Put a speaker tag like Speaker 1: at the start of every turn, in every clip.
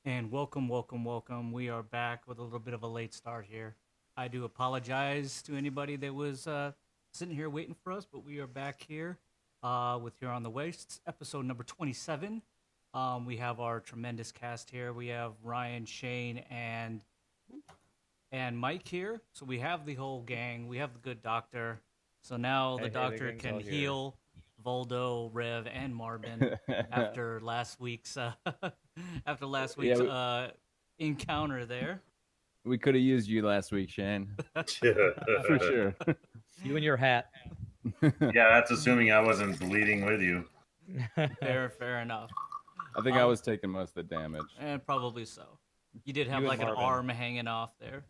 Speaker 1: And welcome, welcome, welcome. We are back with a little bit of a late start here. I do apologize to anybody that was sitting here waiting for us, but we are back here with Here on the Wastes, episode number 27. We have our tremendous cast here. We have Ryan, Shane, and Mike here. So we have the whole gang. We have the good doctor. So now the
Speaker 2: Hey, the
Speaker 1: doctor
Speaker 2: gang's all
Speaker 1: can
Speaker 2: here.
Speaker 1: heal Voldo, Rev, and Marvin after last week's after last
Speaker 3: Yeah,
Speaker 1: week's encounter there.
Speaker 3: we could have used you last week, Shane, for
Speaker 4: Yeah,
Speaker 3: sure.
Speaker 2: You and your hat.
Speaker 4: that's assuming I wasn't bleeding with you.
Speaker 1: Fair enough.
Speaker 3: I think I was taking most of the damage.
Speaker 1: And probably so. You did have
Speaker 2: You and
Speaker 1: like an
Speaker 2: Marvin.
Speaker 1: arm hanging off there.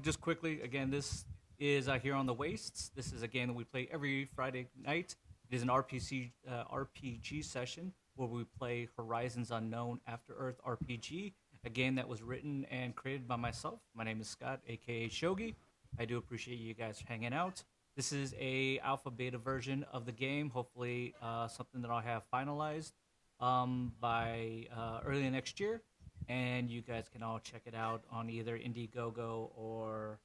Speaker 1: Just quickly, again, this is Here on the Wastes. This is a game that we play every Friday night. It is an RPG session where we play Horizons Unknown After Earth RPG, a game that was written and created by myself. My name is Scott, aka Shogi. I do appreciate you guys hanging out. This is a alpha beta version of the game. Hopefully, something that I'll have finalized by early next year, and you guys can all check it out on either Indiegogo or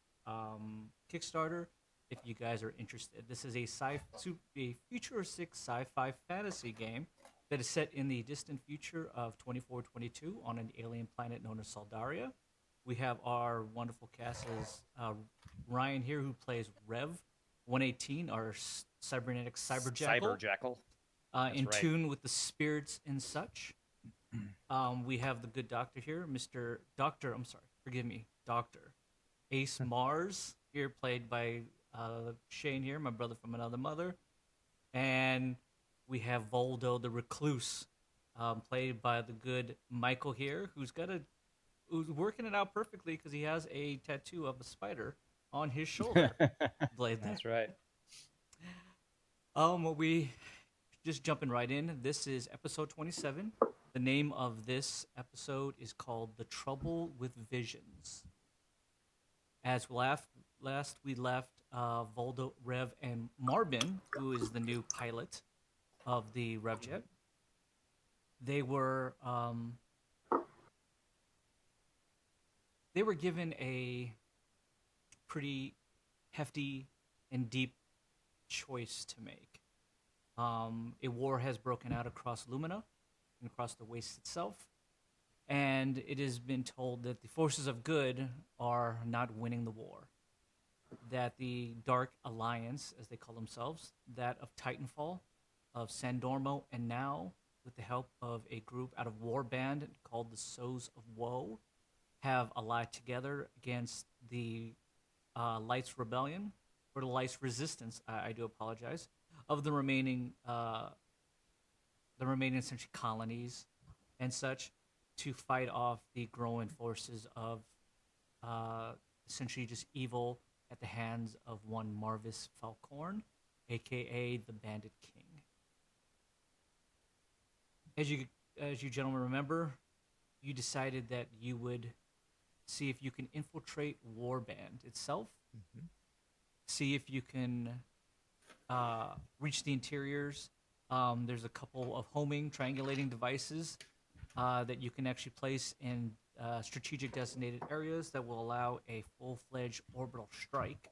Speaker 1: Kickstarter if you guys are interested. This is a futuristic sci-fi fantasy game that is set in the distant future of 2422 on an alien planet known as Soldaria. We have our wonderful cast as Ryan here, who plays Rev 118, our cybernetic cyber jackal,
Speaker 2: Cyber Jackal.
Speaker 1: in
Speaker 2: right.
Speaker 1: tune with the spirits and such. We have the good doctor here, Mr. Doctor. I'm sorry, forgive me, Doctor Ace Mars here, played by Shane here, my brother from another mother, and we have Voldo the Recluse, played by the good Michael here, who's working it out perfectly because he has a tattoo of a spider on his shoulder blade.
Speaker 2: That's right.
Speaker 1: We just jumping right in. This is episode 27. The name of this episode is called The Trouble with Visions. As last we left Voldo, Rev, and Marvin, who is the new pilot of the RevJet. They were given a pretty hefty and deep choice to make. A war has broken out across Lumina and across the waste itself, and it has been told that the forces of good are not winning the war. That the Dark Alliance, as they call themselves, that of Titanfall, of Sandormo, and now, with the help of a group out of Warband called the Sows of Woe, have allied together against the Lights Rebellion, or the Lights Resistance, I do apologize, of the remaining essentially colonies and such, to fight off the growing forces of essentially just evil at the hands of one Marvis Falcorn, aka the Bandit King. As you gentlemen remember, you decided that you would see if you can infiltrate Warband itself, see if you can reach the interiors. There's a couple of homing, triangulating devices that you can actually place in strategic designated areas that will allow a full-fledged orbital strike,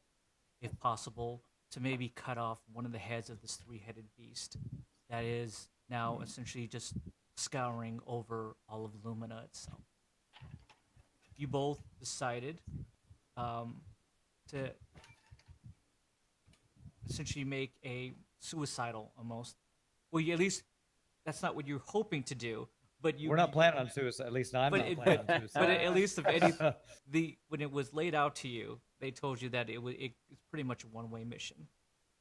Speaker 1: if possible, to maybe cut off one of the heads of this three-headed beast that is now essentially just scouring over all of Lumina itself. You both decided to essentially make a suicidal almost. Well, at least that's not what you're hoping to do. But
Speaker 2: We're not planning on suicide. At least I'm not planning on suicide.
Speaker 1: but at least if any, when it was laid out to you, they told you that it's pretty much a one-way mission.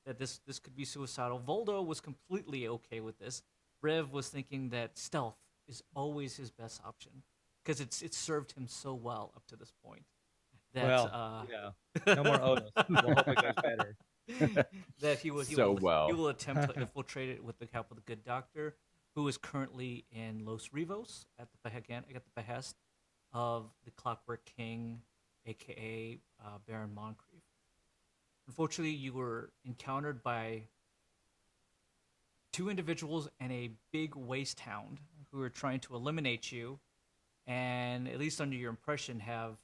Speaker 1: That this could be suicidal. Voldo was completely okay with this. Rev was thinking that stealth is always his best option because it's served him so well up to this point. That
Speaker 2: Well, yeah. No more Otis. We'll hope it goes better.
Speaker 1: that
Speaker 3: So well.
Speaker 1: he will attempt to infiltrate it with the help of the good doctor, who is currently in Los Rivos at the behest of the Clockwork King, aka Baron Moncrief. Unfortunately, you were encountered by two individuals and a big waste hound who are trying to eliminate you and at least under your impression have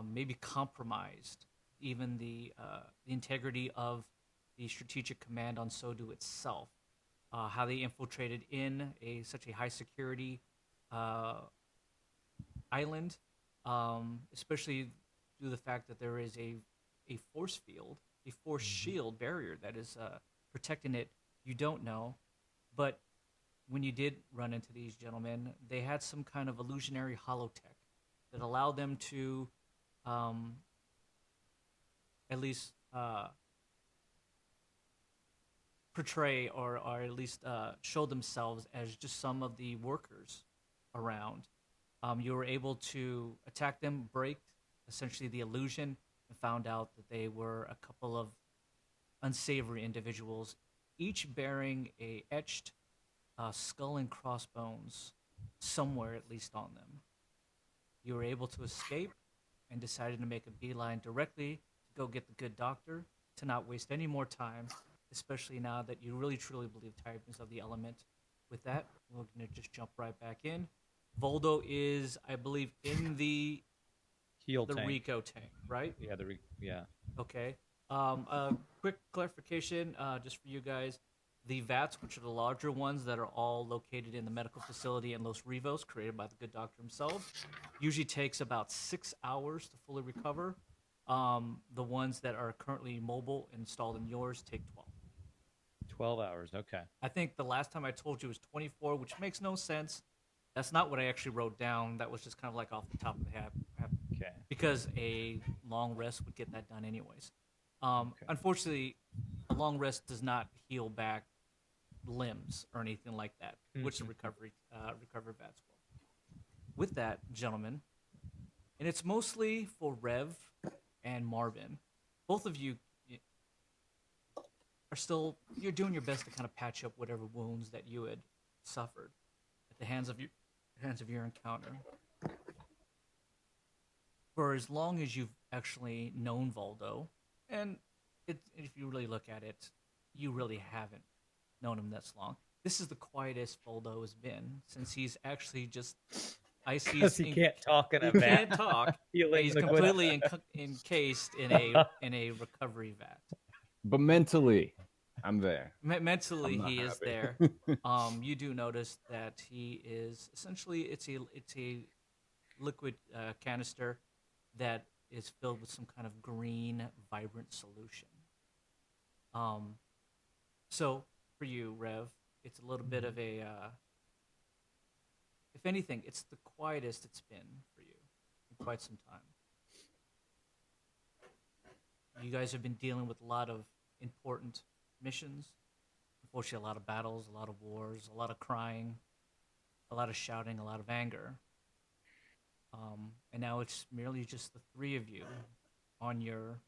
Speaker 1: maybe compromised even the integrity of the strategic command on Sodu itself. How they infiltrated in such a high security uh, island, especially due to the fact that there is a force field, a force shield barrier that is protecting it. You don't know, but when you did run into these gentlemen, they had some kind of illusionary holotech that allowed them to um, at least portray or at least show themselves as just some of the workers around. You were able to attack them, break essentially the illusion, and found out that they were a couple of unsavory individuals, each bearing a etched skull and crossbones somewhere at least on them. You were able to escape and decided to make a beeline directly to go get the good doctor, to not waste any more time, especially now that you really truly believe tiredness of the element. With that, we're going to just jump right back in. Voldo is, I believe, in the
Speaker 2: Heal tank.
Speaker 1: Rico tank, right?
Speaker 2: Yeah, yeah.
Speaker 1: Okay. Quick clarification, just for you guys. The vats, which are the larger ones that are all located in the medical facility in Los Rivos, created by the good doctor himself, usually takes about 6 hours to fully recover. The ones that are currently mobile installed in yours take 12.
Speaker 2: 12 hours, okay.
Speaker 1: I think the last time I told you was 24, which makes no sense. That's not what I actually wrote down. That was just kind of like off the top of the head.
Speaker 2: Okay.
Speaker 1: Because a long rest would get that done anyways.
Speaker 2: Okay.
Speaker 1: Unfortunately, a long rest does not heal back limbs or anything like that, which the recovery vats will. With that, gentlemen, and it's mostly for Rev and Marvin. Both of you are still, you're doing your best to kind of patch up whatever wounds that you had suffered at the hands of your encounter. For as long as you've actually known Voldo, and if you really look at it, you really haven't known him that long. This is the quietest Voldo has been since he's actually just icy.
Speaker 2: Because he can't talk in a
Speaker 1: He
Speaker 2: vat.
Speaker 1: can't talk. He's completely encased in a recovery vat.
Speaker 3: But mentally, I'm there.
Speaker 1: Mentally,
Speaker 3: I'm
Speaker 1: he
Speaker 3: not
Speaker 1: is
Speaker 3: happy.
Speaker 1: there. You do notice that he is essentially it's a liquid canister that is filled with some kind of green, vibrant solution. So for you, Rev, it's a little bit of a, if anything, it's the quietest it's been for you in quite some time. You guys have been dealing with a lot of important missions. Unfortunately, a lot of battles, a lot of wars, a lot of crying, a lot of shouting, a lot of anger. And now it's merely just the three of you on your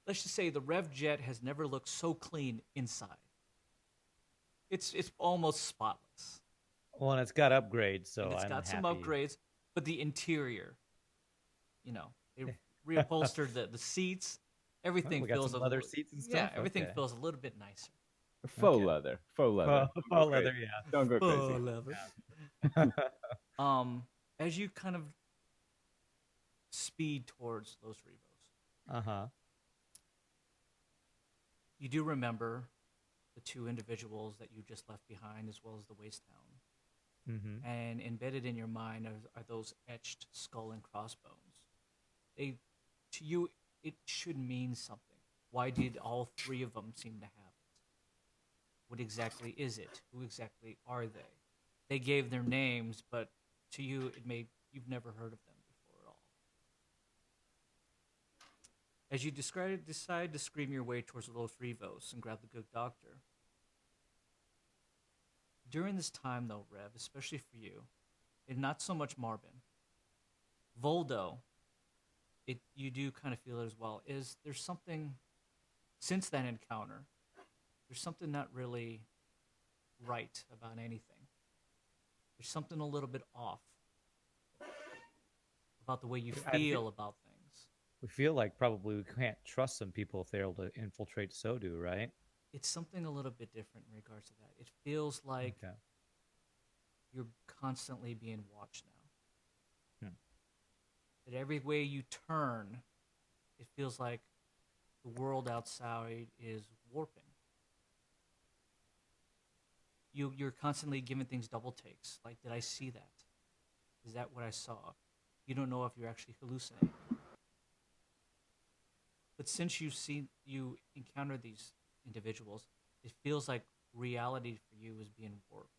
Speaker 1: let's just say the Rev Jet has never looked so clean inside. It's almost spotless.
Speaker 2: Well, and it's got upgrades, so
Speaker 1: and it's
Speaker 2: I'm
Speaker 1: got some
Speaker 2: happy.
Speaker 1: upgrades, but the interior, they reupholstered the seats. Everything
Speaker 2: we got
Speaker 1: feels
Speaker 2: some
Speaker 1: a
Speaker 2: leather
Speaker 1: little,
Speaker 2: seats and
Speaker 1: yeah,
Speaker 2: stuff?
Speaker 1: everything
Speaker 2: Okay.
Speaker 1: feels a little bit nicer.
Speaker 3: Faux
Speaker 2: Okay.
Speaker 3: leather. Faux leather.
Speaker 2: Faux leather, yeah.
Speaker 3: Don't go crazy.
Speaker 1: As you kind of speed towards Los Rivos,
Speaker 2: Uh-huh.
Speaker 1: you do remember the two individuals that you just left behind, as well as the waste town.
Speaker 2: Mm-hmm.
Speaker 1: And embedded in your mind are those etched skull and crossbones. To you, it should mean something. Why did all three of them seem to have it? What exactly is it? Who exactly are they? They gave their names, but to you, you've never heard of them before at all. As you decide to scream your way towards Los Rivos and grab the good doctor. During this time, though, Rev, especially for you, and not so much Marvin, Voldo, you do kind of feel it as well, is there's something, since that encounter, there's something not really right about anything. There's something a little bit off about the way you feel about things.
Speaker 2: We feel like probably we can't trust some people if they're able to infiltrate Sodu, right?
Speaker 1: It's something a little bit different in regards to that. It feels like
Speaker 2: Okay.
Speaker 1: you're constantly being watched now.
Speaker 2: Hmm.
Speaker 1: That every way you turn, it feels like the world outside is warping. You're constantly giving things double takes. Like, did I see that? Is that what I saw? You don't know if you're actually hallucinating. But since you encounter these individuals, it feels like reality for you is being warped.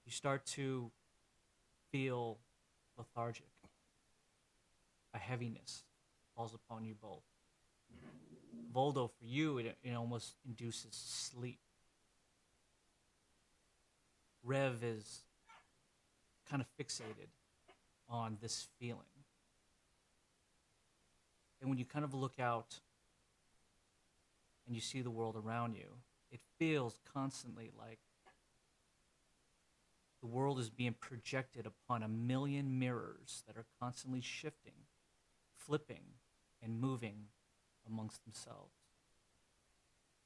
Speaker 1: You start to feel lethargic. A heaviness falls upon you both. Voldo, for you, it almost induces sleep. Rev is kind of fixated on this feeling. And when you kind of look out and you see the world around you, it feels constantly like the world is being projected upon a million mirrors that are constantly shifting, flipping, and moving amongst themselves.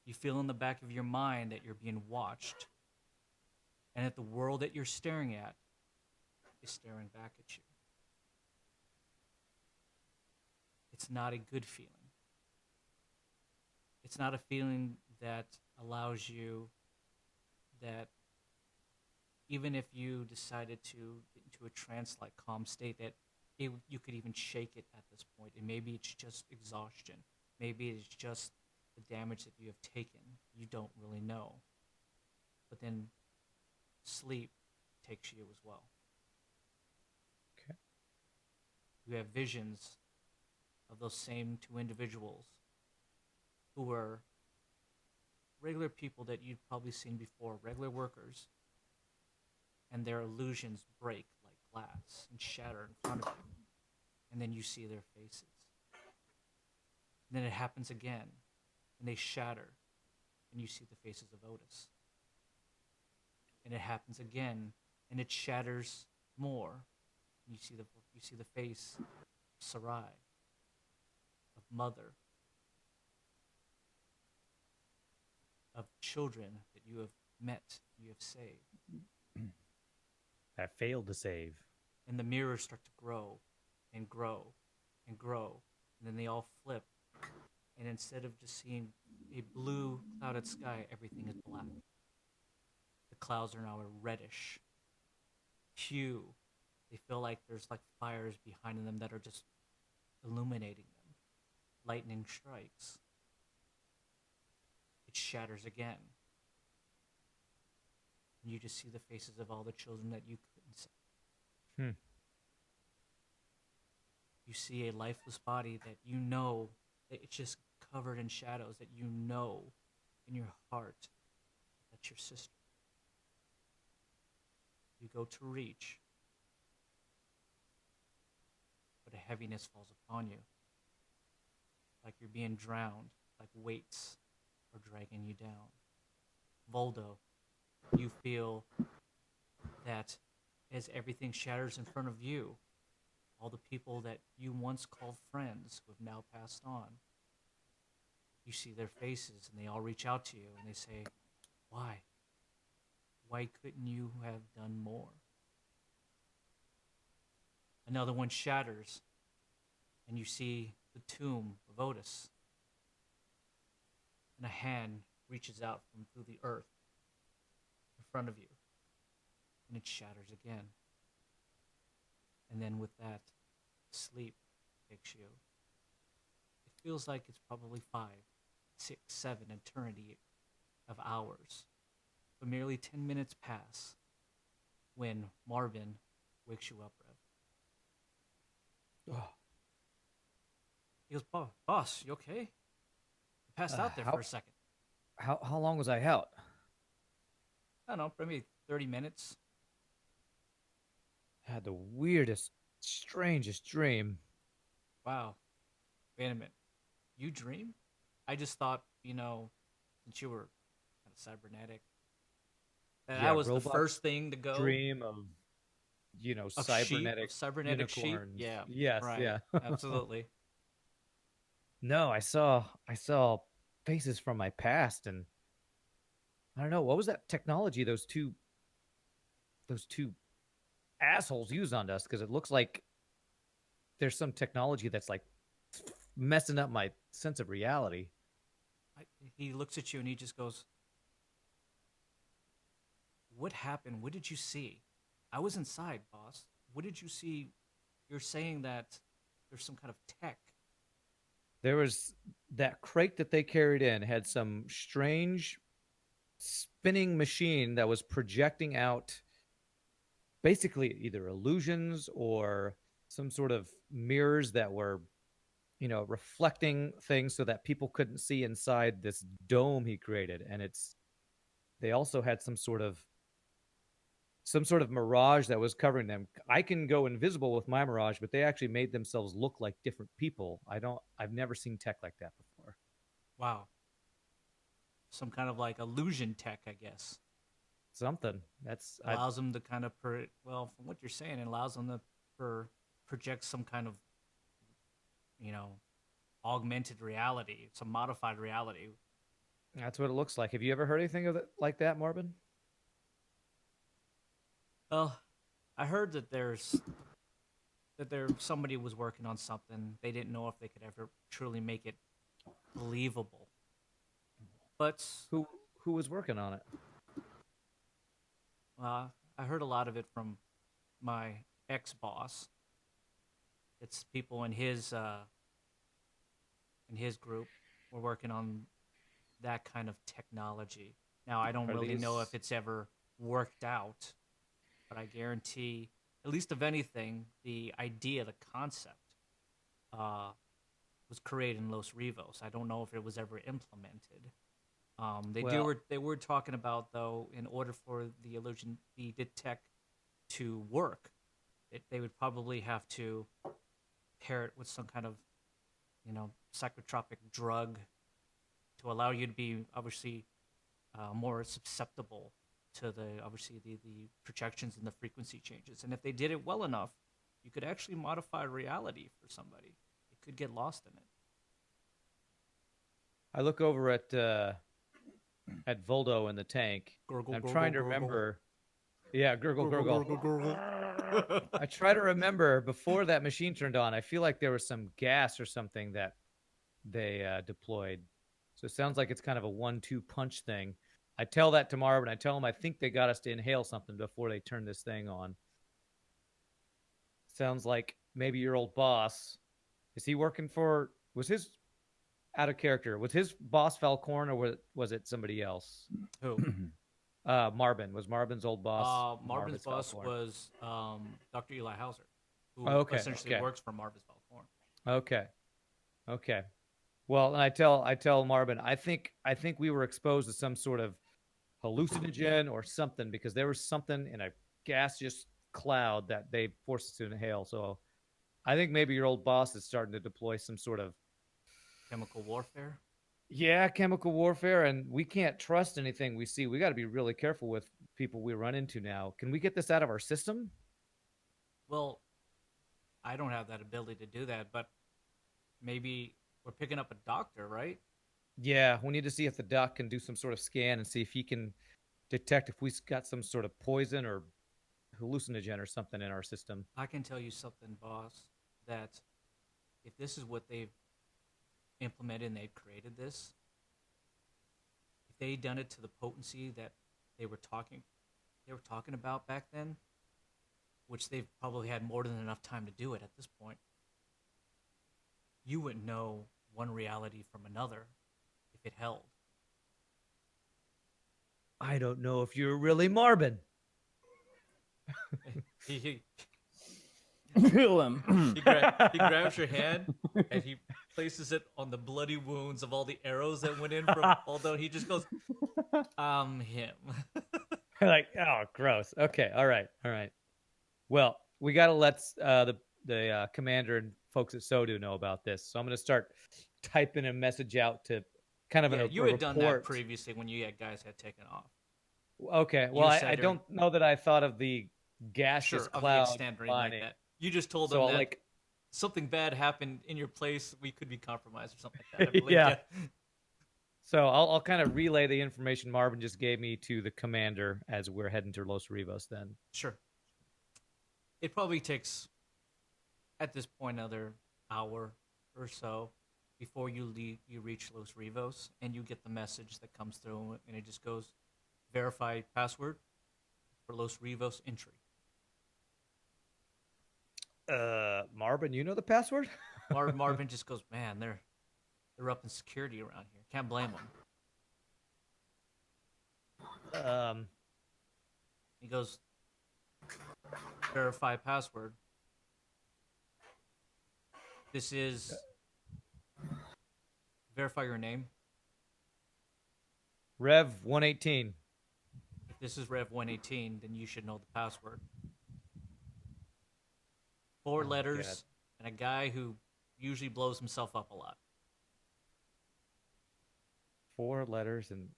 Speaker 1: You feel in the back of your mind that you're being watched, and that the world that you're staring at is staring back at you. It's not a good feeling. It's not a feeling that allows you that even if you decided to get into a trance-like calm state, that you could even shake it at this point. And maybe it's just exhaustion. Maybe it's just the damage that you have taken. You don't really know. But then sleep takes you as well.
Speaker 2: Okay.
Speaker 1: You have visions of those same two individuals who were regular people that you'd probably seen before, regular workers, and their illusions break like glass and shatter in front of you. And then you see their faces. And then it happens again, and they shatter, and you see the faces of Otis. And it happens again, and it shatters more. And you see the face of Sarai, of Mother, of children that you have met, you have saved.
Speaker 2: I failed to save.
Speaker 1: And the mirrors start to grow and grow and grow. And then they all flip. And instead of just seeing a blue clouded sky, everything is black. The clouds are now a reddish hue. They feel like there's like fires behind them that are just illuminating them. Lightning strikes. It shatters again. And you just see the faces of all the children that you couldn't see. You see a lifeless body that you know that it's just covered in shadows, that you know in your heart that's your sister. You go to reach, but a heaviness falls upon you, like you're being drowned, like weights are dragging you down. Voldo, you feel that as everything shatters in front of you, all the people that you once called friends who have now passed on, you see their faces and they all reach out to you and they say, why? Why couldn't you have done more? Another one shatters and you see the tomb of Otis. And a hand reaches out from through the earth in front of you. And it shatters again. And then with that, sleep takes you. It feels like it's probably 5, 6, 7 eternity of hours. But merely 10 minutes pass when Marvin wakes you up, Rev.
Speaker 2: Oh.
Speaker 1: He goes, boss, you okay? You passed out there for a second.
Speaker 2: How long was I out?
Speaker 1: I don't know, maybe 30 minutes.
Speaker 2: I had the weirdest, strangest dream.
Speaker 1: Wow. Wait a minute. You dream? I just thought, since you were kind of cybernetic, that was the first thing to go.
Speaker 2: Dream of, cybernetic
Speaker 1: sheep.
Speaker 2: unicorns.
Speaker 1: Yeah.
Speaker 2: Yes.
Speaker 1: Right.
Speaker 2: Yeah.
Speaker 1: Absolutely.
Speaker 2: No, I saw faces from my past, and I don't know, what was that technology those two assholes used on us? Because it looks like there's some technology that's like messing up my sense of reality.
Speaker 1: He looks at you and he just goes, "What happened? What did you see?" "I was inside, boss." "What did you see?" "You're saying that there's some kind of tech."
Speaker 2: There was that crate that they carried in had some strange spinning machine that was projecting out basically either illusions or some sort of mirrors that were, reflecting things so that people couldn't see inside this dome he created. And they also had some sort of mirage that was covering them. I can go invisible with my mirage, but they actually made themselves look like different people. I've never seen tech like that before.
Speaker 1: Wow. Some kind of like illusion tech, I guess.
Speaker 2: Something
Speaker 1: Allows them to kind of, well, from what you're saying, it allows them to project some kind of, augmented reality, some modified reality.
Speaker 2: that's what it looks like. Have you ever heard anything of it like that, Marvin?
Speaker 1: Well, I heard that somebody was working on something. They didn't know if they could ever truly make it believable. But
Speaker 2: Who was working on it?
Speaker 1: I heard a lot of it from my ex-boss. It's people in his group were working on that kind of technology. Now, I don't really know if it's ever worked out, but I guarantee, at least of anything, the idea, the concept, was created in Los Rivos. I don't know if it was ever implemented. They were talking about, though, in order for the tech to work, they would probably have to pair it with some kind of, psychotropic drug to allow you to be obviously more susceptible to the projections and the frequency changes. And if they did it well enough, you could actually modify reality for somebody. It could get lost in it.
Speaker 2: I look over at Voldo in the tank.
Speaker 1: Gurgle,
Speaker 2: I'm
Speaker 1: gurgle,
Speaker 2: trying to
Speaker 1: gurgle.
Speaker 2: remember. Yeah, gurgle, gurgle.
Speaker 1: Gurgle.
Speaker 2: I try to remember before that machine turned on. I feel like there was some gas or something that they deployed. So it sounds like it's kind of a 1-2 punch thing. I tell that to Marvin. I tell him I think they got us to inhale something before they turn this thing on. Sounds like maybe your old boss. Is he working for? Was his out of character? Was his boss Falcorn or was it somebody else?
Speaker 1: Who?
Speaker 2: Marvin. Was Marvin's old boss?
Speaker 1: Marvin's boss
Speaker 2: Falcorn?
Speaker 1: Was Dr. Eli Hauser, who essentially works for Marvin's Falcorn.
Speaker 2: Okay. Well, and I tell Marvin, I think we were exposed to some sort of hallucinogen or something, because there was something in a gaseous cloud that they forced us to inhale. So I think maybe your old boss is starting to deploy some sort of
Speaker 1: chemical warfare.
Speaker 2: Yeah, chemical warfare, and we can't trust anything we see. We got to be really careful with people we run into now. Can we get this out of our system?
Speaker 1: Well, I don't have that ability to do that, but maybe we're picking up a doctor, right?
Speaker 2: Yeah, we need to see if the doc can do some sort of scan and see if he can detect if we've got some sort of poison or hallucinogen or something in our system.
Speaker 1: I can tell you something, boss, that if this is what they've implemented and they've created this, if they'd done it to the potency that they were talking about back then, which they've probably had more than enough time to do it at this point, you wouldn't know one reality from another if it held.
Speaker 2: I don't know if you're really Marvin.
Speaker 1: He
Speaker 3: Kill him.
Speaker 1: he grabs your hand and he places it on the bloody wounds of all the arrows that went in from although he just goes, him.
Speaker 2: Like, oh, gross. Okay, all right. Well, we got to let the commander and folks at SODU know about this. So I'm going to start typing a message out to kind of
Speaker 1: you had done that previously when you guys had taken off.
Speaker 2: Okay, well, I don't know that I thought of the gaseous cloud
Speaker 1: like that. You just told them that something bad happened in your place. We could be compromised or something like that. I believe.
Speaker 2: Yeah. So I'll kind of relay the information Marvin just gave me to the commander as we're heading to Los Rivos. Then
Speaker 1: Sure. It probably takes, at this point, another hour or so before you reach Los Rivos, and you get the message that comes through, and it just goes, verify password for Los Rivos entry.
Speaker 2: Marvin, you know the password?
Speaker 1: Marvin just goes, man, they're up in security around here. Can't blame them. He goes, verify password. This is verify your name.
Speaker 2: Rev 118.
Speaker 1: If this is Rev 118, then you should know the password. 4 letters
Speaker 2: God.
Speaker 1: and a guy who usually blows himself up a lot.
Speaker 2: 4 letters and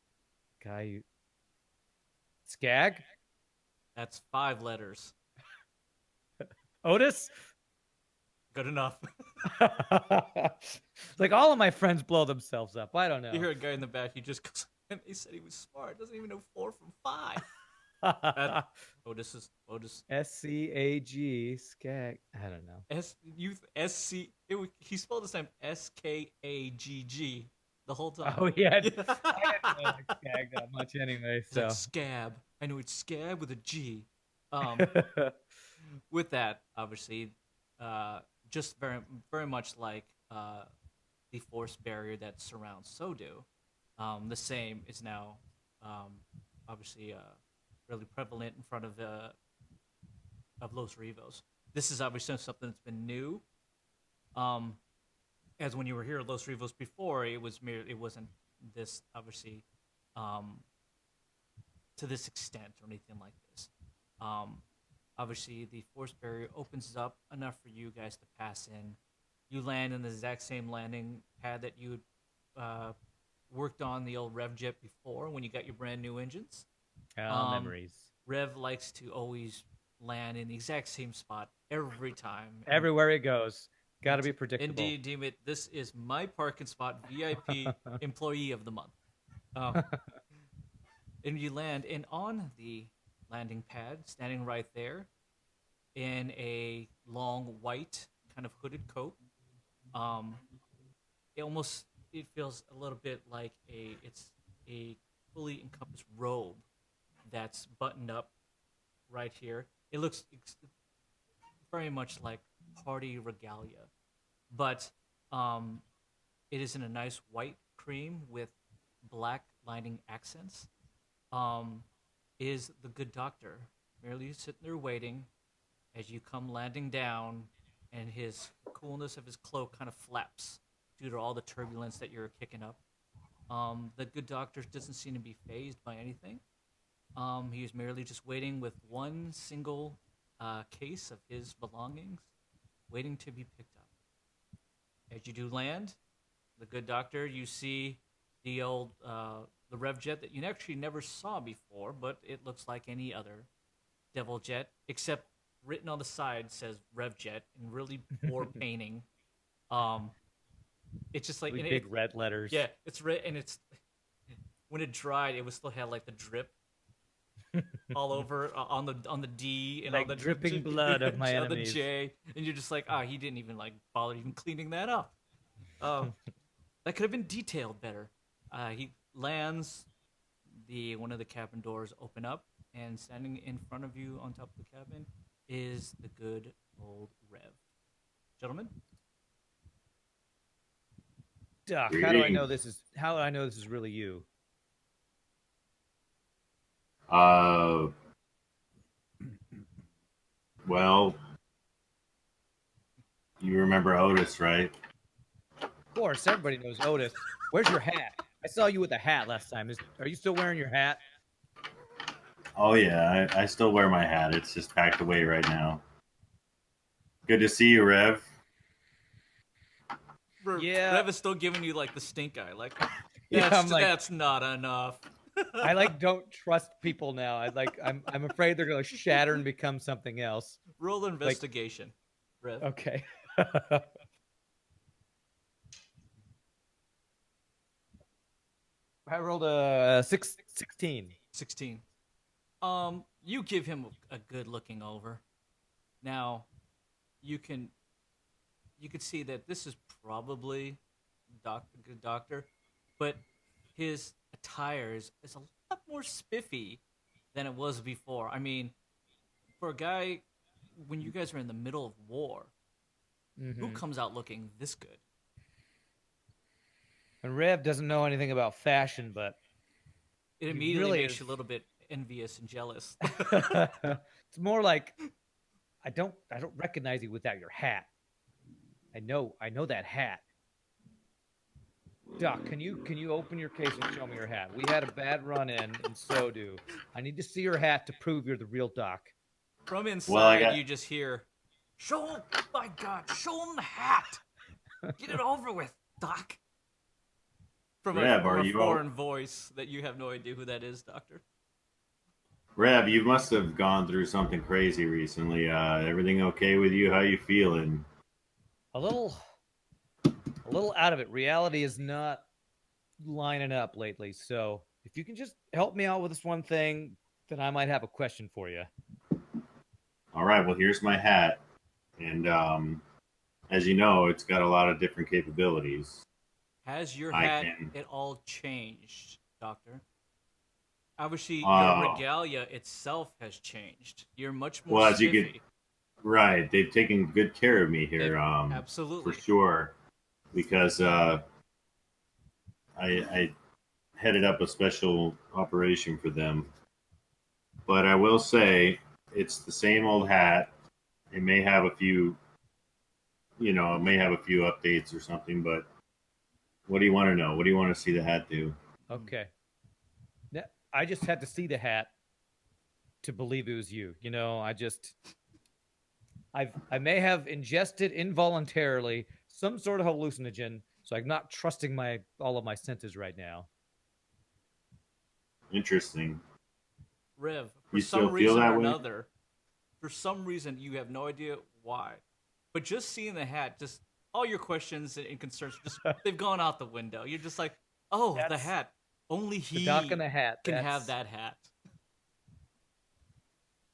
Speaker 2: guy. Skag?
Speaker 1: That's 5 letters.
Speaker 2: Otis?
Speaker 1: Good enough.
Speaker 2: Like all of my friends blow themselves up. I don't know.
Speaker 1: You hear a guy in the back. He just goes, and he said he was smart. Doesn't even know 4 from 5. Otis.
Speaker 2: SCAG Skag. I don't know.
Speaker 1: He spelled his name SKAGG the whole time.
Speaker 2: Oh yeah. I didn't know like Skag that much anyway.
Speaker 1: It's
Speaker 2: So
Speaker 1: like scab. I know it's scab with a G. With that, obviously, just very, very much like the force barrier that surrounds Sodu, the same is now obviously really prevalent in front of Los Rivos. This is obviously something that's been new. As when you were here at Los Rivos before, it wasn't this obviously to this extent or anything like this. Obviously, the force barrier opens up enough for you guys to pass in. You land in the exact same landing pad that you worked on the old RevJet before when you got your brand new engines.
Speaker 2: memories.
Speaker 1: Rev likes to always land in the exact same spot every time.
Speaker 2: Everywhere he goes. Got to be predictable.
Speaker 1: Indeed, deem it. This is my parking spot VIP employee of the month. And you land, and on the landing pad, standing right there, in a long white kind of hooded coat. It feels a little bit like it's a fully encompassed robe that's buttoned up right here. It looks very much like party regalia, but it is in a nice white cream with black lining accents. Is the good doctor merely sitting there waiting as you come landing down, and his coolness of his cloak kind of flaps due to all the turbulence that you're kicking up. The good doctor doesn't seem to be fazed by anything. He is merely just waiting with one single case of his belongings, waiting to be picked up. As you do land, the good doctor, you see the old the RevJet that you actually never saw before, but it looks like any other Devil Jet, except written on the side says RevJet in really poor painting. It's just like
Speaker 2: Really big red letters.
Speaker 1: Yeah, it's red, and it's when it dried, it was still had like the drip all over on the D and
Speaker 2: like
Speaker 1: all the
Speaker 2: dripping blood of my
Speaker 1: on
Speaker 2: enemies.
Speaker 1: the J, and you're just like, he didn't even like bother even cleaning that up. That could have been detailed better. He lands, one of the cabin doors open up, and standing in front of you on top of the cabin is the good old Rev. Gentlemen,
Speaker 2: Doc, how do I know this is really you?
Speaker 4: Well, you remember Otis, right?
Speaker 2: Of course, everybody knows Otis. Where's your hat? I saw you with a hat last time. Are you still wearing your hat?
Speaker 4: Oh yeah, I still wear my hat. It's just packed away right now. Good to see you, Rev.
Speaker 2: Yeah.
Speaker 1: Rev is still giving you like the stink eye, like
Speaker 2: Yeah,
Speaker 1: that's not enough.
Speaker 2: I don't trust people now. I'm afraid they're gonna shatter and become something else.
Speaker 1: Roll investigation, Rev.
Speaker 2: Okay. I rolled a 16.
Speaker 1: 16. You give him a good looking over. Now, you can see that this is probably good doctor, but his attire is a lot more spiffy than it was before. I mean, for a guy, when you guys are in the middle of war, who comes out looking this good?
Speaker 2: And Rev doesn't know anything about fashion, but
Speaker 1: It
Speaker 2: he
Speaker 1: immediately
Speaker 2: really
Speaker 1: makes
Speaker 2: is.
Speaker 1: you a little bit envious and jealous.
Speaker 2: It's more like I don't recognize you without your hat. I know that hat. Doc, can you open your case and show me your hat? We had a bad run-in, and so do. I need to see your hat to prove you're the real Doc.
Speaker 1: From inside, you just hear, "Show him, my God, show him the hat. Get it over with, Doc." From a foreign voice that you have no idea who that is, Doctor.
Speaker 4: Reb, you must have gone through something crazy recently. Everything okay with you? How you feeling?
Speaker 2: A little out of it. Reality is not lining up lately. So if you can just help me out with this one thing, then I might have a question for you.
Speaker 4: All right. Well, here's my hat, and as you know, it's got a lot of different capabilities.
Speaker 1: Has your hat at all changed, Doctor? Obviously, your regalia itself has changed. You're much more spiffy.
Speaker 4: As you get right, they've taken good care of me here.
Speaker 1: Absolutely,
Speaker 4: for sure, because I headed up a special operation for them. But I will say, it's the same old hat. It may have a few, updates or something. But what do you want to know? What do you want to see the hat do?
Speaker 2: Okay. I just had to see the hat to believe it was you. You know, I may have ingested involuntarily some sort of hallucinogen, so I'm not trusting all of my senses right now.
Speaker 4: Interesting.
Speaker 1: Rev, for some reason or another, for some reason you have no idea why, but just seeing the hat, just all your questions and concerns, they've gone out the window. You're just like, oh, the hat. Only he
Speaker 2: Doc in the hat
Speaker 1: can have that hat.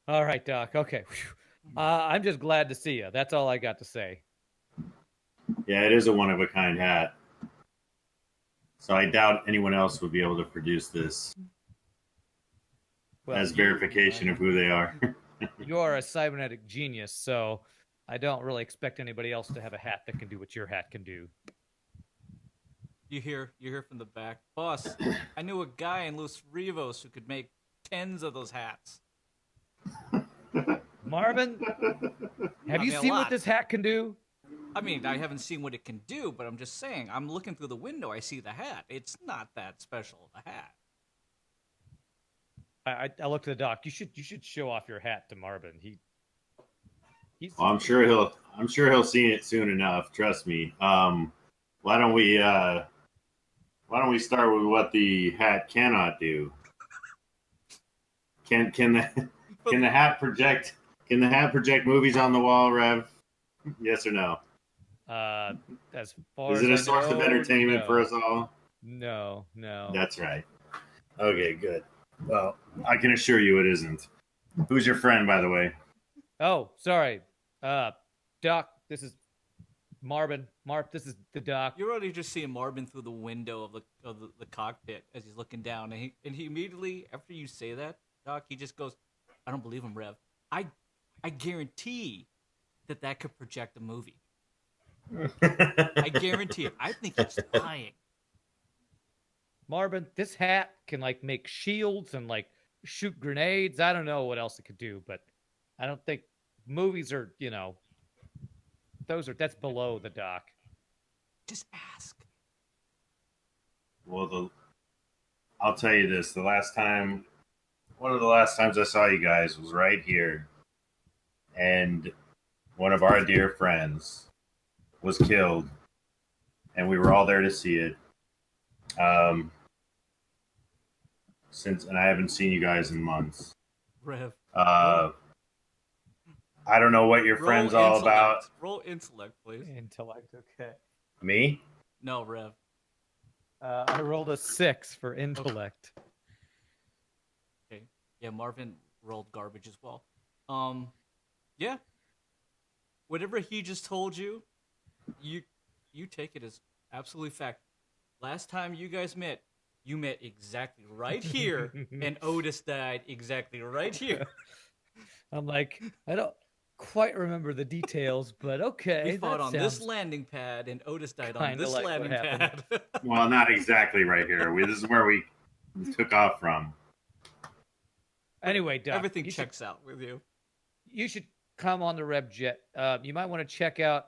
Speaker 2: All right, Doc. Okay. I'm just glad to see you. That's all I got to say.
Speaker 4: Yeah, it is a one-of-a-kind hat. So I doubt anyone else would be able to produce this as verification of who they are.
Speaker 2: You are a cybernetic genius, so I don't really expect anybody else to have a hat that can do what your hat can do.
Speaker 1: You hear from the back, boss. I knew a guy in Los Rivos who could make 10s of those hats.
Speaker 2: Marvin, have you seen what this hat can do?
Speaker 1: I mean, I haven't seen what it can do, but I'm just saying. I'm looking through the window. I see the hat. It's not that special of a hat.
Speaker 2: I looked at the Doc. You should show off your hat to Marvin.
Speaker 4: I'm sure he'll see it soon enough. Trust me. Why don't we start with what the hat cannot do? Can the hat project? Can the hat project movies on the wall, Rev? Yes or no?
Speaker 2: As far
Speaker 4: is it a source of entertainment for us all?
Speaker 2: No.
Speaker 4: That's right. Okay, good. Well, I can assure you it isn't. Who's your friend, by the way?
Speaker 2: Oh, sorry. Doc, this is Marvin. Marv, this is the Doc.
Speaker 1: You're already just seeing Marvin through the window of the cockpit as he's looking down, and he immediately, after you say that, Doc, he just goes, "I don't believe him, Rev. I guarantee that could project a movie. I guarantee it. I think he's lying."
Speaker 2: Marvin, this hat can make shields and shoot grenades. I don't know what else it could do, but I don't think movies are, that's below the Doc.
Speaker 1: Just ask.
Speaker 4: Well, I'll tell you this. One of the last times I saw you guys was right here. And one of our dear friends was killed. And we were all there to see it. And I haven't seen you guys in months.
Speaker 1: Rev.
Speaker 4: I don't know what your friend's all about.
Speaker 1: Roll intellect, please.
Speaker 2: Intellect, okay.
Speaker 4: Me?
Speaker 1: No, Rev.
Speaker 2: I rolled a 6 for intellect.
Speaker 1: Okay. Yeah, Marvin rolled garbage as well. Yeah. Whatever he just told you, you take it as absolute fact. Last time you guys met, you met exactly right here, and Otis died exactly right here.
Speaker 2: I'm like, I don't quite remember the details, but okay.
Speaker 1: We fought
Speaker 2: that
Speaker 1: on this
Speaker 2: sounds
Speaker 1: landing pad, and Otis died on
Speaker 2: kinda
Speaker 1: this
Speaker 2: like what
Speaker 1: landing
Speaker 2: happened.
Speaker 1: pad.
Speaker 4: Well, not exactly right here. This is where we took off from.
Speaker 2: Anyway, Doc,
Speaker 1: Everything
Speaker 2: you should,
Speaker 1: checks out with you.
Speaker 2: you should come on the Rev Jet. You might want to check out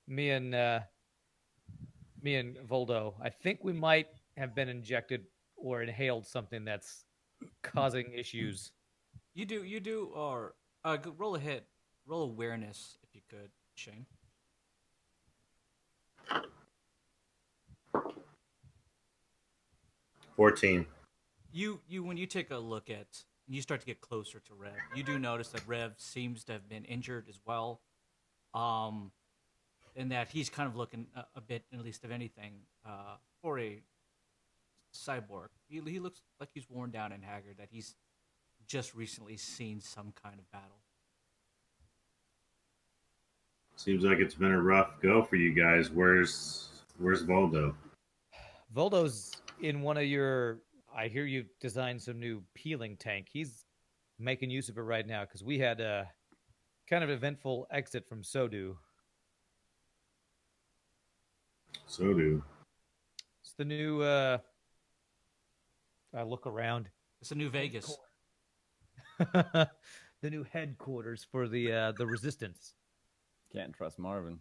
Speaker 2: me and Voldo. I think we might have been injected or inhaled something that's causing issues.
Speaker 1: You do, or roll ahead. Roll awareness if you could, Shane.
Speaker 4: 14.
Speaker 1: You when you take a look at, you start to get closer to Rev, you do notice that Rev seems to have been injured as well, and that he's kind of looking a bit, at least of anything, for a cyborg. He looks like he's worn down and haggard, that he's just recently seen some kind of battle.
Speaker 4: Seems like it's been a rough go for you guys. Where's Voldo?
Speaker 2: Voldo's in one of your. I hear you designed some new peeling tank. He's making use of it right now because we had a kind of eventful exit from Sodu.
Speaker 4: Sodu.
Speaker 2: It's the new. I look around.
Speaker 1: It's a new Vegas.
Speaker 2: The new headquarters for the resistance.
Speaker 3: Can't trust Marvin.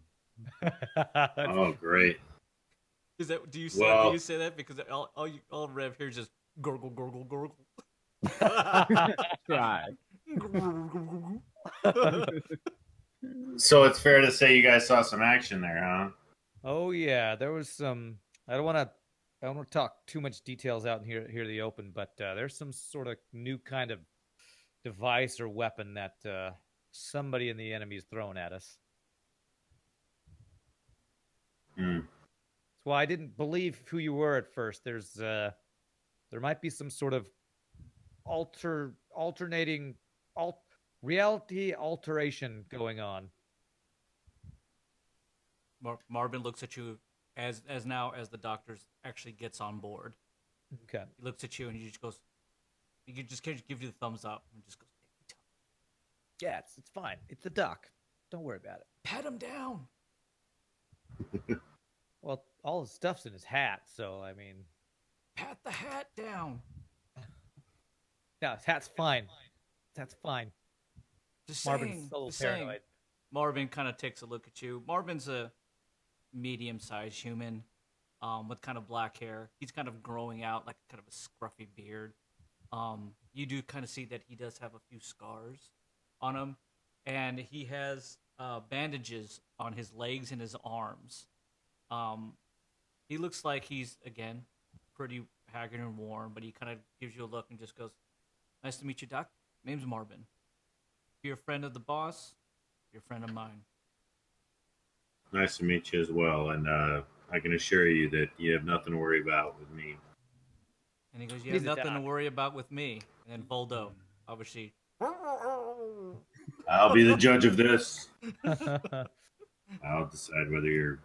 Speaker 4: Oh, great.
Speaker 1: Is that? Do you say?
Speaker 4: Well-
Speaker 1: Do you say that because all Rev hears is gurgle, gurgle, gurgle.
Speaker 3: Try.
Speaker 4: So it's fair to say you guys saw some action there, huh?
Speaker 2: Oh yeah, there was some. I don't want to talk too much details out in here to the open, but there's some sort of new kind of device or weapon that somebody in the enemy is throwing at us.
Speaker 4: Hmm.
Speaker 2: That's why I didn't believe who you were at first. There might be some sort of alternating reality alteration going on.
Speaker 1: Marvin looks at you as the doctor actually gets on board.
Speaker 2: Okay.
Speaker 1: He looks at you and he just goes. He just gives you the thumbs up and just goes.
Speaker 2: Yeah, it's fine. It's the doc. Don't worry about it.
Speaker 1: Pat him down.
Speaker 2: Well, all his stuff's in his hat, so I mean.
Speaker 1: Pat the hat down.
Speaker 2: No, his hat's fine. That's fine.
Speaker 1: Just
Speaker 2: Marvin's
Speaker 1: saying.
Speaker 2: a little
Speaker 1: Just saying.
Speaker 2: paranoid.
Speaker 1: Marvin kind of takes a look at you. Marvin's a medium-sized human with kind of black hair. He's kind of growing out like kind of a scruffy beard. You do kind of see that he does have a few scars on him, and he has bandages on his legs and his arms. He looks like he's, again, pretty haggard and worn, but he kind of gives you a look and just goes, "Nice to meet you, Doc. Name's Marvin. If you're a friend of the boss, you're a friend of mine."
Speaker 4: Nice to meet you as well. And I can assure you that you have nothing to worry about with me.
Speaker 1: And he goes, "You
Speaker 2: He's
Speaker 1: have
Speaker 2: a
Speaker 1: nothing to
Speaker 2: doc.
Speaker 1: worry about with me." And then Voldo, obviously,
Speaker 4: I'll be the judge of this. I'll decide whether you're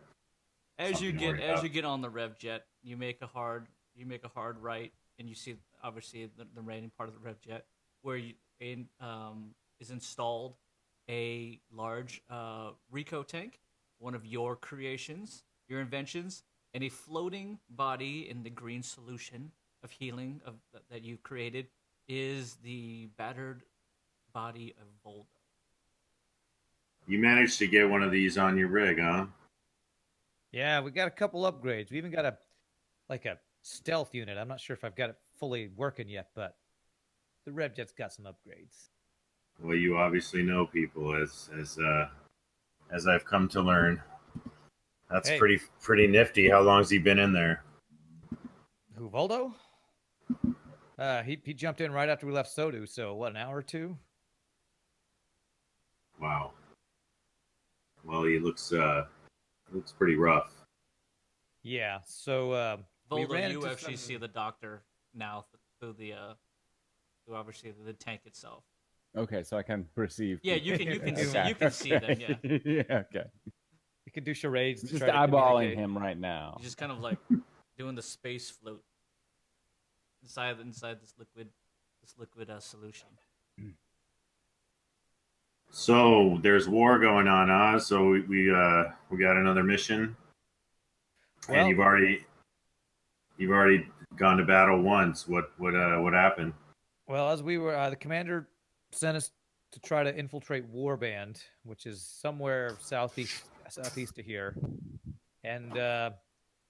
Speaker 1: as you
Speaker 4: something to
Speaker 1: get
Speaker 4: worry about.
Speaker 1: on the rev jet, you make a hard right, and you see obviously the remaining part of the rev jet where is installed a large Rico tank, one of your creations, your inventions, and a floating body in the green solution of healing that you created is the battered body of Voldo.
Speaker 4: You managed to get one of these on your rig, huh?
Speaker 2: Yeah, we got a couple upgrades. We even got a stealth unit. I'm not sure if I've got it fully working yet, but the RevJet's got some upgrades.
Speaker 4: Well, you obviously know people, as I've come to learn. That's
Speaker 2: Hey.
Speaker 4: pretty nifty. How long's he been in there?
Speaker 2: Who, Voldo? He jumped in right after we left Sodu, so what, an hour or two?
Speaker 4: Wow. Well, he looks pretty rough.
Speaker 2: Yeah, so
Speaker 1: Voldo,
Speaker 2: ran
Speaker 1: you
Speaker 2: into
Speaker 1: actually
Speaker 2: some-
Speaker 1: see the doctor now through through obviously the tank itself.
Speaker 3: Okay, so I can perceive.
Speaker 1: Yeah,
Speaker 3: people.
Speaker 1: you can
Speaker 2: do
Speaker 1: see
Speaker 2: it.
Speaker 1: you can see them. Yeah,
Speaker 3: Yeah, okay.
Speaker 2: You can do charades to
Speaker 3: Just
Speaker 2: try to
Speaker 3: eyeballing
Speaker 2: communicate.
Speaker 3: him right now.
Speaker 1: you're just kind of like doing the space float inside this liquid solution.
Speaker 4: So there's war going on, Oz. So we got another mission,
Speaker 2: Well-
Speaker 4: and you've already gone to battle once. What happened?
Speaker 2: Well, as we were, the commander sent us to try to infiltrate Warband, which is somewhere southeast of here. And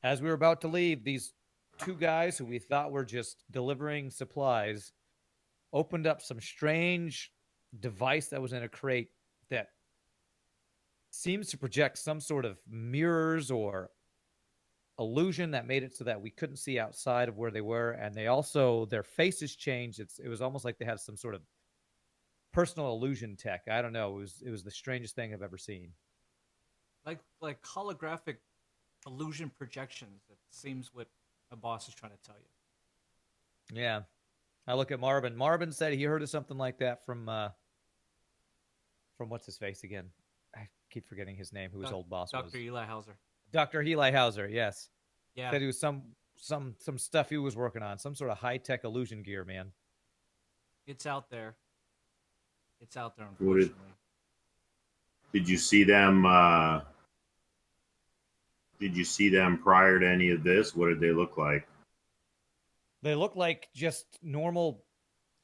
Speaker 2: as we were about to leave, these two guys who we thought were just delivering supplies opened up some strange device that was in a crate that seems to project some sort of mirrors or illusion that made it so that we couldn't see outside of where they were, and they also, their faces changed. It was almost like they had some sort of personal illusion tech. I don't know. It was the strangest thing I've ever seen.
Speaker 1: Like holographic illusion projections. That seems what my boss is trying to tell you.
Speaker 2: Yeah. I look at Marvin. Marvin said he heard of something like that from what's his face again? I keep forgetting his name, who his old boss was.
Speaker 1: Dr. Eli Hauser.
Speaker 2: Dr. Eli Hauser, yes.
Speaker 1: Yeah.
Speaker 2: Said it was some stuff he was working on, some sort of high-tech illusion gear, man.
Speaker 1: It's out there. It's out there,
Speaker 4: What did-
Speaker 1: unfortunately.
Speaker 4: Did you see them? Did you see them prior to any of this? What did they look like?
Speaker 2: They look like just normal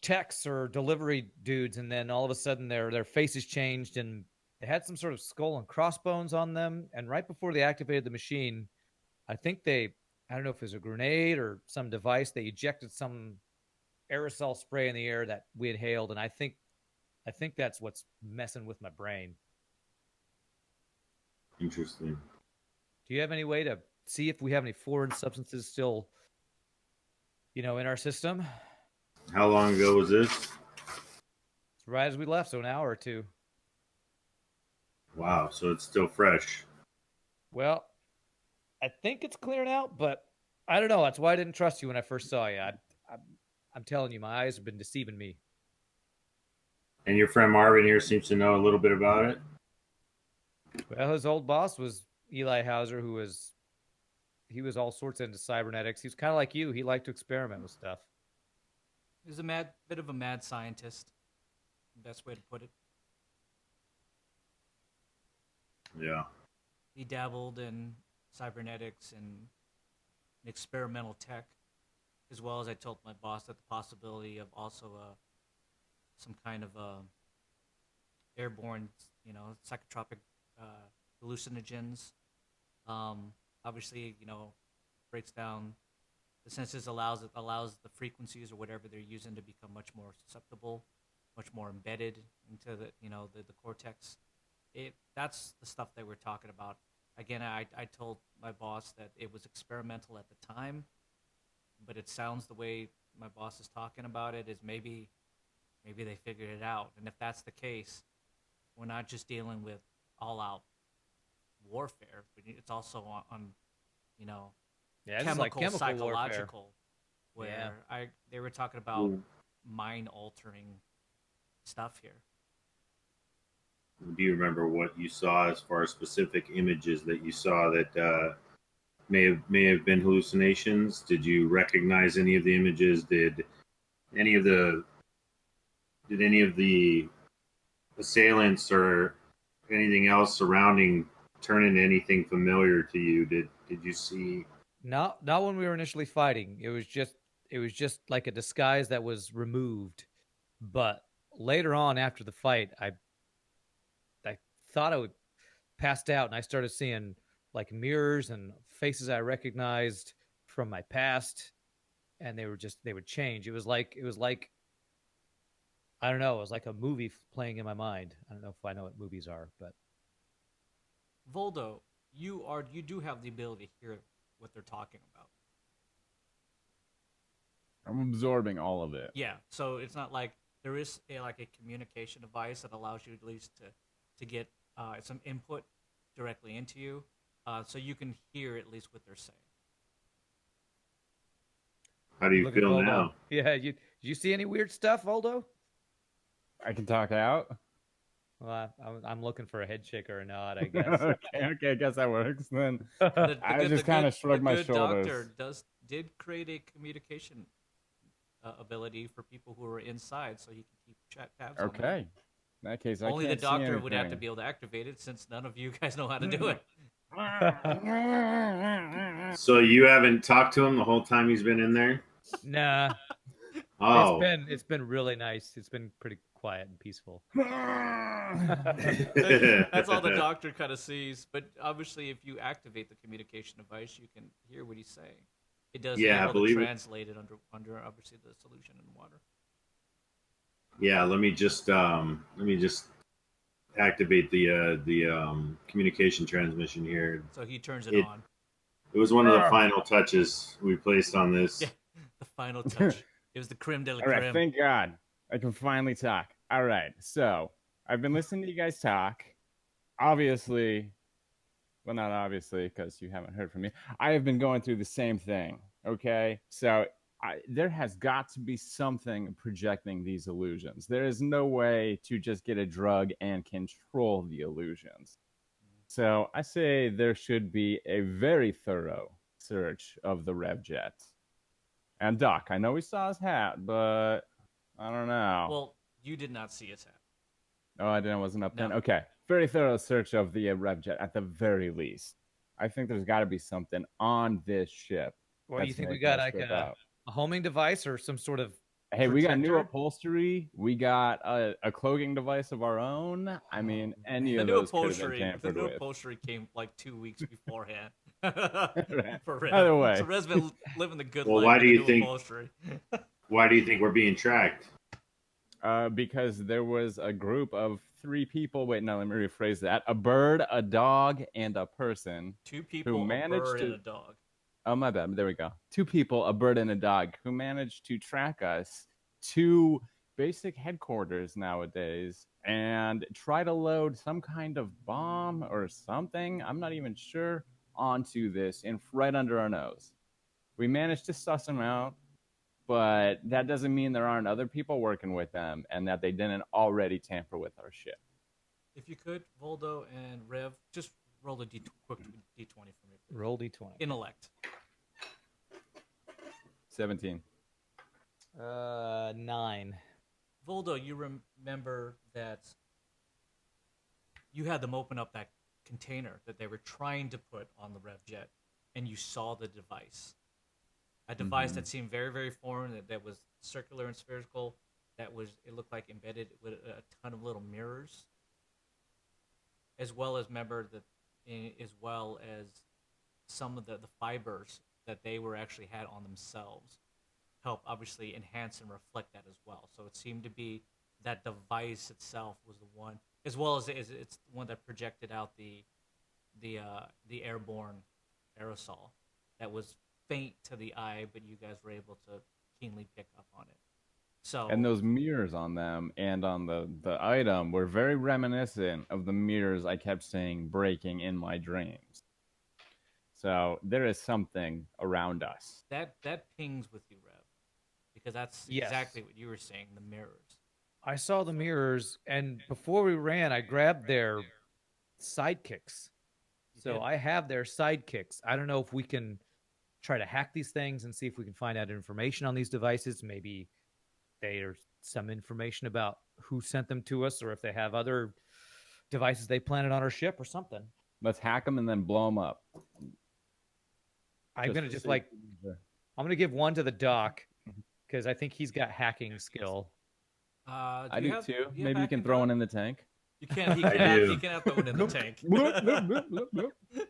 Speaker 2: techs or delivery dudes, and then all of a sudden their faces changed, and they had some sort of skull and crossbones on them. And right before they activated the machine, I don't know if it was a grenade or some device, they ejected some aerosol spray in the air that we inhaled, and I think that's what's messing with my brain.
Speaker 4: Interesting.
Speaker 2: Do you have any way to see if we have any foreign substances still, in our system?
Speaker 4: How long ago was this?
Speaker 2: It's right as we left, so an hour or two.
Speaker 4: Wow, so it's still fresh.
Speaker 2: Well, I think it's cleared out, but I don't know. That's why I didn't trust you when I first saw you. I'm telling you, my eyes have been deceiving me.
Speaker 4: And your friend Marvin here seems to know a little bit about it.
Speaker 2: Well, his old boss was Eli Hauser, he was all sorts into cybernetics. He was kind of like you. He liked to experiment with stuff.
Speaker 1: He's a bit of a mad scientist. Best way to put it.
Speaker 4: Yeah.
Speaker 1: He dabbled in cybernetics and experimental tech, as well as I told my boss that the possibility of also some kind of airborne, psychotropic hallucinogens. Obviously, breaks down the senses, allows the frequencies or whatever they're using to become much more susceptible, much more embedded into the cortex. That's the stuff that we're talking about. Again, I told my boss that it was experimental at the time, but it sounds the way my boss is talking about it is maybe they figured it out. And if that's the case, we're not just dealing with all-out warfare, but it's also on
Speaker 2: Yeah, this is like chemical
Speaker 1: psychological,
Speaker 2: warfare.
Speaker 1: where they were talking about mind-altering stuff here.
Speaker 4: Do you remember what you saw as far as specific images that you saw that may have been hallucinations? Did you recognize any of the images? Did any of the assailants or anything else surrounding turn into anything familiar to you? Did you see?
Speaker 2: Not when we were initially fighting. It was just like a disguise that was removed. But later on, after the fight, I thought I would passed out, and I started seeing like mirrors and faces I recognized from my past, and they would change. It was like I don't know. It was like a movie playing in my mind. I don't know if I know what movies are, but
Speaker 1: Voldo, you do have the ability to hear what they're talking about.
Speaker 3: I'm absorbing all of it.
Speaker 1: Yeah, so it's not like there is a communication device that allows you at least to get some input directly into you, so you can hear at least what they're saying.
Speaker 4: How do you
Speaker 2: Look at
Speaker 4: feel
Speaker 2: Voldo.
Speaker 4: now?
Speaker 2: Yeah, you see any weird stuff, Voldo?
Speaker 3: I can talk out.
Speaker 2: Well, I'm looking for a head shake or a nod, I guess.
Speaker 3: Okay, I guess that works then. I just
Speaker 1: the
Speaker 3: kind of
Speaker 1: good,
Speaker 3: shrugged
Speaker 1: the
Speaker 3: my
Speaker 1: good
Speaker 3: shoulders.
Speaker 1: doctor did create a communication ability for people who are inside, so he can keep tabs on them.
Speaker 3: Okay. In that case, I
Speaker 1: Only the
Speaker 3: can't see
Speaker 1: doctor would have to
Speaker 3: anything.
Speaker 1: be able to activate it, since none of you guys know how to do it.
Speaker 4: So you haven't talked to him the whole time he's been in there?
Speaker 2: Nah,
Speaker 4: Oh.
Speaker 2: it's been really nice. It's been pretty quiet and peaceful.
Speaker 1: That's all the doctor kind of sees. But obviously, if you activate the communication device, you can hear what he's saying. It does
Speaker 4: Yeah, I
Speaker 1: able to
Speaker 4: believe it.
Speaker 1: translate it under obviously the solution in water.
Speaker 4: Yeah, let me just activate the communication transmission here.
Speaker 1: So he turns it
Speaker 4: It-
Speaker 1: on.
Speaker 4: It was one of the final touches we placed on this.
Speaker 1: Yeah, the final touch. It was the creme de la
Speaker 3: All right,
Speaker 1: creme.
Speaker 3: thank God. I can finally talk. All right, so I've been listening to you guys talk. Obviously, well, not obviously, because you haven't heard from me. I have been going through the same thing, okay? So there has got to be something projecting these illusions. There is no way to just get a drug and control the illusions. So I say there should be a very thorough search of the RevJet. And Doc, I know we saw his hat, but I don't know.
Speaker 1: Well, you did not see his hat.
Speaker 3: Oh, I didn't. Wasn't up then.
Speaker 1: No.
Speaker 3: Okay, very thorough search of the RevJet at the very least. I think there's got to be something on this ship.
Speaker 2: What do you
Speaker 3: that's
Speaker 2: think we
Speaker 3: making
Speaker 2: got?
Speaker 3: us
Speaker 2: Like
Speaker 3: trip
Speaker 2: a
Speaker 3: out.
Speaker 2: homing device or some sort of?
Speaker 3: Hey, we got new
Speaker 2: protector?
Speaker 3: upholstery. We got a cloaking device of our own. I mean, any
Speaker 1: The
Speaker 3: of
Speaker 1: new
Speaker 3: those could have been
Speaker 1: upholstery. The
Speaker 3: tampered
Speaker 1: new
Speaker 3: with.
Speaker 1: upholstery came like 2 weeks beforehand.
Speaker 3: Right.
Speaker 1: For Rev.
Speaker 3: Either way.
Speaker 1: So Rev's been living the good
Speaker 4: Well,
Speaker 1: life.
Speaker 4: why
Speaker 1: with
Speaker 4: do
Speaker 1: the
Speaker 4: you
Speaker 1: new
Speaker 4: think-
Speaker 1: upholstery.
Speaker 4: Why do you think we're being tracked?
Speaker 3: Because there was a group of 3 people. Wait, no, let me rephrase that. A bird, a dog, and a person.
Speaker 1: 2 people, a
Speaker 3: managed
Speaker 1: bird,
Speaker 3: to-
Speaker 1: and a dog.
Speaker 3: Oh, my bad. There we go. 2 people, a bird, and a dog who managed to track us to basic headquarters nowadays and try to load some kind of bomb or something. I'm not even sure onto this and right under our nose. We managed to suss them out, but that doesn't mean there aren't other people working with them and that they didn't already tamper with our ship.
Speaker 1: If you could, Voldo and Rev, just roll a quick D20 for me. Please.
Speaker 2: Roll d20.
Speaker 1: Intellect.
Speaker 3: 17.
Speaker 2: 9.
Speaker 1: Voldo, you remember that you had them open up that container that they were trying to put on the RevJet, and you saw the device. A device that seemed very, very foreign, that was circular and spherical, it looked like embedded with a ton of little mirrors, as well as some of the fibers that they were actually had on themselves help obviously enhance and reflect that as well. So it seemed to be that device itself was the one, as well as it's the one that projected out the airborne aerosol that was faint to the eye, but you guys were able to keenly pick up on it. So
Speaker 3: And those mirrors on them and on the item were very reminiscent of the mirrors I kept saying breaking in my dreams. So there is something around us.
Speaker 1: that pings with you, Rev, because that's
Speaker 2: Yes.
Speaker 1: exactly what you were saying. The mirrors.
Speaker 2: I saw the mirrors, and before we ran, I grabbed their sidekicks. So
Speaker 1: did?
Speaker 2: I have their sidekicks. I don't know if we can try to hack these things and see if we can find out information on these devices. Maybe there's some information about who sent them to us, or if they have other devices they planted on our ship or something.
Speaker 3: Let's hack them and then blow them up.
Speaker 2: I'm gonna
Speaker 3: to
Speaker 2: just
Speaker 3: see-
Speaker 2: I'm gonna give one to the doc because I think he's got hacking skill.
Speaker 3: I do too.
Speaker 1: have
Speaker 3: Maybe you can
Speaker 1: hacking,
Speaker 3: throw
Speaker 1: Doc?
Speaker 3: one in the tank.
Speaker 1: You can. He
Speaker 4: I
Speaker 1: can.
Speaker 4: do.
Speaker 1: He can have the one in the tank.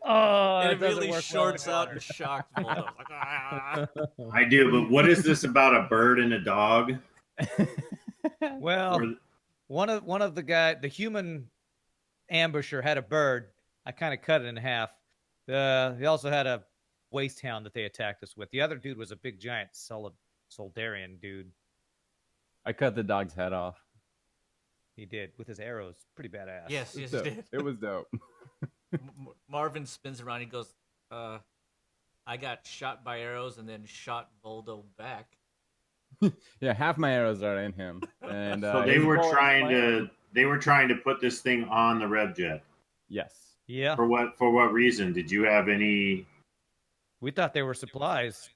Speaker 2: Oh,
Speaker 1: And
Speaker 2: it
Speaker 1: it
Speaker 2: doesn't
Speaker 1: really
Speaker 2: work well
Speaker 1: shorts
Speaker 2: in
Speaker 1: out
Speaker 2: water.
Speaker 1: and shocks Voldo. Like, ah.
Speaker 4: I do, but what is this about a bird and a dog?
Speaker 2: Well,
Speaker 4: Or-
Speaker 2: one of the human ambusher had a bird. I kind of cut it in half. He also had a waste hound that they attacked us with. The other dude was a big giant Soldarian dude.
Speaker 3: I cut the dog's head off.
Speaker 2: He did with his arrows. Pretty badass.
Speaker 1: Yes, yes,
Speaker 3: So,
Speaker 1: he did.
Speaker 3: it was dope.
Speaker 1: Marvin spins around. He goes, I got shot by arrows and then shot Voldo back.
Speaker 3: Yeah, half my arrows are in him, and
Speaker 4: So they
Speaker 3: his
Speaker 4: were
Speaker 3: bullets
Speaker 4: trying
Speaker 3: land-
Speaker 4: to put this thing on the RevJet.
Speaker 3: Yes.
Speaker 2: Yeah,
Speaker 4: For what reason? Did you have any?
Speaker 2: we thought they were supplies.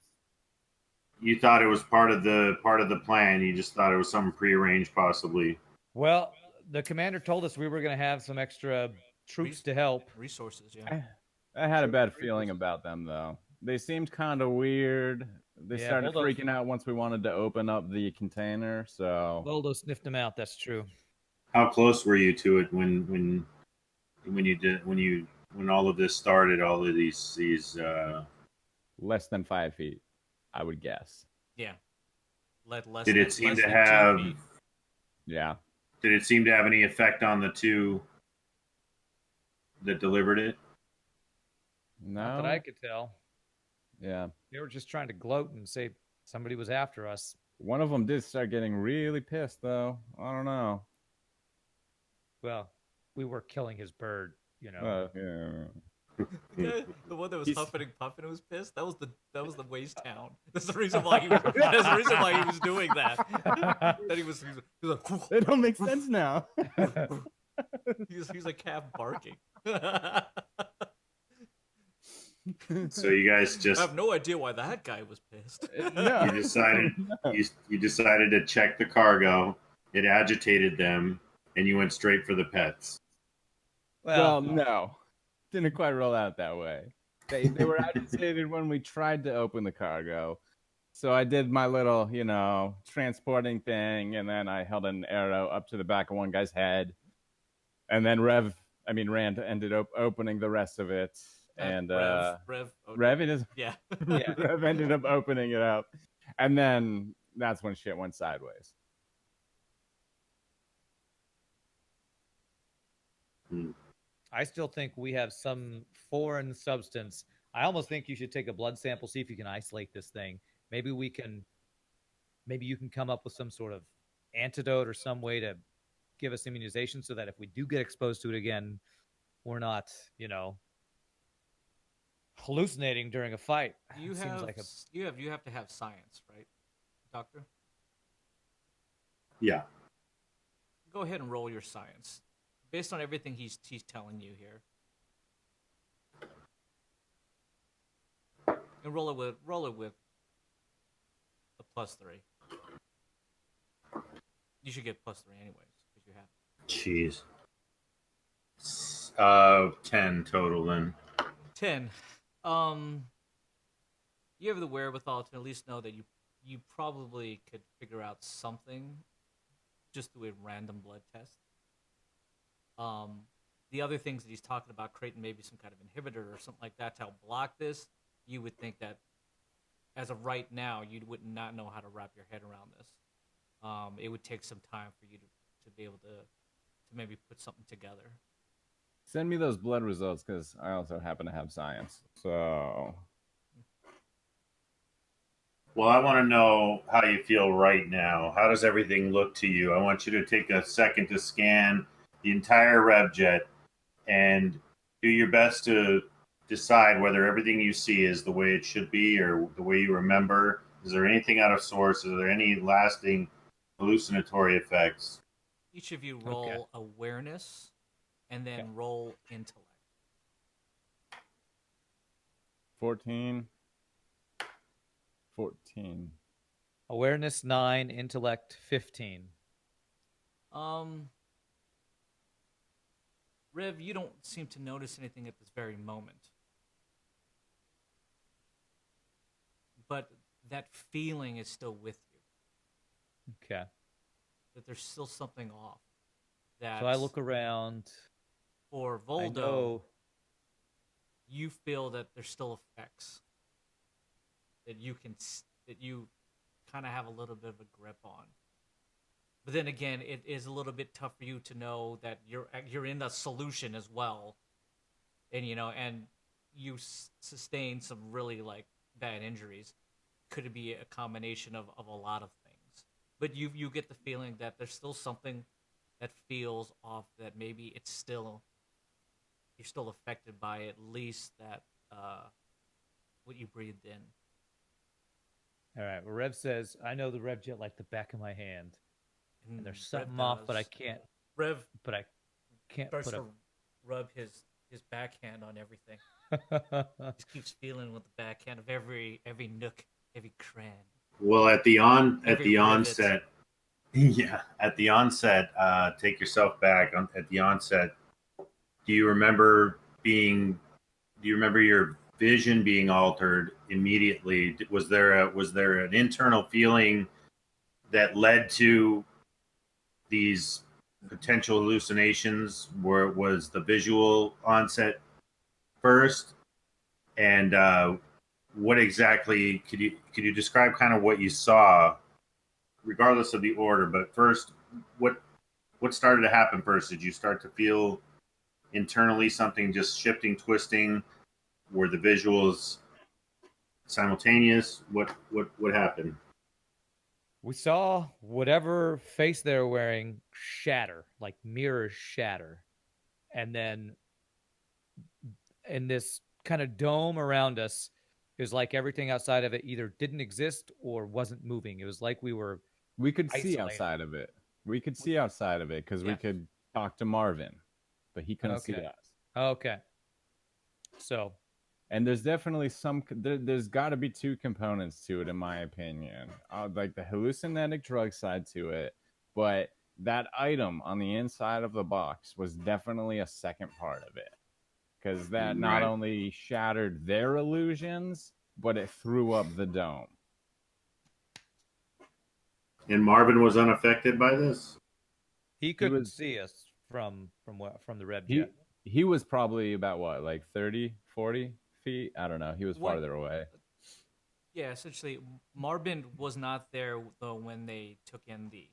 Speaker 4: You thought it was part of the plan. You just thought it was something prearranged, possibly.
Speaker 2: Well, the commander told us we were going to have some extra troops to help.
Speaker 1: Resources, yeah.
Speaker 3: I had a bad feeling about them, though. They seemed kind of weird. They
Speaker 2: Yeah,
Speaker 3: started
Speaker 2: Bulldogs-
Speaker 3: freaking out once we wanted to open up the container. So
Speaker 2: Voldo sniffed them out. That's true.
Speaker 4: How close were you to it when all of this started? All of these
Speaker 3: less than 5 feet, I would guess.
Speaker 1: Yeah. Less
Speaker 4: did
Speaker 1: than-
Speaker 4: it seem
Speaker 1: less
Speaker 4: to
Speaker 1: than 2
Speaker 4: have?
Speaker 1: feet.
Speaker 3: Yeah.
Speaker 4: Did it seem to have any effect on the two that delivered it?
Speaker 3: No.
Speaker 2: Not that I could tell.
Speaker 3: Yeah.
Speaker 2: They were just trying to gloat and say somebody was after us.
Speaker 3: One of them did start getting really pissed, though. I don't know.
Speaker 2: Well, we were killing his bird, you know.
Speaker 3: Yeah.
Speaker 1: The one that was
Speaker 3: He's-
Speaker 1: huffing and puffing and was pissed. That was the waste town. That's the reason why he was. That's the reason why he was doing that. That he was like,
Speaker 3: It don't make sense now.
Speaker 1: he's like calf barking.
Speaker 4: So you guys
Speaker 1: I
Speaker 4: just
Speaker 1: have no idea why that guy was pissed.
Speaker 3: No.
Speaker 4: you decided you decided to check the cargo. It agitated them, and you went straight for the pets.
Speaker 3: Well, no. Didn't quite roll out that way. They were agitated when we tried to open the cargo. So I did my little, transporting thing, and then I held an arrow up to the back of one guy's head. And then Rand ended up opening the rest of it. And Rev it is
Speaker 1: Yeah.
Speaker 2: Yeah.
Speaker 3: Rev ended up opening it up. And then that's when shit went sideways.
Speaker 2: I still think we have some foreign substance. I almost think you should take a blood sample, see if you can isolate this thing. Maybe you can come up with some sort of antidote or some way to give us immunization so that if we do get exposed to it again, we're not, hallucinating during a fight.
Speaker 1: You
Speaker 2: It
Speaker 1: have
Speaker 2: seems like
Speaker 1: you have to have science, right, Doctor?
Speaker 4: Yeah.
Speaker 1: Go ahead and roll your science, based on everything he's telling you here. And roll it with a +3. You should get +3 anyways because you have.
Speaker 4: Jeez. 10 total then.
Speaker 1: 10. You have the wherewithal to at least know that you probably could figure out something just through a random blood test. The other things that he's talking about, creating maybe some kind of inhibitor or something like that to help block this, you would think that as of right now, you would not know how to wrap your head around this. It would take some time for you to be able to maybe put something together.
Speaker 3: Send me those blood results because I also happen to have science. So
Speaker 4: Well, I want to know how you feel right now. How does everything look to you? I want you to take a second to scan the entire RevJet and do your best to decide whether everything you see is the way it should be or the way you remember. Is there anything out of source? Is there any lasting hallucinatory effects?
Speaker 1: Each of you roll awareness and then roll intellect.
Speaker 3: 14.
Speaker 2: awareness 9, intellect 15.
Speaker 1: Rev, you don't seem to notice anything at this very moment. But that feeling is still with you.
Speaker 2: Okay.
Speaker 1: That there's still something off. That
Speaker 2: So I look around.
Speaker 1: for
Speaker 2: I
Speaker 1: Voldo,
Speaker 2: know.
Speaker 1: you feel that there's still effects that you kind of have a little bit of a grip on. But then again, it is a little bit tough for you to know that you're in the solution as well, and you sustain some really bad injuries. Could it be a combination of a lot of things? But you get the feeling that there's still something that feels off. That maybe you're still affected by at least that what you breathed in.
Speaker 2: All right. Well, Rev says, I know the Rev jet like the back of my hand. And there's something
Speaker 1: Rev
Speaker 2: off, but I
Speaker 1: does.
Speaker 2: can't.
Speaker 1: Rev
Speaker 2: But I can't
Speaker 1: starts
Speaker 2: put
Speaker 1: to
Speaker 2: a.
Speaker 1: rub his backhand on everything. Just keeps feeling with the backhand of every nook, every cran.
Speaker 4: Well, at
Speaker 1: Every
Speaker 4: the
Speaker 1: rivet.
Speaker 4: onset, yeah, at the onset, take yourself back. At the onset, do you remember being? Do you remember your vision being altered immediately? Was there an internal feeling that led to these potential hallucinations? Where was the visual onset first, and what exactly could you describe kind of what you saw, regardless of the order? But first, what started to happen first? Did you start to feel internally something just shifting, twisting? Were the visuals simultaneous? What happened?
Speaker 2: We saw whatever face they were wearing shatter, like mirrors shatter. And then in this kind of dome around us, it was like everything outside of it either didn't exist or wasn't moving. It was like we were
Speaker 3: We could see
Speaker 2: isolated.
Speaker 3: outside of it. We could see outside of it because we
Speaker 1: Yeah.
Speaker 3: could talk to Marvin, but he couldn't see
Speaker 2: Okay.
Speaker 3: us.
Speaker 2: Okay. So
Speaker 3: And there's definitely there's got to be two components to it, in my opinion. Like the hallucinogenic drug side to it, but that item on the inside of the box was definitely a second part of it, because that not
Speaker 4: Right.
Speaker 3: only shattered their illusions, but it threw up the dome.
Speaker 4: And Marvin was unaffected by this.
Speaker 2: he couldn't
Speaker 3: was-
Speaker 2: see us from the Rev
Speaker 3: He
Speaker 2: jet.
Speaker 3: he was probably about what, like 30, 40 feet? I don't know. He was
Speaker 1: What-
Speaker 3: farther away.
Speaker 1: Yeah, essentially, Marvin was not there though when they took in the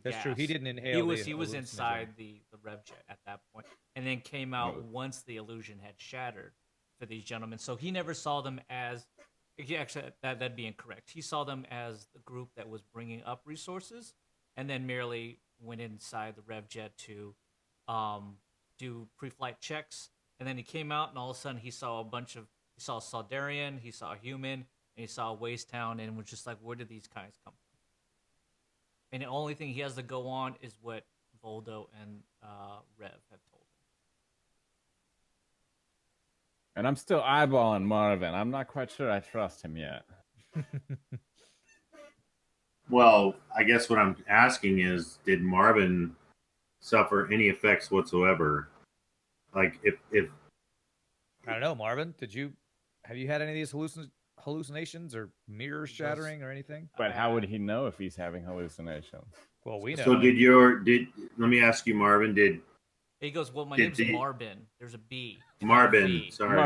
Speaker 2: That's
Speaker 1: gas.
Speaker 2: true. He didn't inhale.
Speaker 1: He was
Speaker 2: hallucinogen.
Speaker 1: inside the rev jet at that point, and then came out
Speaker 3: Oh.
Speaker 1: once the illusion had shattered for these gentlemen. So he never saw them as. Actually, that'd be incorrect. He saw them as the group that was bringing up resources, and then merely went inside the rev jet to do pre-flight checks. And then he came out, and all of a sudden he saw he saw Saldarian, he saw a human, and he saw Waste Town, and was just like, where did these guys come from? And the only thing he has to go on is what Voldo and Rev have told him.
Speaker 3: And I'm still eyeballing Marvin. I'm not quite sure I trust him yet.
Speaker 4: Well, I guess what I'm asking is, did Marvin suffer any effects whatsoever? Like, if
Speaker 2: I don't know, Marvin. Have you had any of these hallucinations or mirror shattering or anything?
Speaker 3: But how would he know if he's having hallucinations?
Speaker 2: Well, we know.
Speaker 4: so, let me ask you, Marvin, did
Speaker 1: He goes, well, my
Speaker 4: Did
Speaker 1: name's
Speaker 4: the-
Speaker 1: Marvin. There's a B. not a
Speaker 4: Marvin?
Speaker 1: V.
Speaker 4: Sorry,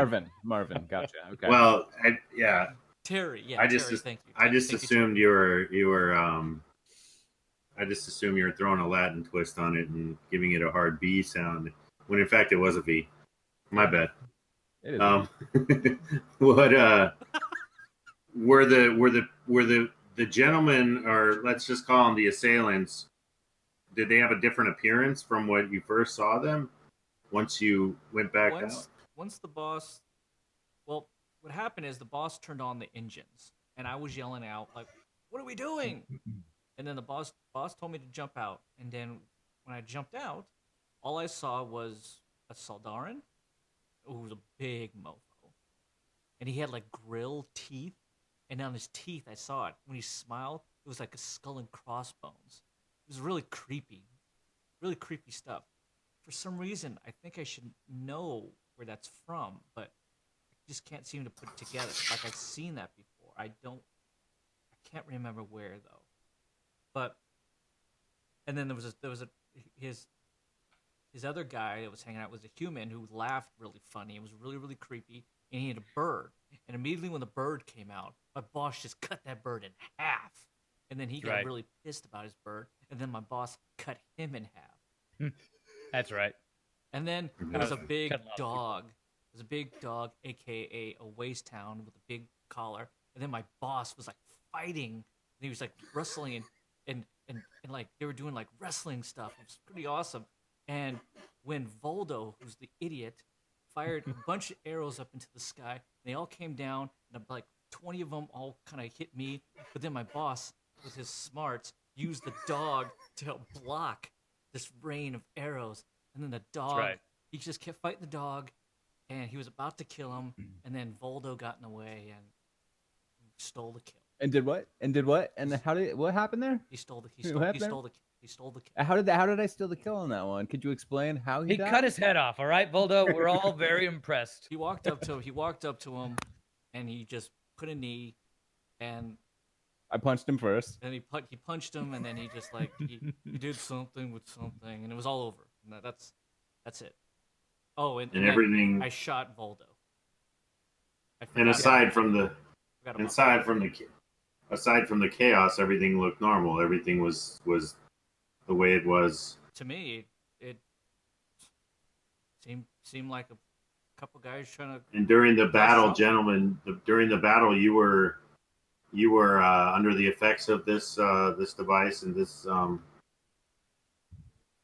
Speaker 3: Marvin, gotcha. Okay.
Speaker 4: Well,
Speaker 1: Terry. Yeah,
Speaker 4: I just
Speaker 1: Terry, thank you.
Speaker 4: I just
Speaker 1: Thank you,
Speaker 4: assumed you were I just assumed you were throwing a Latin twist on it and giving it a hard B sound, when in fact it was a V. My bad.
Speaker 3: it is.
Speaker 4: What were the gentlemen, or let's just call them the assailants, did they have a different appearance from what you first saw them once you went back out?
Speaker 1: Once the boss, well, what happened is the boss turned on the engines, and I was yelling out like, "What are we doing?" And then the boss told me to jump out, and then when I jumped out, all I saw was a Saldarin, who was a big mofo, and he had like grill teeth, and on his teeth I saw it when he smiled. It was like a skull and crossbones. It was really creepy stuff. For some reason, I think I should know where that's from, but I just can't seem to put it together. Like I've seen that before. I can't remember where though. But and then his other guy that was hanging out was a human who laughed really funny. It was really creepy, and he had a bird. And immediately when the bird came out, my boss just cut that bird in half. And then he got
Speaker 2: Right.
Speaker 1: really pissed about his bird, and then my boss cut him in half.
Speaker 2: That's right.
Speaker 1: And then there was a big
Speaker 2: Cut a lot of people.
Speaker 1: dog. There's a big dog, aka a waste town with a big collar. And then my boss was like fighting, and he was like wrestling and like they were doing like wrestling stuff. It was pretty awesome. And when Voldo, who's the idiot, fired a bunch of arrows up into the sky. They all came down, and like 20 of them all kind of hit me. But then my boss, with his smarts, used the dog to help block this rain of arrows. And then the dog,
Speaker 2: right.
Speaker 1: he just kept fighting the dog, and he was about to kill him. And then Voldo got in the way and stole the kill.
Speaker 3: And did what? And did what? And what happened there?
Speaker 1: He stole the
Speaker 3: What happened there?
Speaker 1: he stole the kill.
Speaker 3: How did I steal the kill on that one? Could you explain how
Speaker 2: He
Speaker 3: died?
Speaker 2: cut his head off. All right, Voldo. We're all very impressed.
Speaker 1: He walked up to him, and he just put a knee, and
Speaker 3: I punched him first.
Speaker 1: he punched him, and then he just like he did something with something, and it was all over. And that's it. Oh, and
Speaker 4: everything.
Speaker 1: I shot Voldo.
Speaker 4: And aside from the chaos, everything looked normal. Everything was the way it was.
Speaker 1: To me, it seemed like a couple guys trying to.
Speaker 4: And during the battle, gentlemen, during the battle, you were under the effects of this device and this.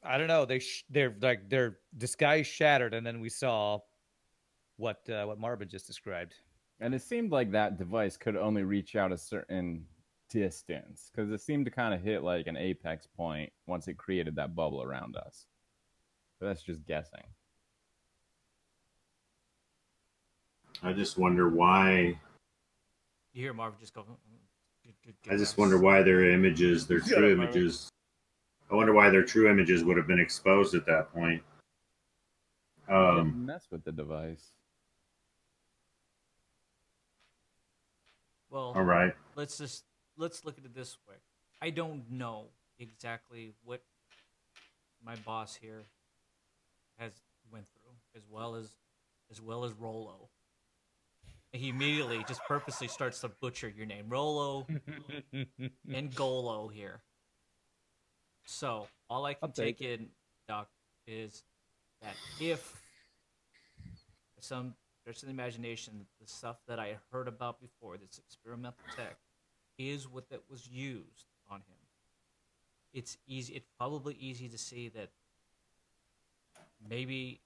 Speaker 2: I don't know. Their disguise shattered, and then we saw what Marvin just described.
Speaker 3: And it seemed like that device could only reach out a certain distance because it seemed to kind of hit like an apex point once it created that bubble around us. But that's just guessing.
Speaker 4: I just wonder why.
Speaker 1: You hear Marvin just go. Good
Speaker 4: I just wonder why their images, their true images. I wonder why their true images would have been exposed at that point.
Speaker 3: Mess with the device.
Speaker 1: Well,
Speaker 4: all right.
Speaker 1: Let's look at it this way. I don't know exactly what my boss here has went through, as well as Rolo. He immediately just purposely starts to butcher your name, Rolo and Golo here. So all I can take in, Doc, is that if some stretch of the imagination, the stuff that I heard about before, this experimental tech, is what that was used on him. It's probably easy to see that maybe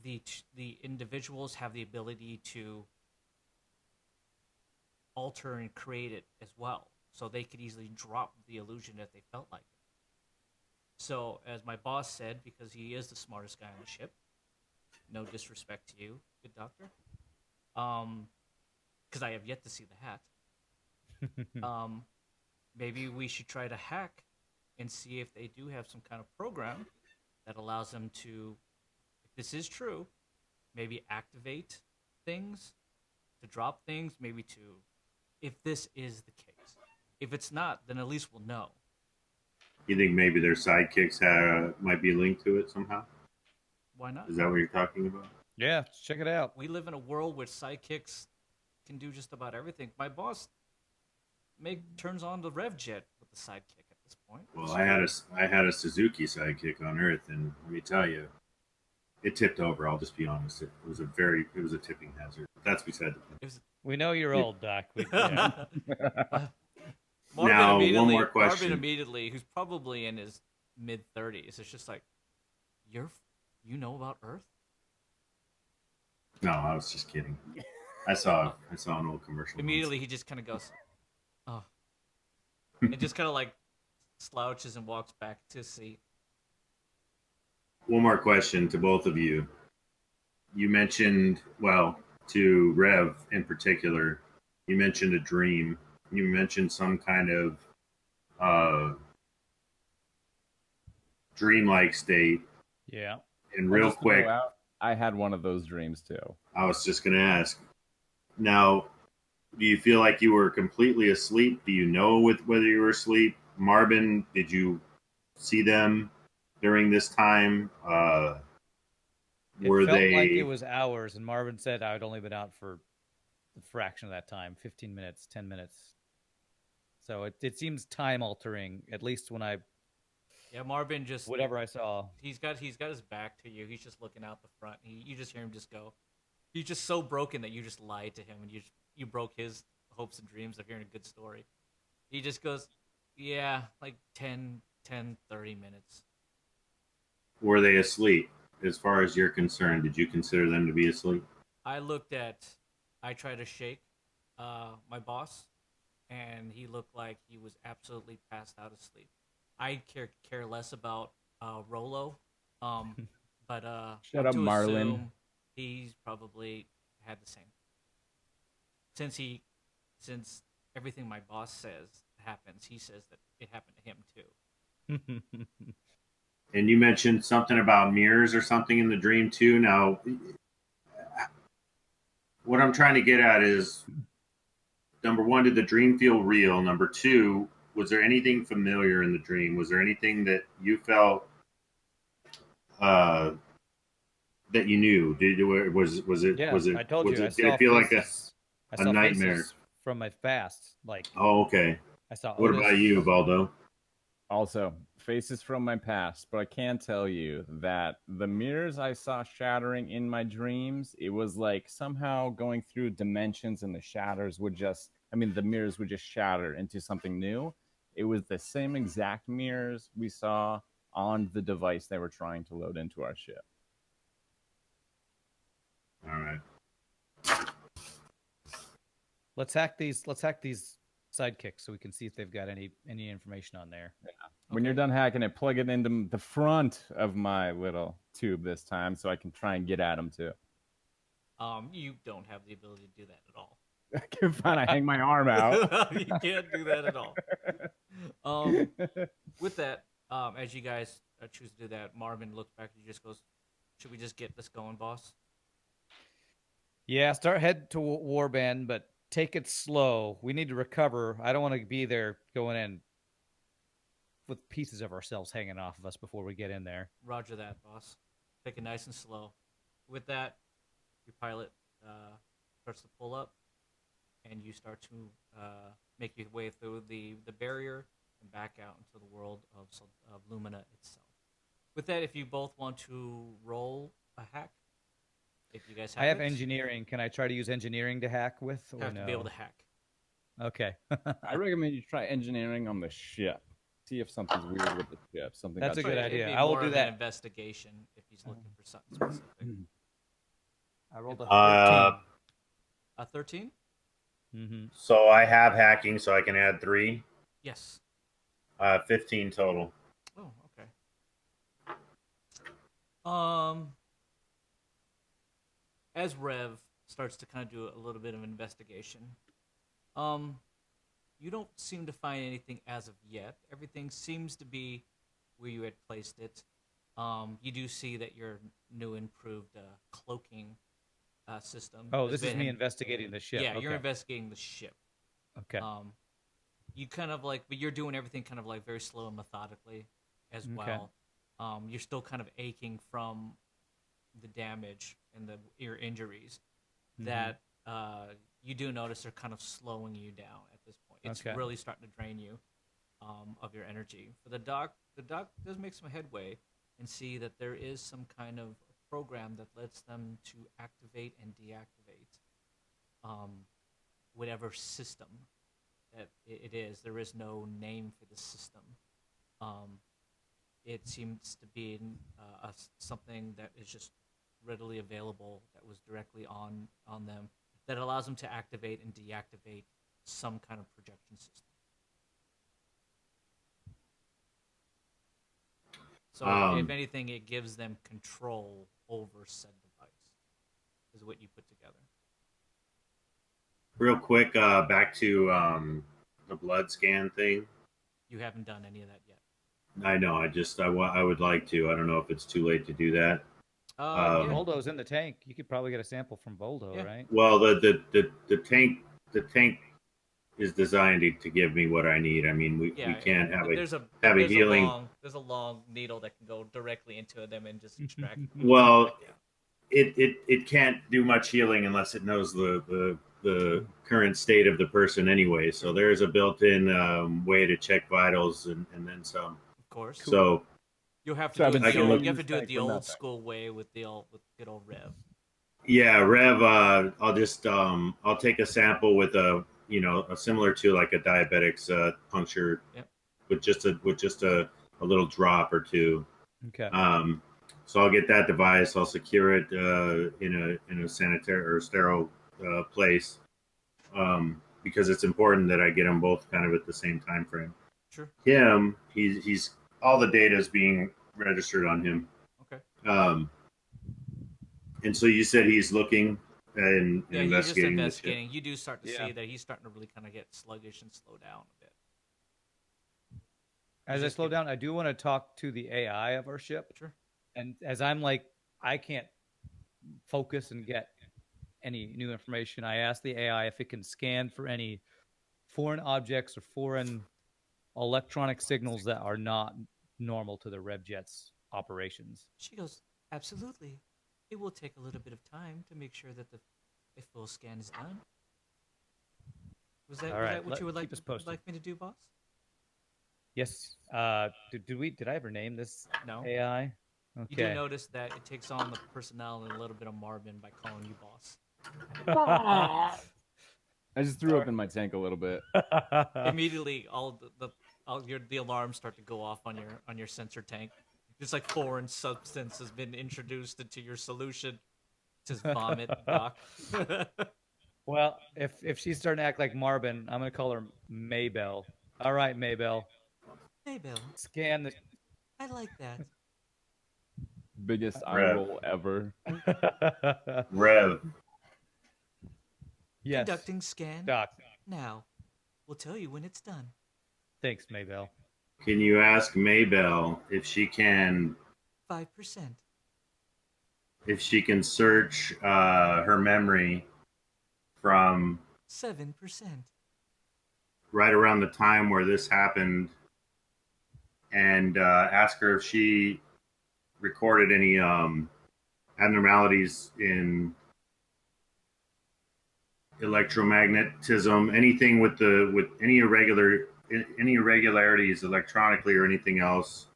Speaker 1: the individuals have the ability to alter and create it as well, so they could easily drop the illusion if they felt like it. So, as my boss said, because he is the smartest guy on the ship, no disrespect to you, good doctor, because I have yet to see the hat, maybe we should try to hack and see if they do have some kind of program that allows them to, if this is true, maybe activate things, to drop things, maybe to, if this is the case. If it's not, then at least we'll know.
Speaker 4: You think maybe their sidekicks might be linked to it somehow?
Speaker 1: Why not?
Speaker 4: Is that what you're talking about?
Speaker 2: Yeah, check it out.
Speaker 1: We live in a world where sidekicks can do just about everything. My boss turns on the rev jet with the sidekick at this point.
Speaker 4: Well, I had a Suzuki sidekick on Earth, and let me tell you, it tipped over. I'll just be honest. It was a tipping hazard. That's beside the point.
Speaker 2: We know you're old, Doc.
Speaker 4: Now, one more question.
Speaker 1: Marvin immediately, who's probably in his mid-30s, it's just like, you know about Earth?
Speaker 4: No, I was just kidding. I saw an old commercial.
Speaker 1: Immediately, he just kind of goes, oh. And just kind of like slouches and walks back to his seat.
Speaker 4: One more question to both of you. You mentioned, well, to Rev in particular, you mentioned a dream. You mentioned some kind of dreamlike state.
Speaker 2: Yeah.
Speaker 4: And real quick,
Speaker 3: I had one of those dreams too.
Speaker 4: I was just going to ask. Now, do you feel like you were completely asleep? Do you know whether you were asleep? Marvin, did you see them during this time?
Speaker 2: It felt like it was hours, and Marvin said I'd only been out for a fraction of that time, 15 minutes, 10 minutes. So it seems time altering, at least when
Speaker 1: Yeah, Marvin just
Speaker 2: whatever I saw.
Speaker 1: He's got his back to you. He's just looking out the front. You just hear him just go. He's just so broken that you just lied to him, and you broke his hopes and dreams of hearing a good story. He just goes, yeah, like 10, 30 minutes.
Speaker 4: were they asleep? As far as you're concerned, did you consider them to be asleep?
Speaker 1: I tried to shake my boss, and he looked like he was absolutely passed out asleep. I care less about Rolo, but
Speaker 3: Shut
Speaker 1: I'm
Speaker 3: up,
Speaker 1: to
Speaker 3: Marlin.
Speaker 1: assume he's probably had the same. Since everything my boss says happens, he says that it happened to him too.
Speaker 4: And you mentioned something about mirrors or something in the dream too. Now, what I'm trying to get at is, number one, did the dream feel real? Number two, was there anything familiar in the dream? Was there anything that you felt that you knew? Was it?
Speaker 2: Yeah,
Speaker 4: Was it?
Speaker 2: I told
Speaker 4: Was
Speaker 2: you.
Speaker 4: it? Did it feel like
Speaker 2: I
Speaker 4: a
Speaker 2: saw
Speaker 4: nightmare?
Speaker 2: faces from my fast. Like
Speaker 4: Oh, okay.
Speaker 2: I saw.
Speaker 4: What
Speaker 2: Otis.
Speaker 4: about you, Baldo?
Speaker 3: Also, faces from my past, but I can tell you that the mirrors I saw shattering in my dreams, it was like somehow going through dimensions and the shatters would the mirrors would just shatter into something new. It was the same exact mirrors we saw on the device they were trying to load into our ship.
Speaker 4: All right.
Speaker 2: Let's hack these sidekicks so we can see if they've got any information on there.
Speaker 3: When you're done hacking it, plug it into the front of my little tube this time so I can try and get at them too.
Speaker 1: You don't have the ability to do that at all.
Speaker 3: Okay, fine. I hang my arm out.
Speaker 1: You can't do that at all. With that, as you guys choose to do that, Marvin looks back and he just goes, "Should we just get this going, boss?"
Speaker 2: Yeah, head to Warband, but take it slow. We need to recover. I don't want to be there going in with pieces of ourselves hanging off of us before we get in there.
Speaker 1: Roger that, boss. Take it nice and slow. With that, your pilot starts to pull up, and you start to make your way through the barrier and back out into the world of Lumina itself. With that, if you both want to roll a hack, if you guys have
Speaker 2: I have
Speaker 1: it,
Speaker 2: engineering. Can I try to use engineering to hack with?
Speaker 1: you
Speaker 2: Or
Speaker 1: have
Speaker 2: no?
Speaker 1: to be able to hack.
Speaker 2: Okay.
Speaker 3: I recommend you try engineering on the ship. See if something's weird with the ship.
Speaker 2: That's a good
Speaker 1: It'd
Speaker 2: idea.
Speaker 1: be
Speaker 2: I will
Speaker 1: more
Speaker 2: do
Speaker 1: of
Speaker 2: that.
Speaker 1: An investigation if he's looking for something specific.
Speaker 2: I rolled a 13.
Speaker 1: A 13?
Speaker 2: Mm-hmm.
Speaker 4: So I have hacking, so I can add 3.
Speaker 1: Yes.
Speaker 4: 15 total.
Speaker 1: Oh, okay. As Rev starts to kind of do a little bit of investigation, you don't seem to find anything as of yet. Everything seems to be where you had placed it. You do see that your new improved cloaking system.
Speaker 2: Oh,
Speaker 1: has
Speaker 2: this is
Speaker 1: been-
Speaker 2: me investigating the ship.
Speaker 1: Yeah, you're
Speaker 2: Okay.
Speaker 1: investigating the ship.
Speaker 2: Okay.
Speaker 1: You kind of but you're doing everything kind of very slow and methodically as
Speaker 2: Okay.
Speaker 1: well. You're still kind of aching from the damage and your injuries that you do notice are kind of slowing you down at this point. It's
Speaker 2: Okay.
Speaker 1: really starting to drain you of your energy. For the doc does make some headway and see that there is some kind of program that lets them to activate and deactivate whatever system that it is. There is no name for the system. It seems to be something that is just readily available that was directly on them that allows them to activate and deactivate some kind of projection system. So if anything, it gives them control over said device, is what you put together.
Speaker 4: Real quick, back to the blood scan thing.
Speaker 1: You haven't done any of that yet.
Speaker 4: I know. I would like to. I don't know if it's too late to do that.
Speaker 1: Yeah.
Speaker 2: Boldo's in the tank. You could probably get a sample from Boldo,
Speaker 1: Yeah.
Speaker 2: right?
Speaker 4: Well, the tank is designed to give me what I need. I mean, we can't have
Speaker 1: there's
Speaker 4: a healing.
Speaker 1: There's a long needle that can go directly into them and just extract.
Speaker 4: Well,
Speaker 1: Yeah.
Speaker 4: it can't do much healing unless it knows the current state of the person anyway. So there's a built-in way to check vitals and then some.
Speaker 1: Of course.
Speaker 4: So
Speaker 1: You'll have to
Speaker 3: So I've
Speaker 1: do
Speaker 3: been
Speaker 1: it.
Speaker 3: seeing
Speaker 1: You have to do it
Speaker 3: tank
Speaker 1: the
Speaker 3: for
Speaker 1: old
Speaker 3: nothing.
Speaker 1: school way with good old Rev.
Speaker 4: yeah, Rev, I'll just I'll take a sample with a similar to like a diabetic's puncture
Speaker 1: Yep.
Speaker 4: with just a little drop or two.
Speaker 2: Okay.
Speaker 4: So I'll get that device. I'll secure it in a sanitary or sterile place, because it's important that I get them both kind of at the same time frame.
Speaker 1: Sure.
Speaker 4: Him, he's all the data is being registered on him.
Speaker 1: Okay.
Speaker 4: And so you said he's looking and
Speaker 1: Yeah, you're just
Speaker 4: investigating.
Speaker 1: investigating. You do start to
Speaker 2: Yeah.
Speaker 1: see that he's starting to really kind of get sluggish and slow down a bit.
Speaker 2: As I
Speaker 1: just
Speaker 2: slow
Speaker 1: get-
Speaker 2: down, I do want to talk to the AI of our ship.
Speaker 1: Sure.
Speaker 2: And as I'm like, I can't focus and get any new information, I asked the AI if it can scan for any foreign objects or foreign electronic signals that are not normal to the RevJet's operations.
Speaker 1: She goes, absolutely. It will take a little bit of time to make sure that a full scan is done. Was that,
Speaker 2: All
Speaker 1: was
Speaker 2: right,
Speaker 1: that what you would
Speaker 2: keep us posted.
Speaker 1: like me to do, boss?
Speaker 2: Yes. Did I ever name this
Speaker 1: No.
Speaker 2: AI?
Speaker 1: You do
Speaker 2: Okay.
Speaker 1: notice that it takes on the personality and a little bit of Marvin by calling you boss.
Speaker 3: I just threw up in my tank a little bit.
Speaker 1: Immediately, all the alarms start to go off on your sensor tank. Just like foreign substance has been introduced into your solution. Just vomit, Doc.
Speaker 2: Well, if she's starting to act like Marvin, I'm gonna call her Maybell. All right, Maybell,
Speaker 1: Hey, Bill.
Speaker 2: scan the.
Speaker 1: I like that.
Speaker 3: Biggest eye
Speaker 4: Rev.
Speaker 3: roll ever.
Speaker 4: Rev,
Speaker 2: Yes,
Speaker 1: Conducting scan
Speaker 2: Doc.
Speaker 1: now. We'll tell you when it's done.
Speaker 2: Thanks, Maybell.
Speaker 4: can you ask Maybell if she can
Speaker 1: 5%.
Speaker 4: search her memory from
Speaker 1: 7%.
Speaker 4: right around the time where this happened, and ask her if she recorded any abnormalities in electromagnetism, anything with any irregularities electronically or anything else.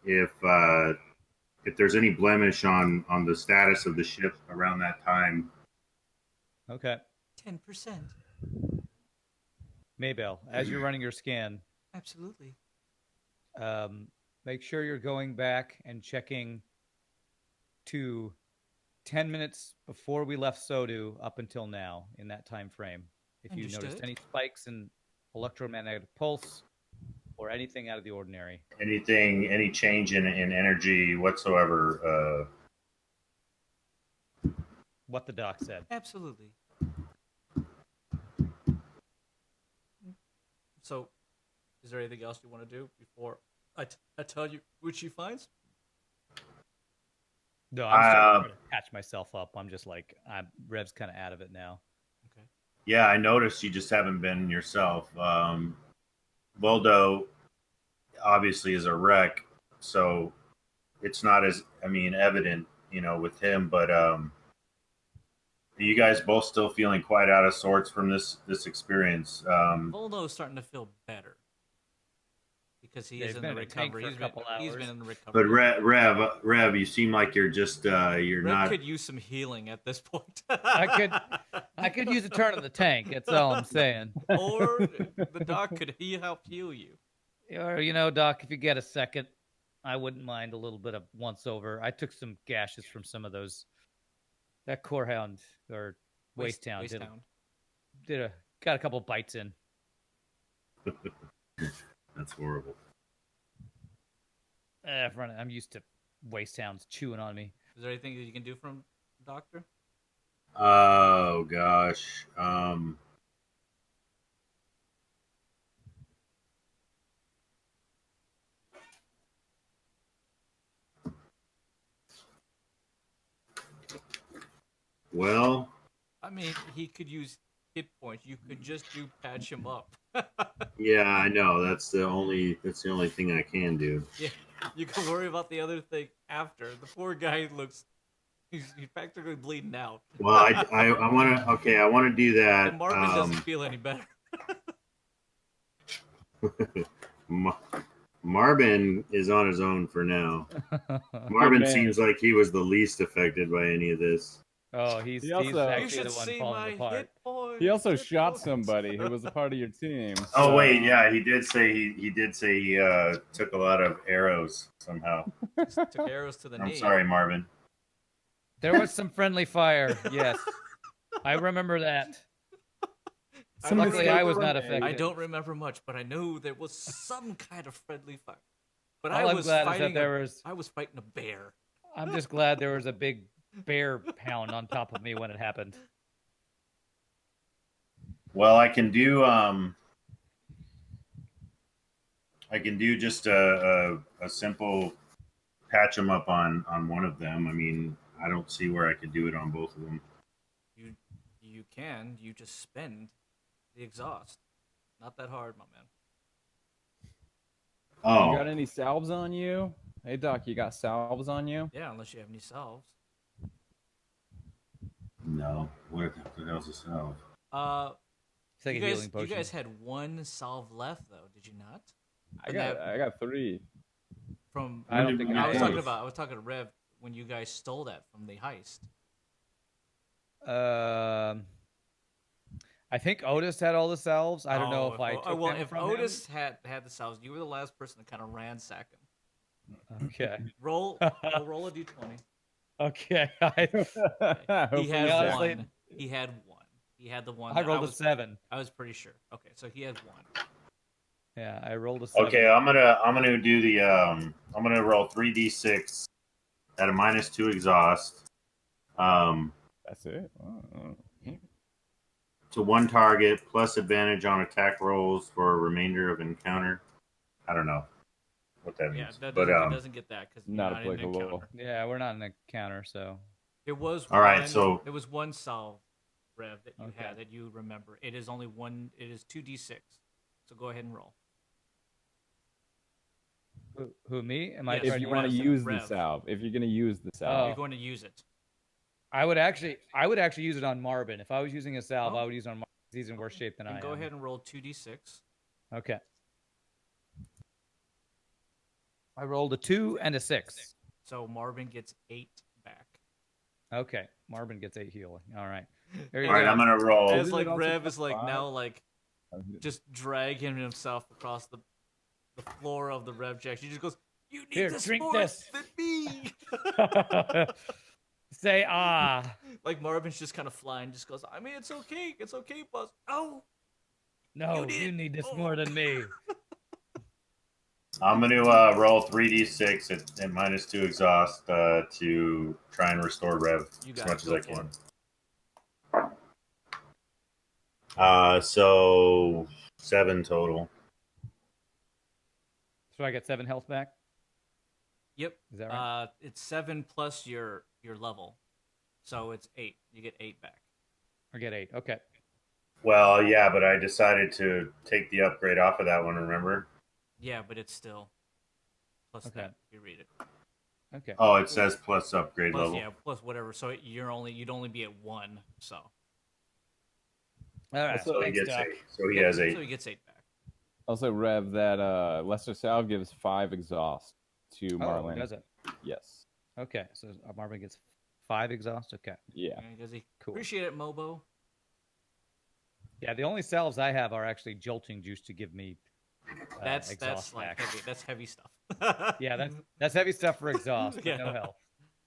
Speaker 4: If there's any blemish on the status of the ship around that time.
Speaker 2: Okay,
Speaker 1: 10%.
Speaker 2: Maybell, as you're running your scan,
Speaker 1: Absolutely.
Speaker 2: make sure you're going back and checking to 10 minutes before we left Sodu up until now in that time frame. If you noticed
Speaker 1: Understood.
Speaker 2: any spikes in electromagnetic pulse or anything out of the ordinary.
Speaker 4: Any change in energy whatsoever.
Speaker 2: What the doc said.
Speaker 1: Absolutely. So, is there anything else you want to do before I tell you what she finds?
Speaker 2: No, I'm still
Speaker 4: Uh,
Speaker 2: trying to patch myself up. I'm just like, Rev's kind of out of it now.
Speaker 1: Okay.
Speaker 4: Yeah, I noticed you just haven't been yourself. Voldo obviously is a wreck, so it's not as evident, with him. But are you guys both still feeling quite out of sorts from this experience?
Speaker 1: Voldo's starting to feel better because he
Speaker 2: Yeah,
Speaker 1: is
Speaker 2: he's
Speaker 1: in
Speaker 2: been
Speaker 1: the
Speaker 2: in a tank
Speaker 1: recovery.
Speaker 2: for a couple
Speaker 1: He's
Speaker 2: hours.
Speaker 1: been in the recovery.
Speaker 4: But Rev, you seem like you're just you're
Speaker 1: Rev
Speaker 4: not.
Speaker 1: could use some healing at this point.
Speaker 2: I could use a turn in the tank. That's all I'm saying.
Speaker 1: Or the doc could help heal you.
Speaker 2: Or, Doc, if you get a second, I wouldn't mind a little bit of once over. I took some gashes from some of those. That Corehound or Waste Town got a couple bites in.
Speaker 4: That's horrible.
Speaker 2: I'm used to Waste Hounds chewing on me.
Speaker 1: Is there anything that you can do from the doctor?
Speaker 4: Oh gosh. Well,
Speaker 1: I mean, he could use hit points. You could just patch him up.
Speaker 4: yeah, I know. That's the only thing I can do.
Speaker 1: Yeah, you can worry about the other thing after. The poor guy he's practically bleeding out.
Speaker 4: Well, I want to do that.
Speaker 1: And Marvin doesn't feel any better.
Speaker 4: Marvin is on his own for now. Marvin
Speaker 3: man.
Speaker 4: seems like he was the least affected by any of this.
Speaker 2: Oh, he's
Speaker 3: He also-
Speaker 1: You
Speaker 2: actually
Speaker 1: should
Speaker 2: the one
Speaker 1: see
Speaker 2: falling
Speaker 1: my
Speaker 2: apart.
Speaker 1: hit points.
Speaker 3: He also shot somebody who was a part of your team.
Speaker 4: Oh
Speaker 3: so-
Speaker 4: wait, yeah, he did say he took a lot of arrows somehow.
Speaker 1: Just took arrows to the knee.
Speaker 4: I'm sorry, Marvin.
Speaker 2: There was some friendly fire. Yes, I remember that. Luckily, I was not affected.
Speaker 1: I don't remember much, but I know there was some kind of friendly fire. But
Speaker 2: All
Speaker 1: I
Speaker 2: I'm
Speaker 1: was
Speaker 2: glad is that
Speaker 1: fighting.
Speaker 2: there was.
Speaker 1: I was fighting a bear.
Speaker 2: I'm just glad there was a big bear pound on top of me when it happened.
Speaker 4: Well, I can do just a simple patch them up on one of them. I mean, I don't see where I could do it on both of them.
Speaker 1: You can. You just spend the exhaust. Not that hard, my man.
Speaker 4: Oh,
Speaker 3: You got any salves on you? Hey, Doc, you got salves on you?
Speaker 1: Yeah, unless you have any salves.
Speaker 4: no. What the hell's a salve?
Speaker 2: It's like
Speaker 1: you
Speaker 2: a
Speaker 1: guys,
Speaker 2: healing potion.
Speaker 1: you guys had one salve left though, did you not?
Speaker 3: I got 3.
Speaker 1: From
Speaker 2: I don't think
Speaker 1: I was
Speaker 2: I
Speaker 1: talking
Speaker 2: have.
Speaker 1: about. I was talking to Rev when you guys stole that from the heist.
Speaker 2: I think Otis had all the salves. I don't know if I
Speaker 1: Oh,
Speaker 2: took
Speaker 1: well,
Speaker 2: them
Speaker 1: if
Speaker 2: from
Speaker 1: Otis had the salves, you were the last person to kind of ransack him.
Speaker 2: him. Okay.
Speaker 1: Roll a d20.
Speaker 2: Okay.
Speaker 1: He had
Speaker 2: honestly-
Speaker 1: one. He had one. He had the one.
Speaker 2: I
Speaker 1: that
Speaker 2: rolled a
Speaker 1: was,
Speaker 2: 7.
Speaker 1: I was pretty sure. Okay, so he had one.
Speaker 2: Yeah, I rolled a 7.
Speaker 4: Okay, I'm gonna do the I'm gonna roll 3d6 at a -2 exhaust.
Speaker 3: That's it. Oh.
Speaker 4: To one target plus advantage on attack rolls for a remainder of encounter. I don't know what that
Speaker 1: Yeah,
Speaker 4: means,
Speaker 1: that
Speaker 4: but
Speaker 1: doesn't get that because
Speaker 3: Not
Speaker 1: not in an
Speaker 3: applicable.
Speaker 1: encounter.
Speaker 2: Yeah, we're not in a counter, so.
Speaker 1: It was
Speaker 4: All right,
Speaker 1: one-
Speaker 4: so-
Speaker 1: it was one salve, Rev, that you
Speaker 2: Okay.
Speaker 1: had that you remember. It is only one. It is 2d6. So go ahead and roll.
Speaker 2: Who me? Am I?
Speaker 1: Yes,
Speaker 3: If
Speaker 2: trying
Speaker 3: you
Speaker 2: to
Speaker 3: want to
Speaker 2: use-
Speaker 3: use
Speaker 1: Rev.
Speaker 3: the salve, if you're gonna use the
Speaker 2: Oh.
Speaker 3: salve,
Speaker 1: You're going to use it.
Speaker 2: I would actually use it on Marvin. If I was using a salve,
Speaker 1: Oh.
Speaker 2: I would use it on Marvin. He's in worse shape than I
Speaker 1: And
Speaker 2: am.
Speaker 1: go ahead and roll 2d6.
Speaker 2: Okay. I rolled a 2 and a 6.
Speaker 1: So Marvin gets 8 back.
Speaker 2: Okay. Marvin gets 8 healing. All right. There you
Speaker 4: all right,
Speaker 2: go.
Speaker 4: I'm gonna roll.
Speaker 1: As
Speaker 3: Isn't
Speaker 1: like
Speaker 3: it also
Speaker 1: Rev is like
Speaker 3: +5?
Speaker 1: now like just dragging himself across the floor of the Rev Jack. She just goes, "You need
Speaker 2: Here,
Speaker 1: this
Speaker 2: drink
Speaker 1: more
Speaker 2: this."
Speaker 1: than me."
Speaker 2: Say ah.
Speaker 1: Like Marvin's just kind of flying, just goes, "I mean, it's okay, boss." Oh,
Speaker 2: No,
Speaker 1: You did.
Speaker 2: you need this
Speaker 1: Oh.
Speaker 2: more than me.
Speaker 4: I'm gonna roll 3d6 at -2 exhaust to try and restore Rev
Speaker 1: You
Speaker 4: as
Speaker 1: got
Speaker 4: much
Speaker 1: it.
Speaker 4: as I
Speaker 1: Go for
Speaker 4: can. So 7 total.
Speaker 2: So I get 7 health back.
Speaker 1: yep.
Speaker 2: Is that right?
Speaker 1: It's 7 plus your level, so it's 8. You get 8 back.
Speaker 2: Or get 8. Okay.
Speaker 4: Well, yeah, but I decided to take the upgrade off of that one. Remember?
Speaker 1: Yeah, but it's still plus
Speaker 2: Okay.
Speaker 1: that. If you read it.
Speaker 2: Okay.
Speaker 4: Oh, it says plus upgrade
Speaker 1: Plus,
Speaker 4: level.
Speaker 1: yeah, plus whatever. So you'd only be at 1. So
Speaker 2: All right.
Speaker 4: So he
Speaker 2: Thanks,
Speaker 4: gets
Speaker 2: Doc.
Speaker 4: 8. So he has 8.
Speaker 1: So he gets 8 back.
Speaker 3: also Rev, that lesser salve gives 5 exhaust to
Speaker 2: Oh,
Speaker 3: Marlin.
Speaker 2: does it?
Speaker 3: Yes.
Speaker 2: Okay. So Marvin gets 5 exhaust. Okay.
Speaker 3: Yeah.
Speaker 1: Does he?
Speaker 2: Cool.
Speaker 1: Appreciate it, Mobo.
Speaker 2: Yeah, the only salves I have are actually jolting juice to give me
Speaker 1: That's
Speaker 2: exhaust
Speaker 1: like
Speaker 2: back.
Speaker 1: heavy. That's heavy stuff.
Speaker 2: Yeah, that's heavy stuff for exhaust, but
Speaker 1: Yeah.
Speaker 2: no health.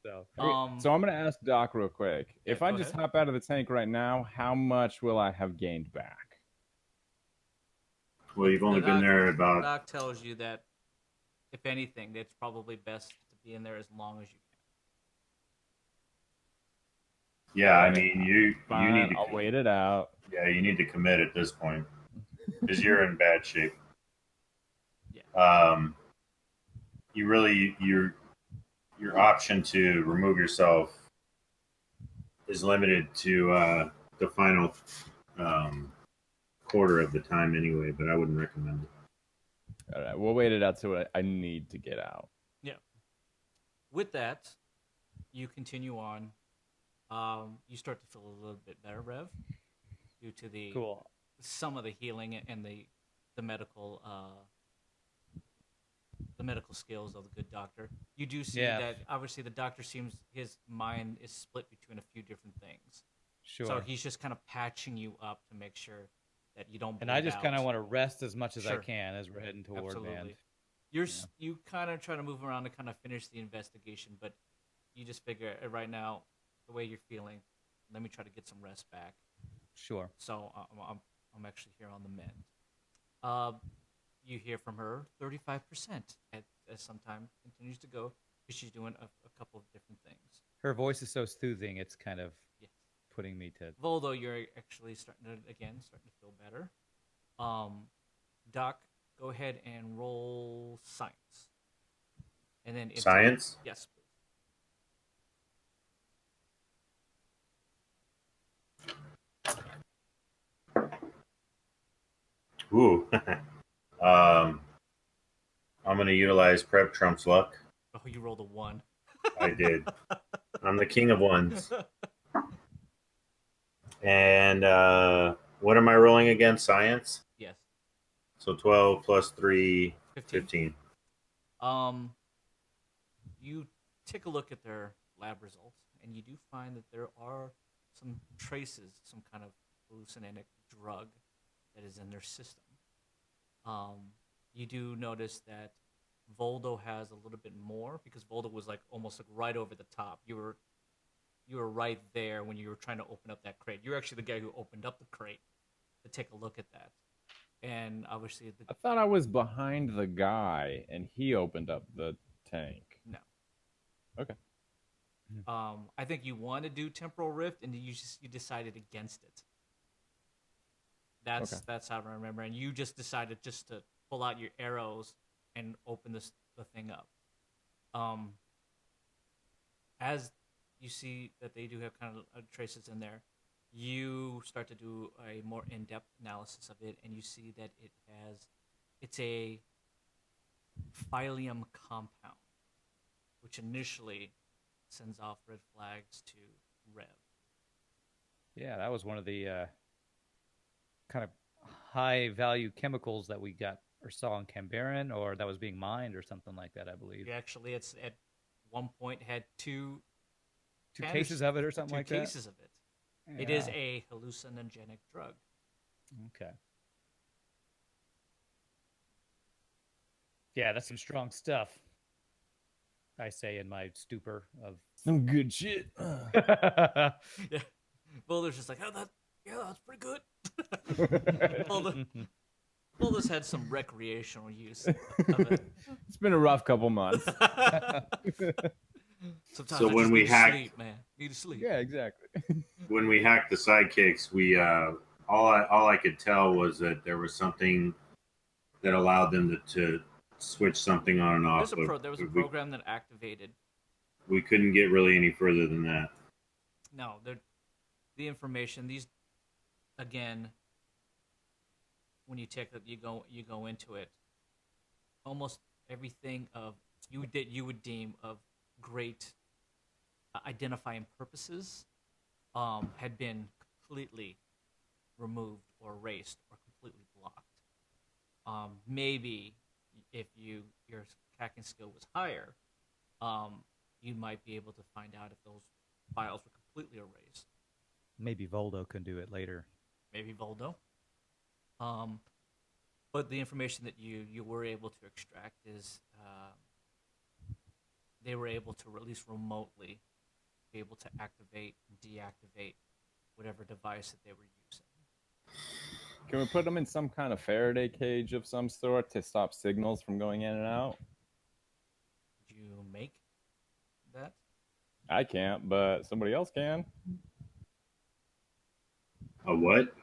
Speaker 2: So
Speaker 3: So I'm gonna ask Doc real quick.
Speaker 1: Yeah,
Speaker 3: If I
Speaker 1: go
Speaker 3: just
Speaker 1: ahead.
Speaker 3: hop out of the tank right now, how much will I have gained back?
Speaker 4: Well, you've only
Speaker 1: The
Speaker 4: been
Speaker 1: doc-
Speaker 4: there about.
Speaker 1: Doc tells you that, if anything, it's probably best to be in there as long as you can.
Speaker 4: Yeah, I mean, you
Speaker 3: Fine,
Speaker 4: need to.
Speaker 3: I'll wait it out.
Speaker 4: Yeah, you need to commit at this point because you're in bad shape.
Speaker 1: Yeah.
Speaker 4: You really your option to remove yourself is limited to the final quarter of the time anyway. But I wouldn't recommend it.
Speaker 3: All right, we'll wait it out till I need to get out.
Speaker 1: With that, you continue on. You start to feel a little bit better, Rev, due to the
Speaker 2: cool.
Speaker 1: some of the healing and the medical skills of the good doctor. You do see
Speaker 2: Yeah.
Speaker 1: that obviously the doctor seems his mind is split between a few different things.
Speaker 2: Sure.
Speaker 1: So he's just kind of patching you up to make sure that you don't.
Speaker 2: And I
Speaker 1: bleed
Speaker 2: just kind of
Speaker 1: out.
Speaker 2: want to rest as much as I
Speaker 1: Sure.
Speaker 2: can as we're heading toward
Speaker 1: Absolutely.
Speaker 2: band.
Speaker 1: You kind of try to move around to kind of finish the investigation, but you just figure right now the way you're feeling. Let me try to get some rest back.
Speaker 2: Sure.
Speaker 1: So I'm actually here on the mend. You hear from her 35% as some time continues to go because she's doing a couple of different things.
Speaker 2: Her voice is so soothing. It's kind of
Speaker 1: Yes.
Speaker 2: putting me to.
Speaker 1: Voldo, you're actually starting to feel better. Doc, go ahead and roll science. And then
Speaker 4: Science?
Speaker 1: Yes, please.
Speaker 4: Ooh. I'm going to utilize prep trumps luck.
Speaker 1: Oh, you rolled a 1.
Speaker 4: I did. I'm the king of ones. And what am I rolling again? Science?
Speaker 1: Yes.
Speaker 4: So 12 plus 3, 15.
Speaker 1: You take a look at their lab results, and you do find that there are some traces, some kind of hallucinogenic drug that is in their system. You do notice that Voldo has a little bit more because Voldo was like almost like right over the top. You were right there when you were trying to open up that crate. You're actually the guy who opened up the crate to take a look at that. And obviously,
Speaker 3: I thought I was behind the guy, and he opened up the tank.
Speaker 1: no.
Speaker 3: Okay.
Speaker 1: I think you want to do temporal rift, and you decided against it. That's how I remember. And you just decided just to pull out your arrows and open the thing up. As you see that they do have kind of traces in there, you start to do a more in-depth analysis of it, and you see that it's a phyllium compound, which initially sends off red flags to Rev.
Speaker 2: Yeah, that was one of the kind of high-value chemicals that we got or saw in Cambaran, or that was being mined or something like that, I believe.
Speaker 1: Yeah, actually, it's at one point had two
Speaker 2: cases of it or something like that?
Speaker 1: Two cases of it.
Speaker 2: Yeah.
Speaker 1: It is a hallucinogenic drug.
Speaker 2: Okay. Yeah, that's some strong stuff. I say in my stupor of
Speaker 3: Some good shit.
Speaker 1: Yeah. Boulder's just like, that's pretty good. Boulder's had some recreational use of it.
Speaker 3: It's been a rough couple months.
Speaker 1: Sometimes
Speaker 4: So
Speaker 1: I
Speaker 4: when
Speaker 1: just
Speaker 4: we
Speaker 1: need to
Speaker 4: hacked-
Speaker 1: sleep, man. Need to sleep.
Speaker 3: Yeah, exactly.
Speaker 4: When we hacked the sidekicks, we all I could tell was that there was something that allowed them to switch something on and off.
Speaker 1: There was a program that activated.
Speaker 4: We couldn't get really any further than that.
Speaker 1: No, the information. These, again, when you take it, you go into it. Almost everything of you would deem of great identifying purposes had been completely removed or erased or completely blocked. Maybe if your hacking skill was higher, you might be able to find out if those files were completely erased.
Speaker 2: maybe Voldo can do it later.
Speaker 1: Maybe Voldo. But the information that you were able to extract is they were able to, at least remotely, be able to activate and deactivate whatever device that they were using.
Speaker 3: Can we put them in some kind of Faraday cage of some sort to stop signals from going in and out?
Speaker 1: Did you make that?
Speaker 3: I can't, but somebody else can.
Speaker 4: A what?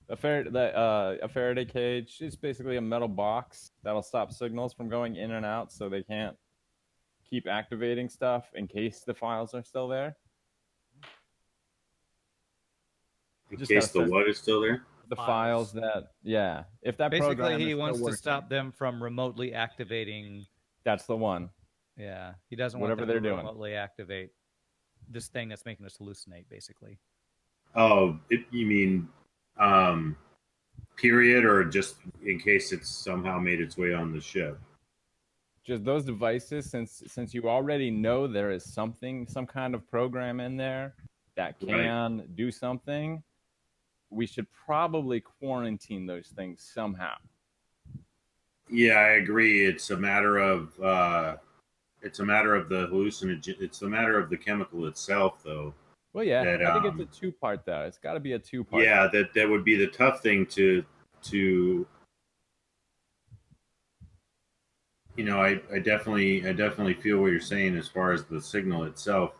Speaker 3: A Faraday cage is basically a metal box that'll stop signals from going in and out, so they can't keep activating stuff in case the files are still there.
Speaker 4: In
Speaker 3: Just
Speaker 4: case
Speaker 3: gotta
Speaker 4: the
Speaker 3: set-
Speaker 4: what is still there?
Speaker 3: The
Speaker 1: Files.
Speaker 3: files that, yeah. If that
Speaker 2: Basically,
Speaker 3: program is
Speaker 2: he
Speaker 3: still
Speaker 2: wants to
Speaker 3: working,
Speaker 2: stop them from remotely activating.
Speaker 3: That's the one.
Speaker 2: Yeah, he doesn't
Speaker 3: Whatever
Speaker 2: want them
Speaker 3: they're
Speaker 2: to
Speaker 3: doing.
Speaker 2: remotely activate this thing that's making us hallucinate, basically.
Speaker 4: Oh, you mean period, or just in case it's somehow made its way on the ship?
Speaker 3: Just those devices, since you already know there is some kind of program in there that can do something, we should probably quarantine those things somehow.
Speaker 4: Yeah, I agree. It's a matter of the hallucinogen. It's a matter of the chemical itself, though.
Speaker 3: Well, yeah,
Speaker 4: That
Speaker 3: I think it's a two-part though. It's got to be a two-part.
Speaker 4: yeah, that would be the tough thing to I definitely feel what you're saying as far as the signal itself.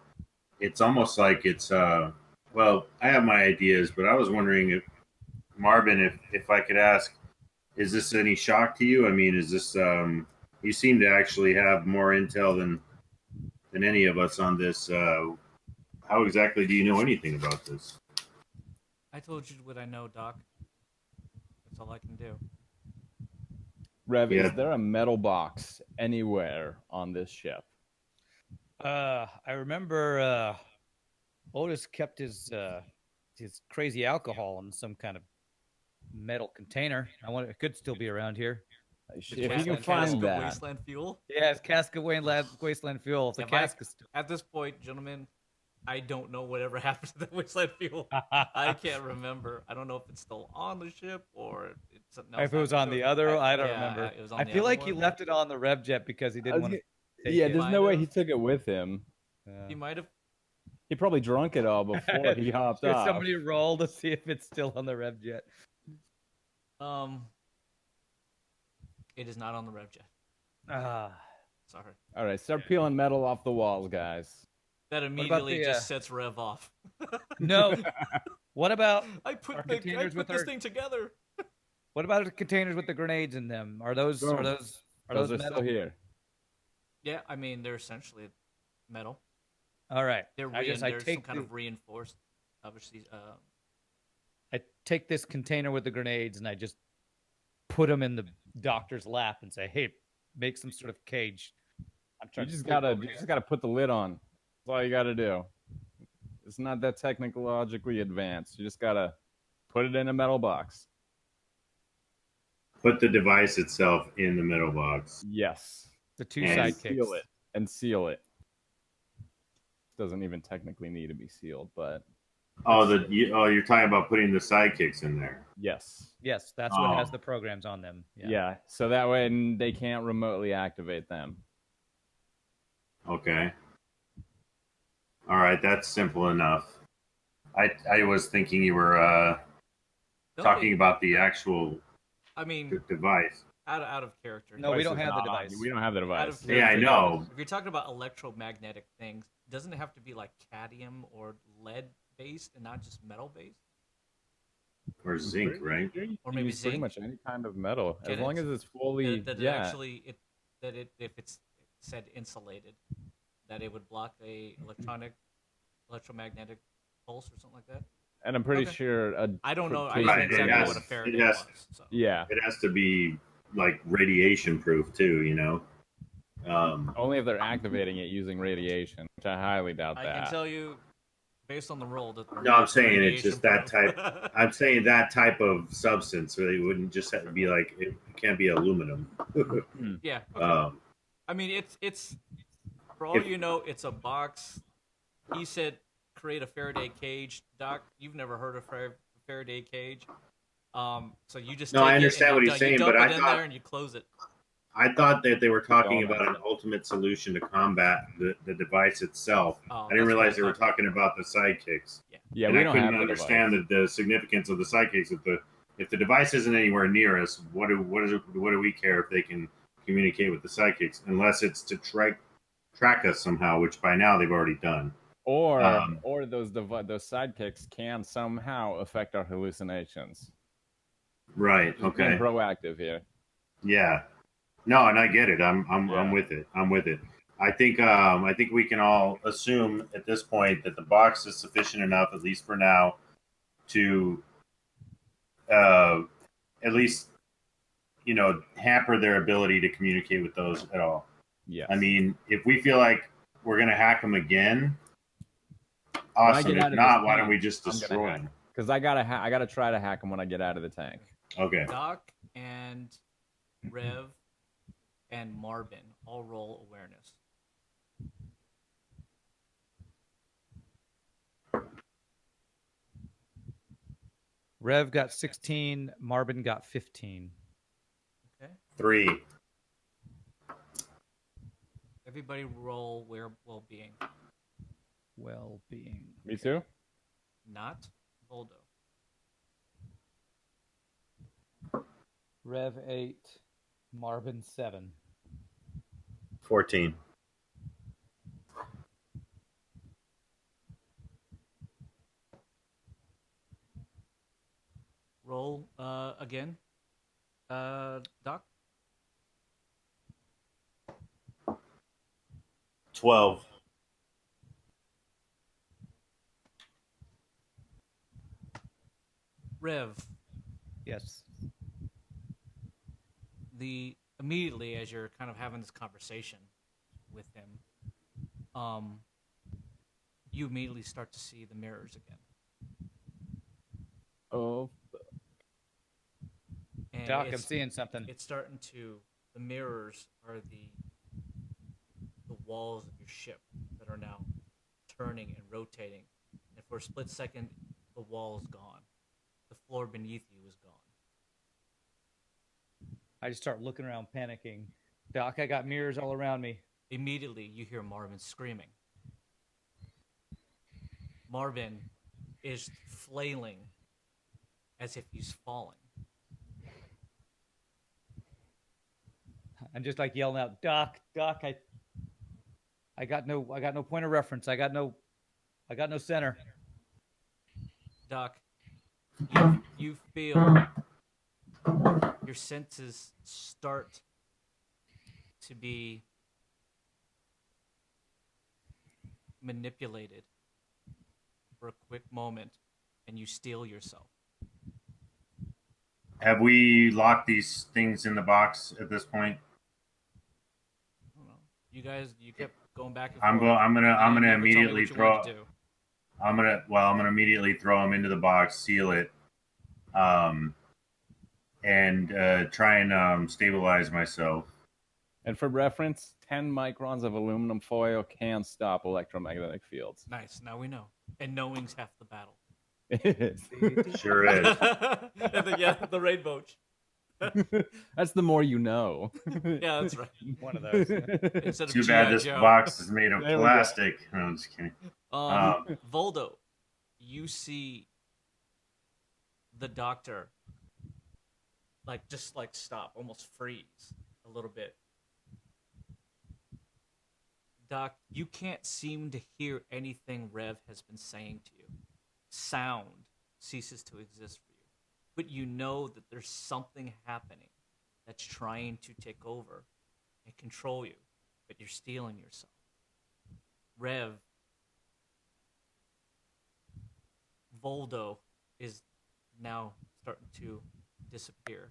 Speaker 4: It's almost like it's well, I have my ideas, but I was wondering if Marvin, if I could ask, is this any shock to you? I mean, is this you seem to actually have more intel than any of us on this. How exactly do you know anything about this?
Speaker 1: I told you what I know, Doc. That's all I can do.
Speaker 3: Rev,
Speaker 4: Yeah.
Speaker 3: is there a metal box anywhere on this ship?
Speaker 2: I remember Otis kept his crazy alcohol in some kind of metal container. It could still be around here.
Speaker 3: If you can find that.
Speaker 1: Wasteland fuel.
Speaker 2: Yeah, it's cask of wasteland fuel. If the cask is still...
Speaker 1: At this point, gentlemen, I don't know whatever happened to the wasteland fuel. I can't remember. I don't know if it's still on the ship or it's something else.
Speaker 2: If it was on the other, I don't remember.
Speaker 1: It was on
Speaker 2: I
Speaker 1: the
Speaker 2: feel
Speaker 1: other
Speaker 2: like
Speaker 1: one.
Speaker 2: he left it on the rev jet because he didn't want to.
Speaker 3: Yeah, there's no way
Speaker 1: Might
Speaker 3: he
Speaker 1: have.
Speaker 3: took it with him.
Speaker 1: He might have.
Speaker 3: He probably drunk it all before he hopped
Speaker 2: Should
Speaker 3: off.
Speaker 2: somebody roll to see if it's still on the rev jet?
Speaker 1: It is not on the rev jet. Sorry.
Speaker 3: All right, start peeling metal off the walls, guys.
Speaker 1: That immediately
Speaker 2: the,
Speaker 1: just sets Rev off.
Speaker 2: No. What about
Speaker 1: I put
Speaker 2: Our
Speaker 1: this
Speaker 2: containers with
Speaker 1: thing together.
Speaker 2: the containers with the grenades in them? Are those
Speaker 3: Those are
Speaker 2: metal?
Speaker 3: still here.
Speaker 1: Yeah, I mean they're essentially metal.
Speaker 2: All right.
Speaker 1: They're
Speaker 2: I
Speaker 1: some
Speaker 2: take
Speaker 1: kind of reinforced. Obviously,
Speaker 2: I take this container with the grenades and I just put them in the doctor's lap and say, "Hey, make some sort of cage."
Speaker 3: You just gotta put the lid on. That's all you gotta do. It's not that technologically advanced. You just gotta put it in a metal box.
Speaker 4: Put the device itself in the metal box.
Speaker 3: Yes.
Speaker 2: The two
Speaker 4: And
Speaker 2: sidekicks.
Speaker 3: Seal it. Doesn't even technically need to be sealed, but
Speaker 4: you're talking about putting the sidekicks in there.
Speaker 3: yes.
Speaker 2: Yes, that's what has the programs on them.
Speaker 3: Yeah. So that way they can't remotely activate them.
Speaker 4: Okay. All right, that's simple enough. I was thinking you were talking about the actual device.
Speaker 1: out of character.
Speaker 2: No, we don't have the device.
Speaker 3: We don't have the device.
Speaker 4: Yeah, I know.
Speaker 1: If you're talking about electromagnetic things, doesn't it have to be like cadmium or lead based and not just metal based?
Speaker 4: Or zinc, right?
Speaker 1: Or maybe
Speaker 3: use pretty
Speaker 1: zinc?
Speaker 3: much any kind of metal,
Speaker 1: Can
Speaker 3: as long
Speaker 1: it?
Speaker 3: as it's fully
Speaker 1: If it's said insulated, that it would block a electromagnetic pulse or something like that.
Speaker 3: And I'm pretty
Speaker 1: Okay.
Speaker 3: sure.
Speaker 1: I don't know. I
Speaker 3: Right,
Speaker 1: don't know
Speaker 4: it
Speaker 1: exactly
Speaker 4: has-
Speaker 1: what a Faraday
Speaker 4: it has-
Speaker 1: was. So.
Speaker 3: Yeah.
Speaker 4: It has to be like radiation proof too, you know.
Speaker 3: Only if they're activating it using radiation, which I highly doubt
Speaker 1: I
Speaker 3: that.
Speaker 1: can tell you, based on the roll, that they're
Speaker 4: No,
Speaker 1: not
Speaker 4: I'm saying it's just that
Speaker 1: radiation-proof.
Speaker 4: I'm saying that type of substance really wouldn't just have to be like it can't be aluminum.
Speaker 1: Yeah. Okay. I mean, it's for all you know, it's a box. He said create a Faraday cage. Doc, you've never heard of Faraday cage. So you just
Speaker 4: No,
Speaker 1: take
Speaker 4: I
Speaker 1: it
Speaker 4: understand
Speaker 1: and
Speaker 4: what
Speaker 1: you
Speaker 4: he's saying,
Speaker 1: dump
Speaker 4: but
Speaker 1: it
Speaker 4: I
Speaker 1: in
Speaker 4: thought-
Speaker 1: there and you close it.
Speaker 4: I thought that they were talking about an ultimate solution to combat the device itself.
Speaker 1: Oh,
Speaker 4: I didn't
Speaker 1: that's
Speaker 4: realize
Speaker 1: what
Speaker 4: they were
Speaker 1: I thought.
Speaker 4: talking about the sidekicks.
Speaker 3: Yeah,
Speaker 4: and
Speaker 3: we
Speaker 4: I
Speaker 3: don't
Speaker 4: couldn't
Speaker 3: have the
Speaker 4: understand the significance of the sidekicks. If the device isn't anywhere near us, what do we care if they can communicate with the sidekicks? Unless it's to track us somehow, which by now they've already done.
Speaker 3: Or those sidekicks can somehow affect our hallucinations.
Speaker 4: Right.
Speaker 3: Just being
Speaker 4: Okay.
Speaker 3: proactive here.
Speaker 4: Yeah. No, and I get it. I'm with it. I'm with it. I think we can all assume at this point that the box is sufficient enough, at least for now, to at least hamper their ability to communicate with those at all.
Speaker 3: Yeah.
Speaker 4: I mean, if we feel like we're gonna hack them again, awesome. If not, why don't we just destroy them?
Speaker 3: Because I gotta try to hack them when I get out of the tank.
Speaker 4: Okay.
Speaker 1: Doc and Rev and Marvin all roll awareness.
Speaker 2: Rev got 16. Marvin got 15.
Speaker 1: Okay.
Speaker 4: 3.
Speaker 1: Everybody roll well-being.
Speaker 2: Well-being.
Speaker 3: Me too.
Speaker 1: Not Voldo.
Speaker 2: Rev 8. Marvin 7.
Speaker 4: 14.
Speaker 1: Roll again. Doc.
Speaker 4: 12.
Speaker 1: Rev.
Speaker 2: Yes.
Speaker 1: Immediately as you're kind of having this conversation with him, you immediately start to see the mirrors again.
Speaker 3: Oh,
Speaker 1: And
Speaker 2: Doc, I'm seeing something.
Speaker 1: It's starting to. The mirrors are the walls of your ship that are now turning and rotating. And for a split second, the wall is gone. The floor beneath you is gone.
Speaker 2: I just start looking around, panicking. Doc, I got mirrors all around me.
Speaker 1: Immediately, you hear Marvin screaming. Marvin is flailing as if he's falling.
Speaker 2: I'm just like yelling out, Doc, I got no point of reference. I got no center.
Speaker 1: Doc, you feel your senses start to be manipulated for a quick moment, and you steel yourself.
Speaker 4: Have we locked these things in the box at this point?
Speaker 1: I don't know. You kept going back and
Speaker 4: I'm
Speaker 1: forth.
Speaker 4: gonna
Speaker 1: You
Speaker 4: I'm gonna
Speaker 1: never told me
Speaker 4: immediately
Speaker 1: what you
Speaker 4: throw.
Speaker 1: wanted to do.
Speaker 4: I'm gonna immediately throw them into the box, seal it, and try and stabilize myself.
Speaker 3: and for reference, 10 microns of aluminum foil can stop electromagnetic fields.
Speaker 1: Nice. Now we know. And knowing's half the battle.
Speaker 3: It is.
Speaker 4: Sure is.
Speaker 1: The rainbow.
Speaker 3: That's the more you know.
Speaker 1: Yeah, that's right.
Speaker 2: One of those.
Speaker 1: Instead of
Speaker 4: Too bad
Speaker 1: G.I.
Speaker 4: this
Speaker 1: Joe.
Speaker 4: box is made of
Speaker 3: There we go.
Speaker 4: plastic. No, I'm just kidding.
Speaker 1: Voldo, you see the doctor just stop, almost freeze a little bit. Doc, you can't seem to hear anything Rev has been saying to you. Sound ceases to exist for you. But you know that there's something happening that's trying to take over and control you, but you're stealing yourself. Rev, Voldo is now starting to disappear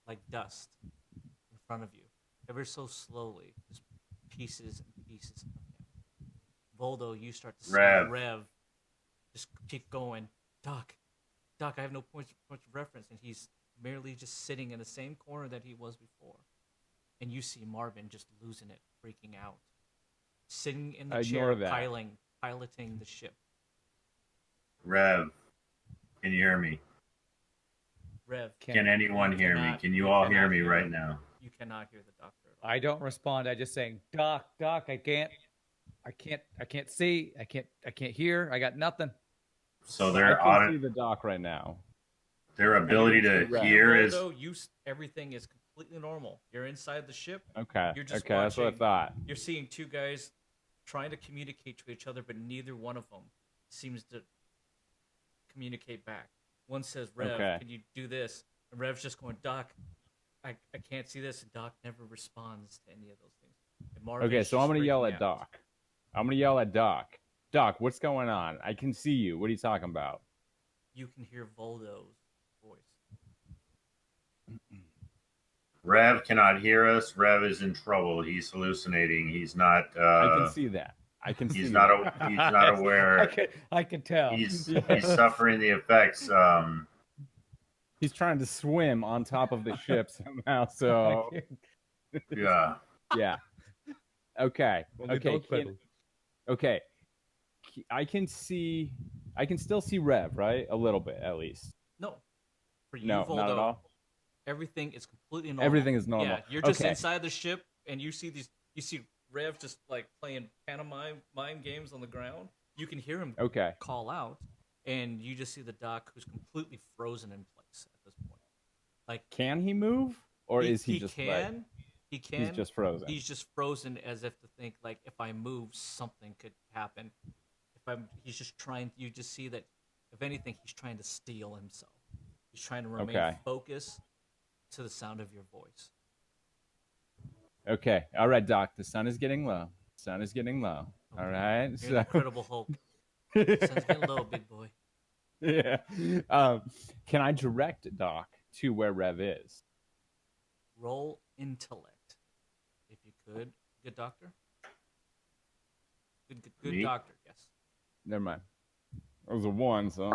Speaker 1: like dust in front of you, ever so slowly, just pieces and pieces of him. Voldo, you start to see Rev just keep going. Doc, I have no point of reference, and he's merely just sitting in the same corner that he was before. And you see Marvin just losing it, freaking out, sitting in the chair, piloting the ship.
Speaker 4: Rev, can you hear me?
Speaker 1: Rev,
Speaker 4: Can anyone hear me? Can you all hear me right now?
Speaker 1: You cannot hear the doctor at all.
Speaker 2: I don't respond. I just saying, Doc, I can't see. I can't hear. I got nothing.
Speaker 4: So
Speaker 3: I can see the doc right now.
Speaker 4: their ability to hear is
Speaker 1: everything is completely normal. You're inside the ship.
Speaker 3: Okay.
Speaker 1: You're just
Speaker 3: okay, that's what I
Speaker 1: watching.
Speaker 3: thought.
Speaker 1: You're seeing two guys trying to communicate to each other, but neither one of them seems to communicate back. One says, Rev,
Speaker 3: Okay.
Speaker 1: can you do this? And Rev's just going, Doc, I can't see this. And Doc never responds to any of those things. And Marvin's
Speaker 3: Okay, so I'm
Speaker 1: just
Speaker 3: going to yell
Speaker 1: freaking
Speaker 3: at
Speaker 1: out.
Speaker 3: Doc. I'm going to yell at Doc. Doc, what's going on? I can see you. What are you talking about?
Speaker 1: You can hear Voldo's voice.
Speaker 4: Rev cannot hear us. Rev is in trouble. He's hallucinating. He's not.
Speaker 3: I can see that. I can see
Speaker 4: He's
Speaker 3: that.
Speaker 4: not. He's not aware.
Speaker 2: I can tell.
Speaker 4: He's suffering the effects.
Speaker 3: He's trying to swim on top of the ship somehow. So
Speaker 4: Yeah.
Speaker 3: yeah. Okay.
Speaker 2: Only
Speaker 3: Okay.
Speaker 2: dog pedal.
Speaker 3: Okay. I can see I can still see Rev, right? A little bit, at least.
Speaker 1: No, for you,
Speaker 3: No, not at
Speaker 1: Voldo,
Speaker 3: all.
Speaker 1: everything is completely normal.
Speaker 3: Everything is normal.
Speaker 1: Yeah, you're just
Speaker 3: Okay.
Speaker 1: inside the ship, and you see Rev just like playing pantomime games on the ground. You can hear him
Speaker 3: Okay.
Speaker 1: call out, and you just see the doc who's completely frozen in place at this point. Like,
Speaker 3: Can he move, or is he just
Speaker 1: can,
Speaker 3: like
Speaker 1: he can.
Speaker 3: he's just frozen?
Speaker 1: He's just frozen, as if to think like, if I move, something could happen. He's just trying. You just see that, if anything, he's trying to steel himself. He's trying to remain focused to the sound of your voice.
Speaker 3: Okay. All right, Doc. The sun is getting low. Sun is getting low.
Speaker 1: Okay.
Speaker 3: All right.
Speaker 1: You're
Speaker 3: So
Speaker 1: the Incredible Hulk. The sun's getting low, big boy.
Speaker 3: yeah. Can I direct Doc to where Rev is?
Speaker 1: Roll intellect, if you could. Good doctor. Good
Speaker 4: Me?
Speaker 1: doctor. Yes.
Speaker 3: Never mind. It was a 1, so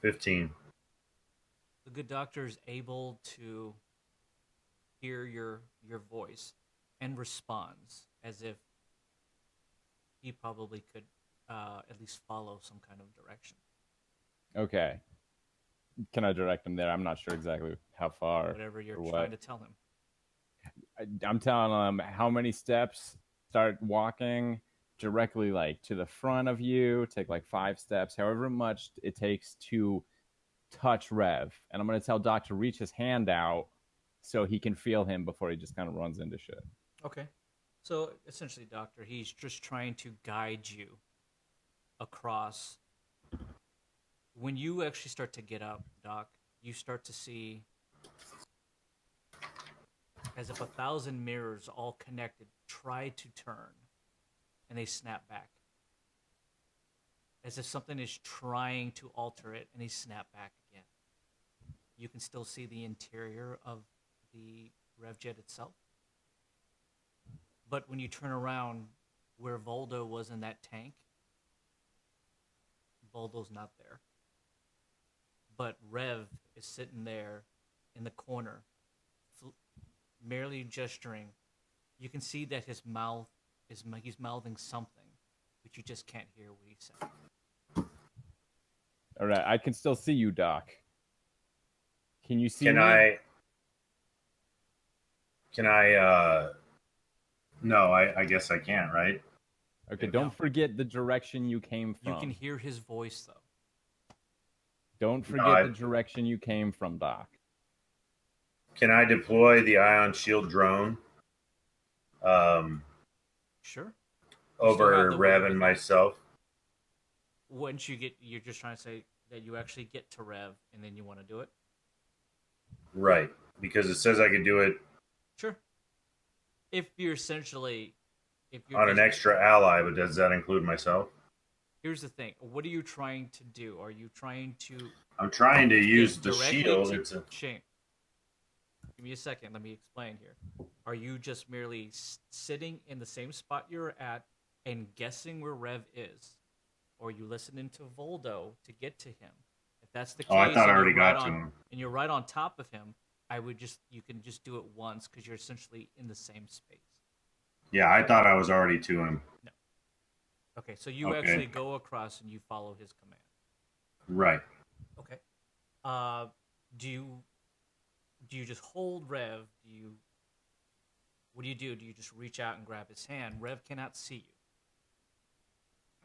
Speaker 4: 15.
Speaker 1: The good doctor is able to hear your voice and responds as if he probably could at least follow some kind of direction.
Speaker 3: okay. Can I direct him there? I'm not sure exactly how far.
Speaker 1: Whatever you're
Speaker 3: or
Speaker 1: trying to tell him.
Speaker 3: I'm telling him how many steps. Start walking directly like to the front of you. Take like 5 steps, however much it takes to touch Rev. And I'm going to tell Doc to reach his hand out so he can feel him before he just kind of runs into shit.
Speaker 1: Okay. So essentially, doctor, he's just trying to guide you across. When you actually start to get up, Doc, you start to see as if 1,000 mirrors all connected try to turn, and they snap back. As if something is trying to alter it, and they snap back again. You can still see the interior of the RevJet itself. But when you turn around where Voldo was in that tank, Voldo's not there. But Rev is sitting there in the corner, merely gesturing. You can see that his mouth he's mouthing something, but you just can't hear what he's saying.
Speaker 3: All right. I can still see you, Doc. Can you see me?
Speaker 4: Can I, no, I guess I can't, right?
Speaker 3: Okay, don't forget the direction you came from.
Speaker 1: You can hear his voice, though.
Speaker 3: Don't forget the direction you came from, Doc.
Speaker 4: Can I deploy the ion shield drone?
Speaker 1: Sure.
Speaker 4: Over Rev and myself?
Speaker 1: Once you're just trying to say that you actually get to Rev, and then you want to do it?
Speaker 4: Right, because it says I could do it.
Speaker 1: Sure. If you're
Speaker 4: on an extra ally, but does that include myself?
Speaker 1: Here's the thing. What are you trying to do? Are you trying to...
Speaker 4: I'm trying to use the shield.
Speaker 1: Shane, give me a second. Let me explain here. Are you just merely sitting in the same spot you're at and guessing where Rev is? Or are you listening to Voldo to get to him? If that's the case,
Speaker 4: I thought I already got to him.
Speaker 1: And you're right on top of him, you can just do it once because you're essentially in the same space.
Speaker 4: Yeah, I thought I was already to him.
Speaker 1: No. Okay, so you actually go across and you follow his command.
Speaker 4: Right.
Speaker 1: Okay. Do you just hold Rev? What do you do? Do you just reach out and grab his hand? Rev cannot see you.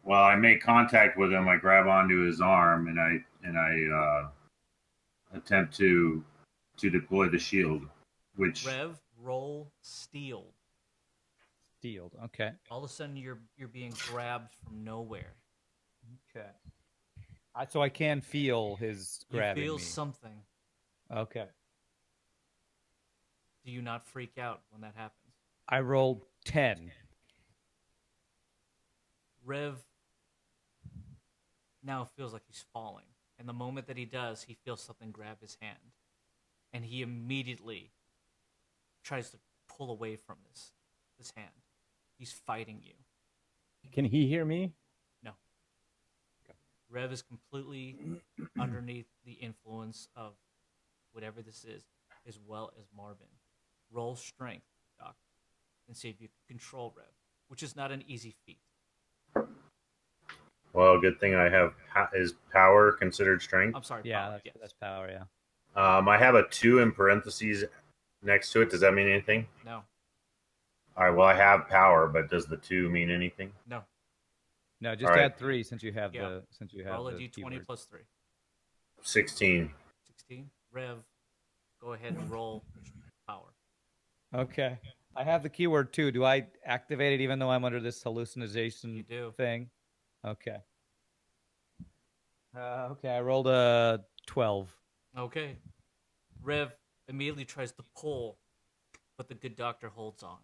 Speaker 4: Well, I make contact with him. I grab onto his arm and I attempt to deploy the shield. Which
Speaker 1: Rev, roll stealed.
Speaker 2: Stealed. Okay.
Speaker 1: All of a sudden, you're being grabbed from nowhere.
Speaker 2: Okay. So I can feel his grabbing
Speaker 1: You feel
Speaker 2: me.
Speaker 1: something.
Speaker 2: Okay.
Speaker 1: Do you not freak out when that happens?
Speaker 2: I rolled 10.
Speaker 1: Rev now feels like he's falling. And the moment that he does, he feels something grab his hand. And he immediately tries to pull away from this hand. He's fighting you.
Speaker 3: Can he hear me?
Speaker 1: No. Okay. Rev is completely underneath the influence of whatever this is, as well as Marvin. Roll strength, Doc, and see if you can control Rev, which is not an easy feat.
Speaker 4: Well, good thing I have. Is power considered strength?
Speaker 1: I'm sorry,
Speaker 2: Yeah,
Speaker 1: power.
Speaker 2: that's power. Yeah.
Speaker 4: I have a 2 in parentheses next to it. Does that mean anything?
Speaker 1: No,
Speaker 4: All right. Well, I have power, but does the 2 mean anything?
Speaker 1: no.
Speaker 2: No, just
Speaker 4: All right.
Speaker 2: add 3 since you have
Speaker 1: Yeah. Roll a
Speaker 2: the
Speaker 1: d20
Speaker 2: keyword.
Speaker 1: plus 3.
Speaker 4: 16.
Speaker 1: 16. Rev, go ahead and roll power.
Speaker 2: Okay. I have the keyword too. Do I activate it even though I'm under this hallucination
Speaker 1: You do.
Speaker 2: thing? Okay. Okay, I rolled a 12.
Speaker 1: Okay. Rev immediately tries to pull, but the good doctor holds on.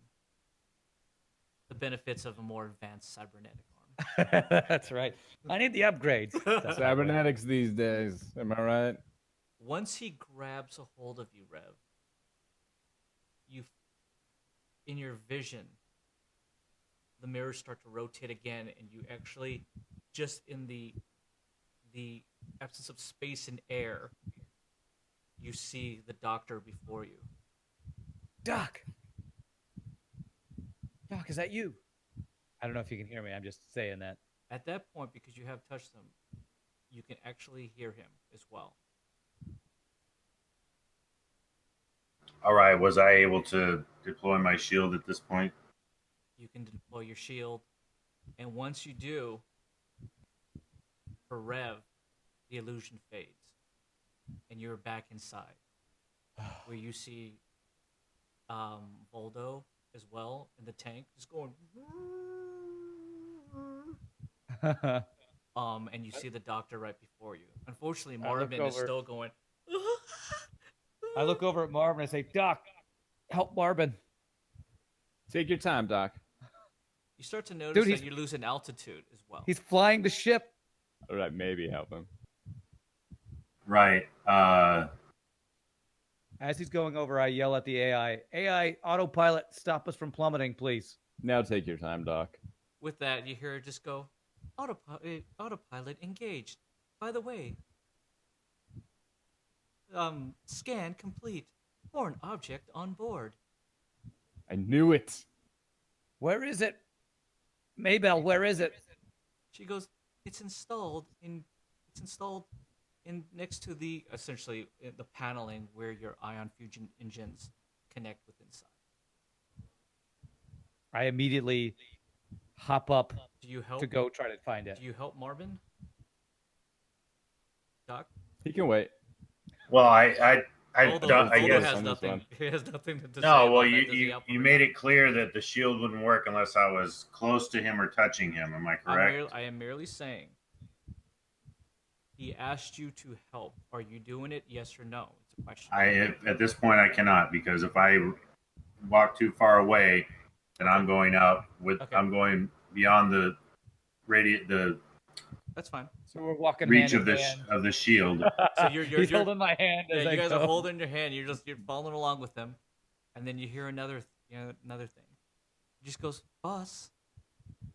Speaker 1: The benefits of a more advanced cybernetic arm.
Speaker 2: That's right. I need the upgrades. That's my way.
Speaker 3: Cybernetics these days. Am I right?
Speaker 1: Once he grabs a hold of you, Rev, in your vision, the mirrors start to rotate again, and you actually, just in the absence of space and air, you see the doctor before you.
Speaker 2: Doc. Doc, is that you? I don't know if you can hear me. I'm just saying that.
Speaker 1: At that point, because you have touched him, you can actually hear him as well.
Speaker 4: All right. Was I able to deploy my shield at this point?
Speaker 1: You can deploy your shield, and once you do, for Rev, the illusion fades, and you're back inside, where you see Voldo as well in the tank, just going. And you see the doctor right before you. Unfortunately, Marvin is still going.
Speaker 2: I look over at Marvin and I say, Doc, help Marvin.
Speaker 3: Take your time, Doc.
Speaker 1: You start to notice
Speaker 2: Dude,
Speaker 1: that you're losing altitude as well.
Speaker 2: He's flying the ship.
Speaker 3: All right, maybe help him.
Speaker 4: Right.
Speaker 2: As he's going over, I yell at the AI, AI, autopilot, stop us from plummeting, please.
Speaker 3: Now take your time, Doc.
Speaker 1: With that, you hear it just go, autopilot engaged. By the way, scan complete. Foreign object on board.
Speaker 3: I knew it.
Speaker 2: Where is it? Maybell, where is it?
Speaker 1: She goes, it's installed in next to the essentially the paneling where your ion fusion engines connect with inside.
Speaker 2: I immediately hop up
Speaker 1: Do you help
Speaker 2: to go try to find it.
Speaker 1: Do you help Marvin? Doc?
Speaker 3: He can wait.
Speaker 4: Well, I
Speaker 1: Voldo
Speaker 4: don't. I guess.
Speaker 1: has
Speaker 3: on this
Speaker 1: nothing.
Speaker 3: one.
Speaker 1: He has nothing to say.
Speaker 4: No, well,
Speaker 1: about that. Does he
Speaker 4: you
Speaker 1: help
Speaker 4: you
Speaker 1: or
Speaker 4: made
Speaker 1: not?
Speaker 4: it clear that the shield wouldn't work unless I was close to him or touching him. Am I correct?
Speaker 1: I am merely saying. He asked you to help. Are you doing it? Yes or no? It's a question.
Speaker 4: At this point I cannot, because if I walk too far away, then I'm going up with.
Speaker 1: Okay.
Speaker 4: I'm going beyond the
Speaker 1: That's fine.
Speaker 2: So we're walking
Speaker 4: reach
Speaker 2: hand
Speaker 4: of
Speaker 2: in
Speaker 4: the
Speaker 2: hand.
Speaker 4: of the shield.
Speaker 1: So
Speaker 2: He's holding my hand as
Speaker 1: Yeah,
Speaker 2: I
Speaker 1: you guys
Speaker 2: go.
Speaker 1: are holding your hand. You're following along with them, and then you hear another thing. He just goes, "Boss,"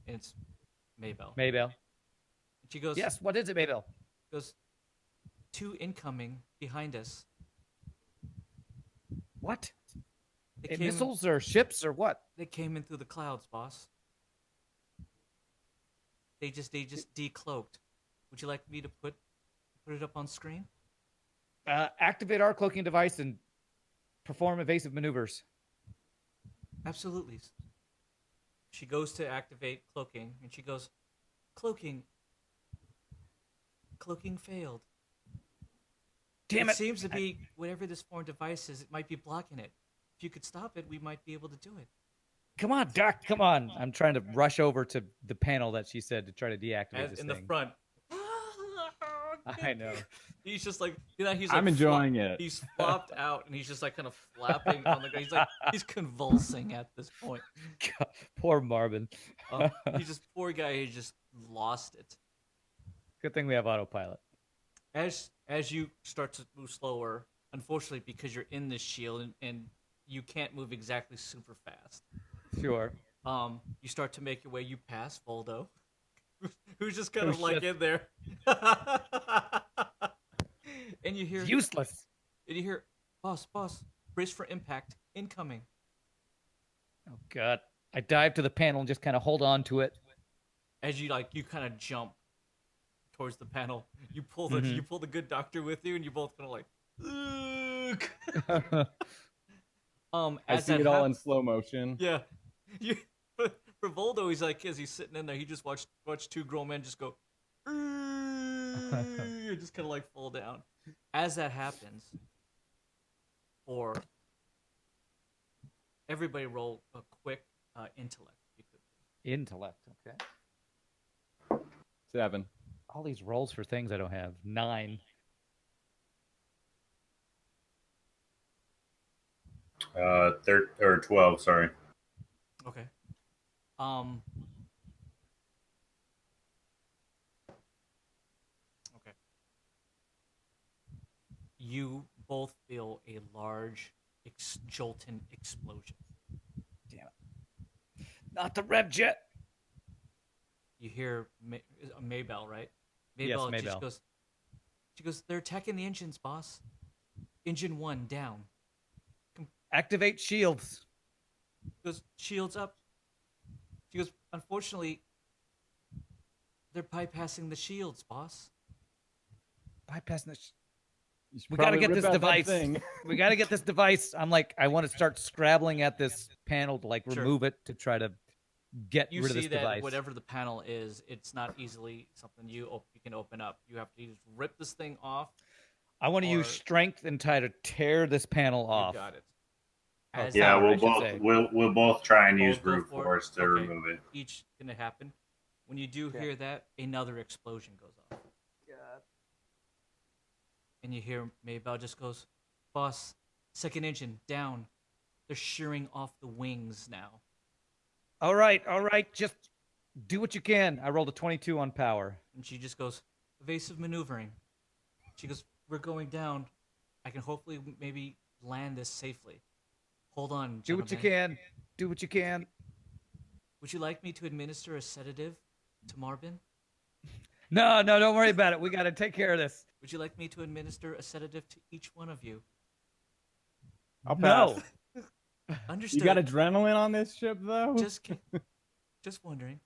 Speaker 1: and it's Maybell.
Speaker 2: Maybell.
Speaker 1: And she goes,
Speaker 2: Yes, what is it, Maybell?
Speaker 1: Goes, 2 incoming behind us.
Speaker 2: What?
Speaker 1: They came,
Speaker 2: Missiles or ships or what?
Speaker 1: They came in through the clouds, boss. They just decloaked. Would you like me to put it up on screen?
Speaker 2: Activate our cloaking device and perform evasive maneuvers.
Speaker 1: Absolutely. She goes to activate cloaking, and she goes, Cloaking failed.
Speaker 2: Damn
Speaker 1: It
Speaker 2: it.
Speaker 1: seems to be whatever this foreign device is, it might be blocking it. If you could stop it, we might be able to do it.
Speaker 2: Come on, Doc, come on. I'm trying to rush over to the panel that she said to try to deactivate this
Speaker 1: In
Speaker 2: thing.
Speaker 1: the front.
Speaker 2: I know.
Speaker 1: He's just like, he's like
Speaker 3: I'm enjoying it.
Speaker 1: He's flopped out, and he's just like kind of flapping on the ground. He's like, he's convulsing at this point.
Speaker 2: God, poor Marvin.
Speaker 1: He's just poor guy. He just lost it.
Speaker 2: Good thing we have autopilot.
Speaker 1: As you start to move slower, unfortunately, because you're in this shield and you can't move exactly super fast.
Speaker 2: Sure.
Speaker 1: You start to make your way. You pass Voldo, who's just kind of
Speaker 2: Oh,
Speaker 1: like
Speaker 2: shit.
Speaker 1: in there, and you hear
Speaker 2: Useless.
Speaker 1: And you hear, boss, brace for impact, incoming.
Speaker 2: Oh, God. I dive to the panel and just kind of hold on to it.
Speaker 1: As you kind of jump towards the panel. You pull
Speaker 2: Mhm.
Speaker 1: you pull the good doctor with you, and you both kind of like. "Ugh."
Speaker 3: I
Speaker 1: As
Speaker 3: see
Speaker 1: that
Speaker 3: it all in
Speaker 1: happens,
Speaker 3: slow motion.
Speaker 1: yeah. You, for Voldo, he's like, as he's sitting in there, he just watched two grown men just go, "Ugh," just kind of like fall down. As that happens, for everybody, roll a quick intellect, if you could.
Speaker 2: Intellect. Okay.
Speaker 3: 7.
Speaker 2: All these rolls for things I don't have. 9.
Speaker 4: Or 12. Sorry.
Speaker 1: Okay. Um. Okay. You both feel a large jolting explosion.
Speaker 2: Damn it. Not the Rev Jet.
Speaker 1: You hear Maybell, right?
Speaker 2: Yes,
Speaker 1: She
Speaker 2: Maybell.
Speaker 1: just goes, they're attacking the engines, boss. Engine 1 down.
Speaker 2: Activate shields.
Speaker 1: She goes, shields up. She goes, unfortunately, they're bypassing the shields, boss.
Speaker 2: Bypassing the.
Speaker 3: You should
Speaker 2: We gotta
Speaker 3: probably
Speaker 2: get
Speaker 3: rip
Speaker 2: this
Speaker 3: out that
Speaker 2: device.
Speaker 3: thing.
Speaker 2: We gotta get this device. I'm like, I want to start scrabbling at this panel to like
Speaker 1: Sure.
Speaker 2: remove it to try to get
Speaker 1: You
Speaker 2: rid of
Speaker 1: see
Speaker 2: this
Speaker 1: that
Speaker 2: device.
Speaker 1: whatever the panel is, it's not easily something you can open up. You have to just rip this thing off.
Speaker 2: I want to use
Speaker 1: or-
Speaker 2: strength and try to tear this panel off.
Speaker 1: You got it.
Speaker 2: Oh,
Speaker 1: As
Speaker 4: Yeah,
Speaker 2: power, I
Speaker 4: we'll
Speaker 2: should
Speaker 4: both
Speaker 2: say.
Speaker 4: we'll both try and use
Speaker 1: Both go
Speaker 4: brute
Speaker 1: for it?
Speaker 4: force to
Speaker 1: Okay.
Speaker 4: remove it.
Speaker 1: Each gonna happen. When you do hear that, another explosion goes off. And you hear Maybell just goes, boss, second engine down. They're shearing off the wings now.
Speaker 2: All right. Just do what you can. I rolled a 22 on power.
Speaker 1: And she just goes, evasive maneuvering. She goes, we're going down. I can hopefully maybe land this safely. Hold on,
Speaker 2: Do what you
Speaker 1: gentlemen.
Speaker 2: can. Do what you can.
Speaker 1: Would you like me to administer a sedative to Marvin?
Speaker 2: No, don't worry about it. We got to take care of this.
Speaker 1: Would you like me to administer a sedative to each one of you?
Speaker 3: I'll pass.
Speaker 2: No.
Speaker 1: Understood.
Speaker 3: You got adrenaline on this ship, though?
Speaker 1: Just wondering.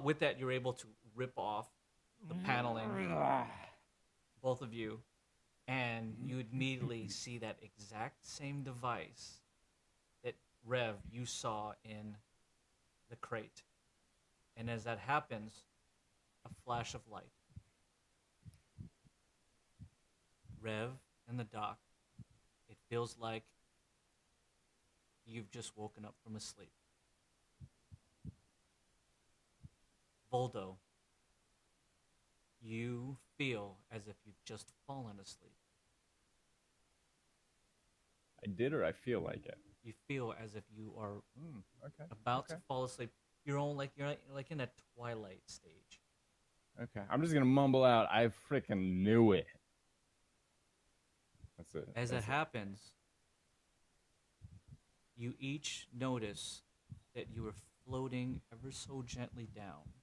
Speaker 1: With that, you're able to rip off the paneling, both of you, and you immediately see that exact same device that Rev you saw in the crate. And as that happens, a flash of light. Rev and the doc, it feels like you've just woken up from a sleep. Voldo, you feel as if you've just fallen asleep.
Speaker 3: I did, or I feel like it.
Speaker 1: You feel as if you are
Speaker 3: Okay.
Speaker 1: about to
Speaker 3: okay.
Speaker 1: fall asleep. You're like in a twilight stage.
Speaker 3: Okay. I'm just gonna mumble out. I freaking knew it. That's it.
Speaker 1: As that
Speaker 3: That's it.
Speaker 1: happens, you each notice that you are floating ever so gently down,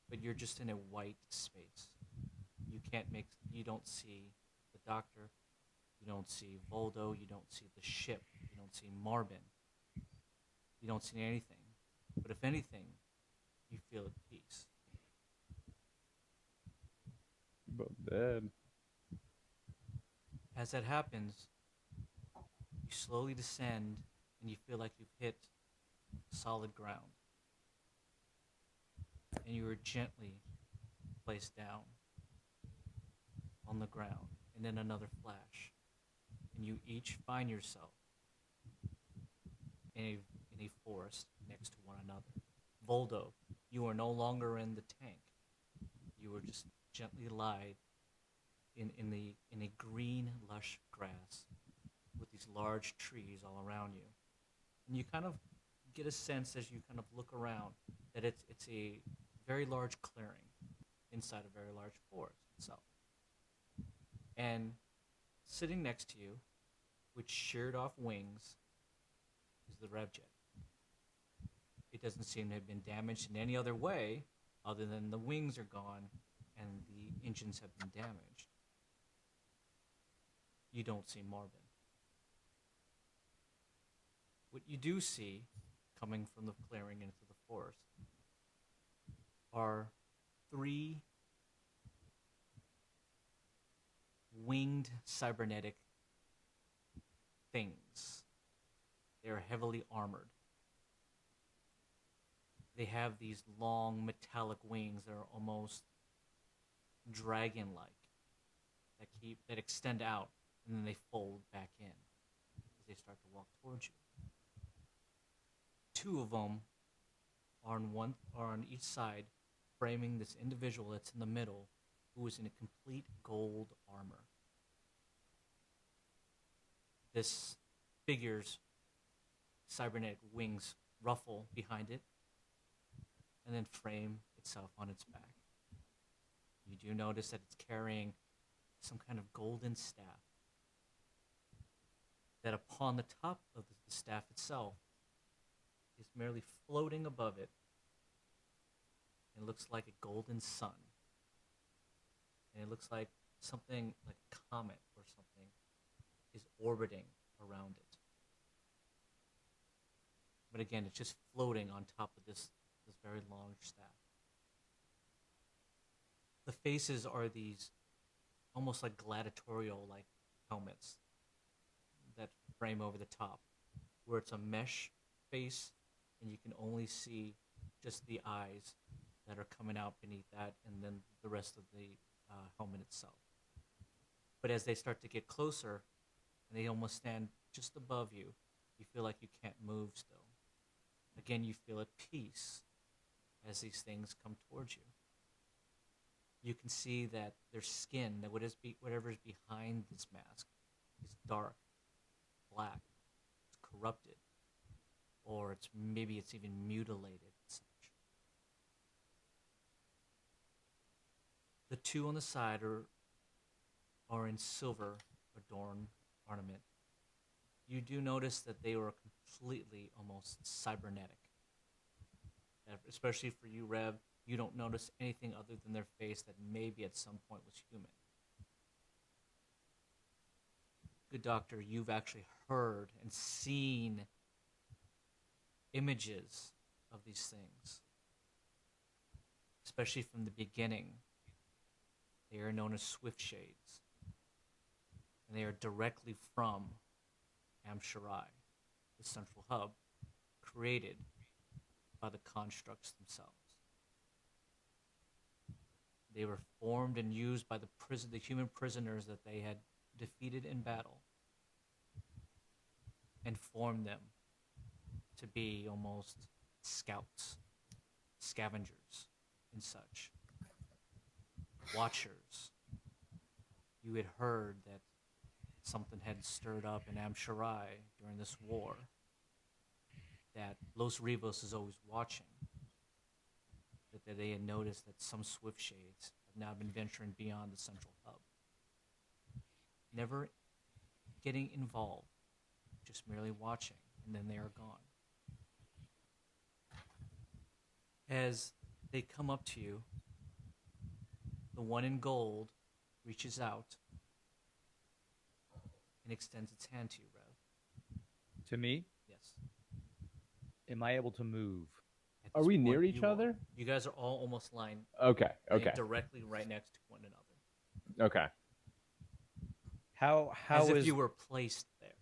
Speaker 1: but you're just in a white space. You don't see the doctor, you don't see Voldo, you don't see the ship, you don't see Marvin, you don't see anything. But if anything, you feel at peace.
Speaker 3: You're both dead.
Speaker 1: As that happens, you slowly descend and you feel like you've hit solid ground. And you are gently placed down on the ground. And then another flash. And you each find yourself in a forest next to one another. Voldo, you are no longer in the tank. You are just gently lied in a green, lush grass with these large trees all around you. And you kind of get a sense as you kind of look around that it's a very large clearing inside a very large forest itself. And sitting next to you, with sheared off wings, is the Revjet. It doesn't seem to have been damaged in any other way other than the wings are gone and the engines have been damaged. You don't see Marvin. What you do see, coming from the clearing into the forest, are 3 winged cybernetic things. They are heavily armored. They have these long metallic wings that are almost dragon-like, that extend out and then they fold back in as they start to walk towards you. 2 of them are on each side, framing this individual that's in the middle, who is in a complete gold armor. This figure's cybernetic wings ruffle behind it and then frame itself on its back. You do notice that it's carrying some kind of golden staff, that upon the top of the staff itself is merely floating above it. It looks like a golden sun. And it looks like something like a comet or something is orbiting around it. But again, it's just floating on top of this very long staff. The faces are these almost like gladiatorial like helmets that frame over the top, where it's a mesh face and you can only see just the eyes that are coming out beneath that, and then the rest of the helmet itself. But as they start to get closer and they almost stand just above you, you feel like you can't move still. Again, you feel at peace as these things come towards you. You can see that their skin, that whatever is behind this mask, is dark, black, it's corrupted, or maybe it's even mutilated and such. The 2 on the side are in silver adorned ornament. You do notice that they were completely almost cybernetic. Especially for you, Rev, you don't notice anything other than their face that maybe at some point was human. Good doctor, you've actually heard and seen images of these things, especially from the beginning. They are known as Swift Shades, and they are directly from Am-Sharai, the central hub, created by the constructs themselves. They were formed and used by the human prisoners that they had defeated in battle, and formed them to be almost scouts, scavengers, and such. Watchers. You had heard that something had stirred up in Am-Sharai during this war, that Los Rivos is always watching, that they had noticed that some Swift Shades have now been venturing beyond the central hub. Never getting involved, just merely watching, and then they are gone. As they come up to you, the one in gold reaches out and extends its hand to you, Rev.
Speaker 2: To me?
Speaker 1: Yes.
Speaker 2: Am I able to move?
Speaker 1: At
Speaker 3: Are
Speaker 1: this
Speaker 3: we
Speaker 1: point,
Speaker 3: near each
Speaker 1: you are.
Speaker 3: other?
Speaker 1: You guys are all almost laying
Speaker 3: Okay.
Speaker 1: directly right next to one another.
Speaker 3: Okay.
Speaker 2: How
Speaker 1: As if
Speaker 2: is
Speaker 1: you were placed there.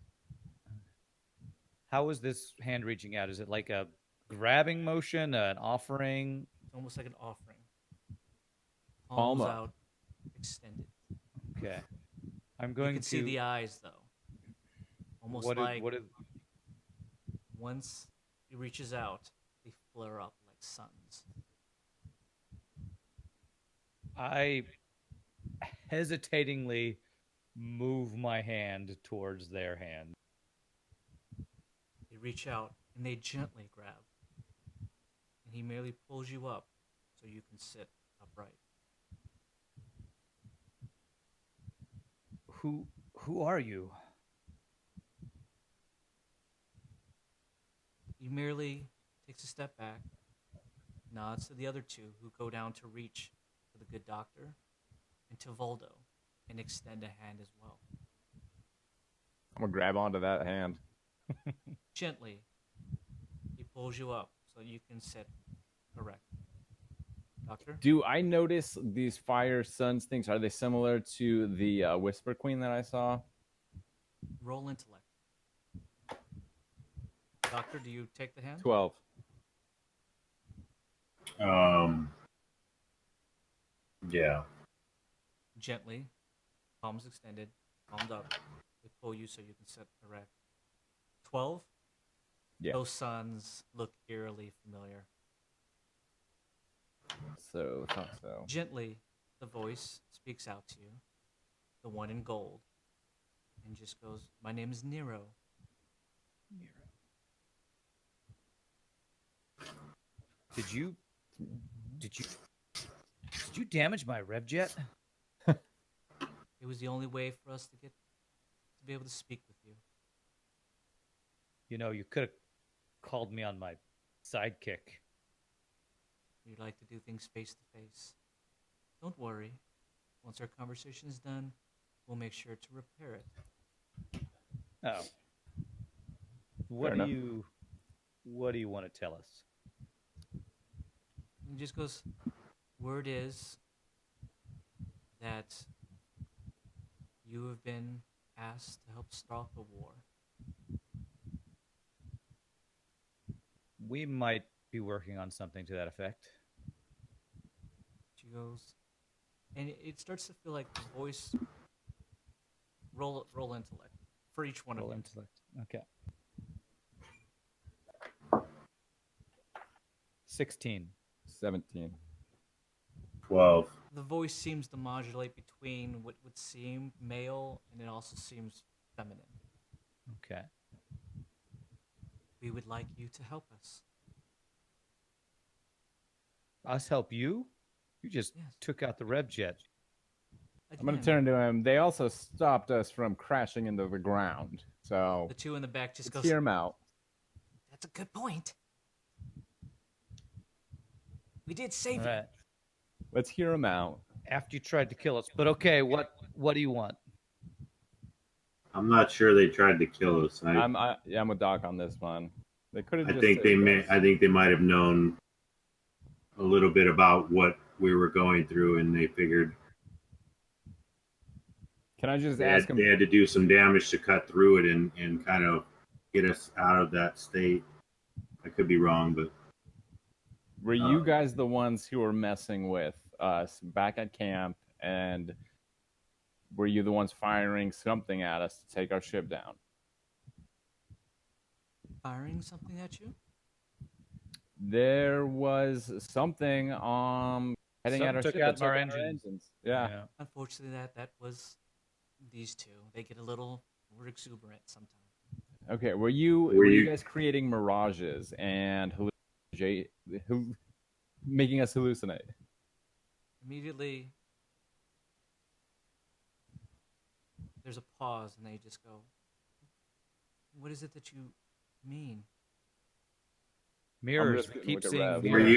Speaker 2: how is this hand reaching out? Is it like a grabbing motion, an offering?
Speaker 1: It's almost like an offering.
Speaker 3: Palm
Speaker 1: Palms
Speaker 3: up.
Speaker 1: out, extended.
Speaker 2: Okay. I'm going
Speaker 1: You can
Speaker 2: to
Speaker 1: see the eyes, though. Almost
Speaker 2: what
Speaker 1: like
Speaker 2: is
Speaker 1: once he reaches out, they flare up like suns.
Speaker 2: I hesitatingly move my hand towards their hand.
Speaker 1: They reach out and they gently grab. And he merely pulls you up so you can sit upright.
Speaker 2: Who are you?
Speaker 1: He merely takes a step back, nods to the other 2 who go down to reach for the good doctor, and to Voldo, and extend a hand as well.
Speaker 3: I'm gonna grab onto that hand.
Speaker 1: Gently, he pulls you up so you can sit erect. Doctor?
Speaker 3: Do I notice these fire suns things? Are they similar to the Whisper Queen that I saw?
Speaker 1: Roll intellect. Doctor, do you take the hand?
Speaker 3: 12.
Speaker 4: Yeah.
Speaker 1: Gently, palms extended, palms up. They pull you so you can sit erect. 12?
Speaker 3: Yeah.
Speaker 1: Those suns look eerily familiar.
Speaker 3: So, thought so.
Speaker 1: Gently, the voice speaks out to you, the one in gold, and just goes, "My name is Nero."
Speaker 2: Did you damage my rev jet?
Speaker 1: It was the only way for us to be able to speak with you.
Speaker 2: You know, you could have called me on my sidekick.
Speaker 1: We'd like to do things face to face. Don't worry. Once our conversation is done, we'll make sure to repair it.
Speaker 2: Oh. What do you want to tell us?
Speaker 1: He just goes, "Word is that you have been asked to help stop the war."
Speaker 2: We might be working on something to that effect.
Speaker 1: She goes, and it starts to feel like the voice. Roll intellect for each one
Speaker 2: Roll
Speaker 1: of you.
Speaker 2: intellect. Okay. 16.
Speaker 3: 17.
Speaker 4: 12.
Speaker 1: The voice seems to modulate between what would seem male and it also seems feminine.
Speaker 2: Okay.
Speaker 1: We would like you to help us.
Speaker 2: Us help you? You just
Speaker 1: Yes.
Speaker 2: took out the rev jet.
Speaker 3: I'm going to
Speaker 1: Again,
Speaker 3: turn to him. They also stopped us from crashing into the ground. So,
Speaker 1: the two in the back just
Speaker 3: let's
Speaker 1: goes,
Speaker 3: hear him out.
Speaker 1: "That's a good point. We did save
Speaker 2: All
Speaker 1: you."
Speaker 2: right.
Speaker 3: Let's hear him out.
Speaker 2: After you tried to kill us. But okay, what do you want?
Speaker 4: I'm not sure they tried to kill us.
Speaker 3: I'm with Doc on this one. They could have.
Speaker 4: I think they may. I think they might have known a little bit about what we were going through, and they figured
Speaker 3: Can I just
Speaker 4: they
Speaker 3: ask
Speaker 4: had,
Speaker 3: him?
Speaker 4: they had to do some damage to cut through it and kind of get us out of that state. I could be wrong, but
Speaker 3: Were you guys the ones who were messing with us back at camp, and were you the ones firing something at us to take our ship down?
Speaker 1: Firing something at you?
Speaker 3: There was something heading at
Speaker 2: Something
Speaker 3: our
Speaker 2: took
Speaker 3: ship
Speaker 2: out
Speaker 3: that
Speaker 2: our
Speaker 3: took
Speaker 2: engines.
Speaker 3: Yeah.
Speaker 1: Unfortunately, that was these two. They get a little more exuberant sometimes.
Speaker 3: Okay. Were you guys creating mirages and making us hallucinate?
Speaker 1: Immediately, there's a pause, and they just go, "What is it that you mean?"
Speaker 2: Mirrors.
Speaker 3: just
Speaker 2: We
Speaker 3: gonna
Speaker 2: keep
Speaker 3: look at
Speaker 2: seeing
Speaker 3: Rev.
Speaker 4: were
Speaker 2: mirrors.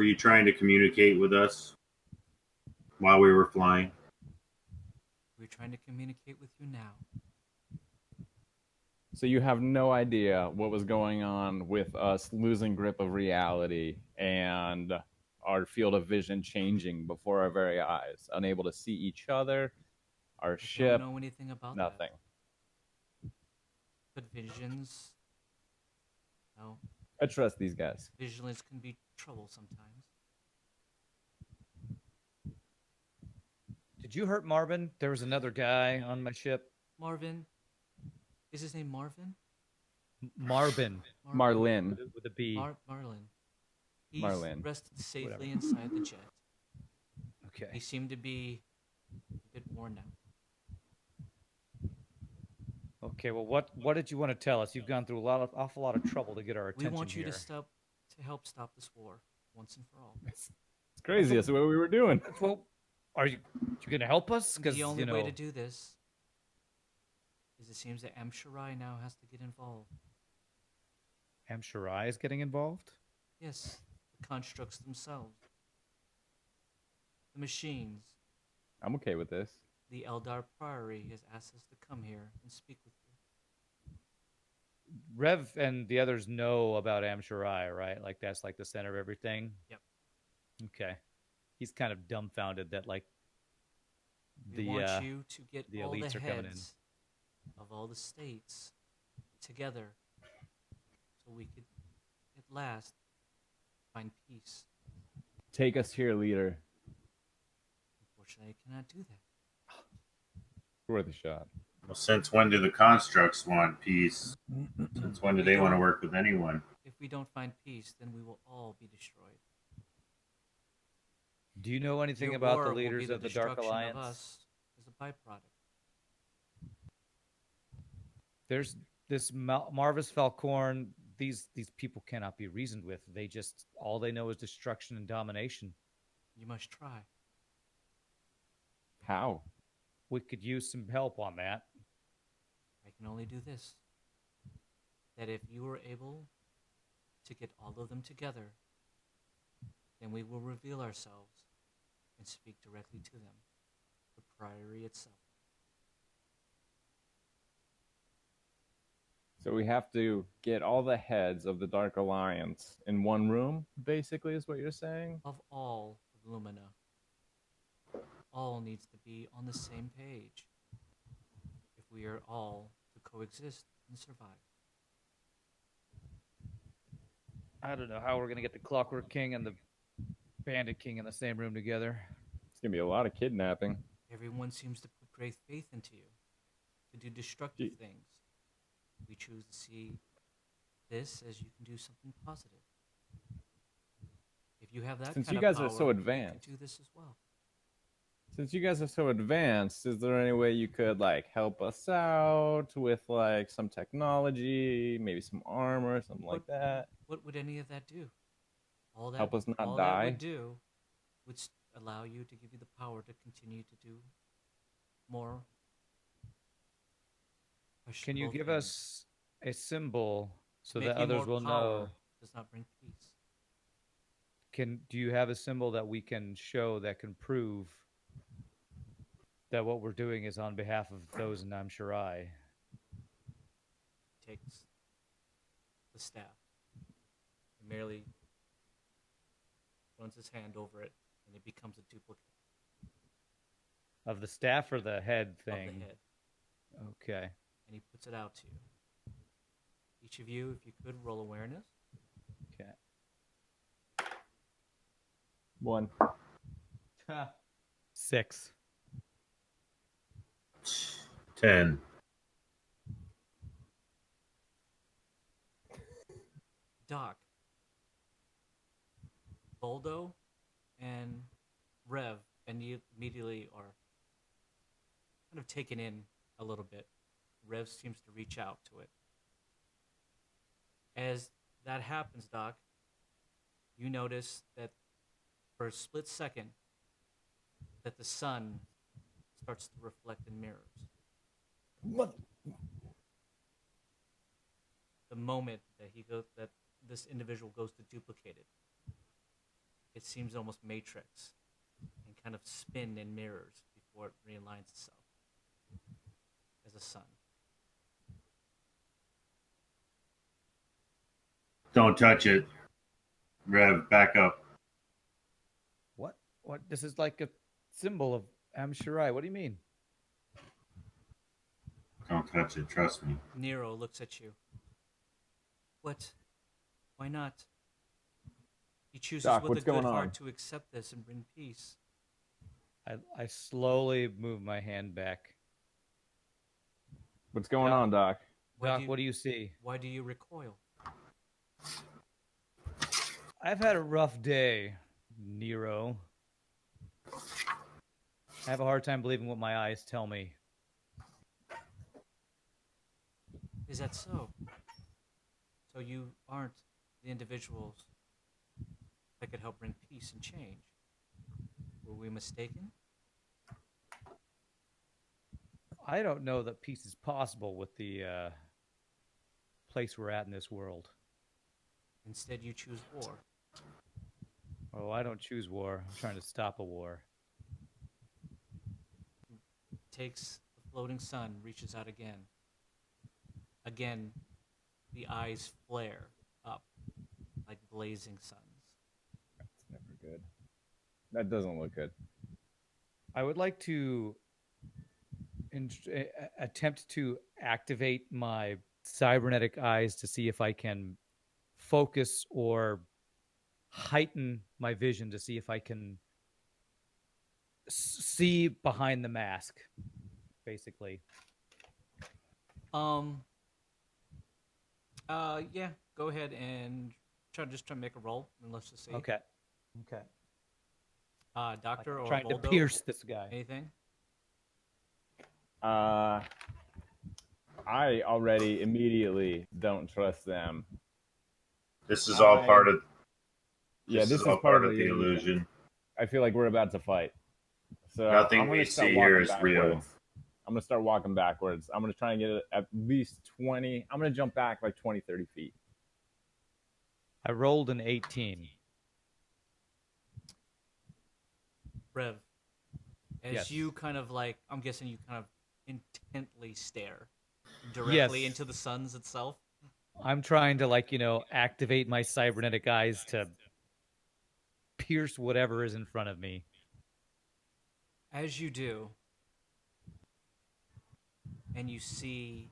Speaker 4: you trying to communicate with us while we were flying?
Speaker 1: We're trying to communicate with you now.
Speaker 3: So you have no idea what was going on with us losing grip of reality and our field of vision changing before our very eyes, unable to see each other, our
Speaker 1: I
Speaker 3: ship,
Speaker 1: don't know anything about
Speaker 3: nothing.
Speaker 1: that. But visions, no,
Speaker 3: I trust these guys.
Speaker 1: vigilance can be trouble sometimes.
Speaker 2: Did you hurt Marvin? There was another guy on my ship.
Speaker 1: Marvin, is his name Marvin?
Speaker 2: Marvin
Speaker 3: Marlin.
Speaker 2: with a B.
Speaker 1: Marlin. He's
Speaker 3: Marlin.
Speaker 1: rested safely
Speaker 2: Whatever.
Speaker 1: inside the jet. He
Speaker 2: Okay.
Speaker 1: seemed to be a bit worn out.
Speaker 2: Okay. Well, what did you want to tell us? You've gone through awful lot of trouble to get our
Speaker 1: We
Speaker 2: attention
Speaker 1: want you
Speaker 2: here.
Speaker 1: to help stop this war once and for all.
Speaker 3: It's crazy. That's what we were doing.
Speaker 2: Well, are you going to help us? Because
Speaker 1: The only way to do this is it seems that Amsharai now has to get involved.
Speaker 2: Amsharai is getting involved.
Speaker 1: Yes, the constructs themselves, the machines.
Speaker 3: I'm okay with this.
Speaker 1: The Eldar Priory has asked us to come here and speak with you.
Speaker 2: Rev and the others know about Amsharai, right? Like that's like the center of everything.
Speaker 1: Yep.
Speaker 2: Okay. He's kind of dumbfounded that like
Speaker 1: We want
Speaker 2: the
Speaker 1: you to get
Speaker 2: the
Speaker 1: all the
Speaker 2: elites are coming in.
Speaker 1: heads of all the states together so we could at last find peace.
Speaker 3: Take us here, leader.
Speaker 1: Unfortunately, I cannot do that.
Speaker 3: Worth a shot.
Speaker 4: Well, since when do the constructs want peace? Since when do
Speaker 1: We
Speaker 4: they want to
Speaker 1: don't-
Speaker 4: work with anyone?
Speaker 1: If we don't find peace, then we will all be destroyed.
Speaker 2: Do you know anything
Speaker 1: Your
Speaker 2: about
Speaker 1: war
Speaker 2: the
Speaker 1: will be
Speaker 2: leaders of the Dark
Speaker 1: destruction
Speaker 2: Alliance?
Speaker 1: Of us as a byproduct.
Speaker 2: There's this Marvis Falcorn. These people cannot be reasoned with. They just all they know is destruction and domination.
Speaker 1: You must try.
Speaker 3: How?
Speaker 2: We could use some help on that.
Speaker 1: I can only do this. That if you are able to get all of them together, then we will reveal ourselves and speak directly to them, the Priory itself.
Speaker 3: So we have to get all the heads of the Dark Alliance in one room, basically, is what you're saying?
Speaker 1: Of all of Lumina, all needs to be on the same page if we are all to coexist and survive.
Speaker 2: I don't know how we're gonna get the Clockwork King and the Bandit King in the same room together.
Speaker 3: It's going to be a lot of kidnapping.
Speaker 1: Everyone seems to put great faith into you to do destructive things. We choose to see this as you can do something positive. If you have that
Speaker 3: Since
Speaker 1: kind
Speaker 3: you
Speaker 1: of
Speaker 3: guys
Speaker 1: power,
Speaker 3: are so
Speaker 1: you can
Speaker 3: advanced.
Speaker 1: do this as well.
Speaker 3: Since you guys are so advanced, is there any way you could like help us out with like some technology, maybe some armor, something like that?
Speaker 1: What would any of that do? All that
Speaker 3: Help us not
Speaker 1: all
Speaker 3: die?
Speaker 1: that would do would allow you to give you the power to continue to do more.
Speaker 2: Can you
Speaker 1: questionable
Speaker 2: give
Speaker 1: things.
Speaker 2: us a symbol so that
Speaker 1: Making
Speaker 2: others
Speaker 1: more
Speaker 2: will
Speaker 1: power
Speaker 2: know?
Speaker 1: does not bring peace.
Speaker 2: Do you have a symbol that we can show that can prove that what we're doing is on behalf of those in Namsharai?
Speaker 1: Takes the staff and merely runs his hand over it, and it becomes a duplicate
Speaker 2: Of the staff or the head thing?
Speaker 1: of the head.
Speaker 2: Okay.
Speaker 1: And he puts it out to you. Each of you, if you could, roll awareness.
Speaker 2: Okay.
Speaker 3: 1.
Speaker 2: 6.
Speaker 4: 10.
Speaker 1: Doc, Boldo, and Rev and you immediately are kind of taken in a little bit. Rev seems to reach out to it. As that happens, Doc, you notice that for a split second that the sun starts to reflect in mirrors. The moment that this individual goes to duplicate it, it seems almost Matrix and kind of spin in mirrors before it realigns itself as a sun.
Speaker 4: Don't touch it. Rev, back up.
Speaker 2: What? What? This is like a symbol of Amsharai. What do you mean?
Speaker 4: Don't touch it. Trust me.
Speaker 1: Nero looks at you. What? Why not? He chooses
Speaker 3: Doc,
Speaker 1: with
Speaker 3: what's
Speaker 1: a good
Speaker 3: going on?
Speaker 1: heart to accept this and bring peace.
Speaker 2: I slowly move my hand back.
Speaker 3: What's going on, Doc?
Speaker 2: Doc, what do you see?
Speaker 1: Why do you recoil?
Speaker 2: I've had a rough day, Nero. I have a hard time believing what my eyes tell me.
Speaker 1: Is that so? So you aren't the individuals that could help bring peace and change. Were we mistaken?
Speaker 2: I don't know that peace is possible with the place we're at in this world.
Speaker 1: Instead, you choose war.
Speaker 2: Oh, I don't choose war. I'm trying to stop a war.
Speaker 1: Takes the floating sun, reaches out again. Again, the eyes flare up like blazing suns.
Speaker 3: That's never good. That doesn't look good.
Speaker 2: I would like to attempt to activate my cybernetic eyes to see if I can focus or heighten my vision to see if I can see behind the mask, basically.
Speaker 1: Yeah, go ahead and try to make a roll, and let's just see.
Speaker 2: Okay.
Speaker 1: Doctor or
Speaker 2: Trying to
Speaker 1: Voldo,
Speaker 2: pierce this guy.
Speaker 1: anything?
Speaker 3: I already immediately don't trust them.
Speaker 4: This is all part of.
Speaker 3: Yeah,
Speaker 4: this is all part of the illusion.
Speaker 3: I feel like we're about to fight. So
Speaker 4: Nothing
Speaker 3: I'm gonna
Speaker 4: we
Speaker 3: start
Speaker 4: see
Speaker 3: walking
Speaker 4: here is real.
Speaker 3: backwards. I'm going to start walking backwards. I'm going to try and get it at least 20. I'm going to jump back like 20, 30 feet.
Speaker 2: I rolled an 18.
Speaker 1: Rev, as
Speaker 2: Yes.
Speaker 1: you kind of like, I'm guessing you kind of intently stare directly
Speaker 2: Yes.
Speaker 1: into the suns itself.
Speaker 2: I'm trying to, like, activate my cybernetic eyes to pierce whatever is in front of me.
Speaker 1: As you do, and you see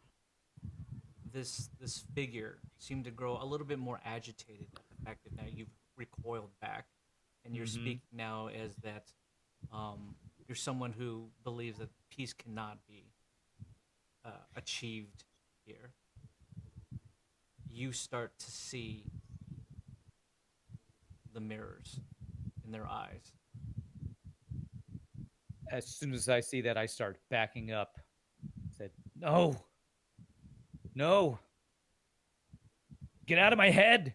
Speaker 1: this figure seem to grow a little bit more agitated at the fact that now you've recoiled back, and you're speaking now as that you're someone who believes that peace cannot be achieved here. You start to see the mirrors in their eyes.
Speaker 2: As soon as I see that, I start backing up. Said, no, get out of my head.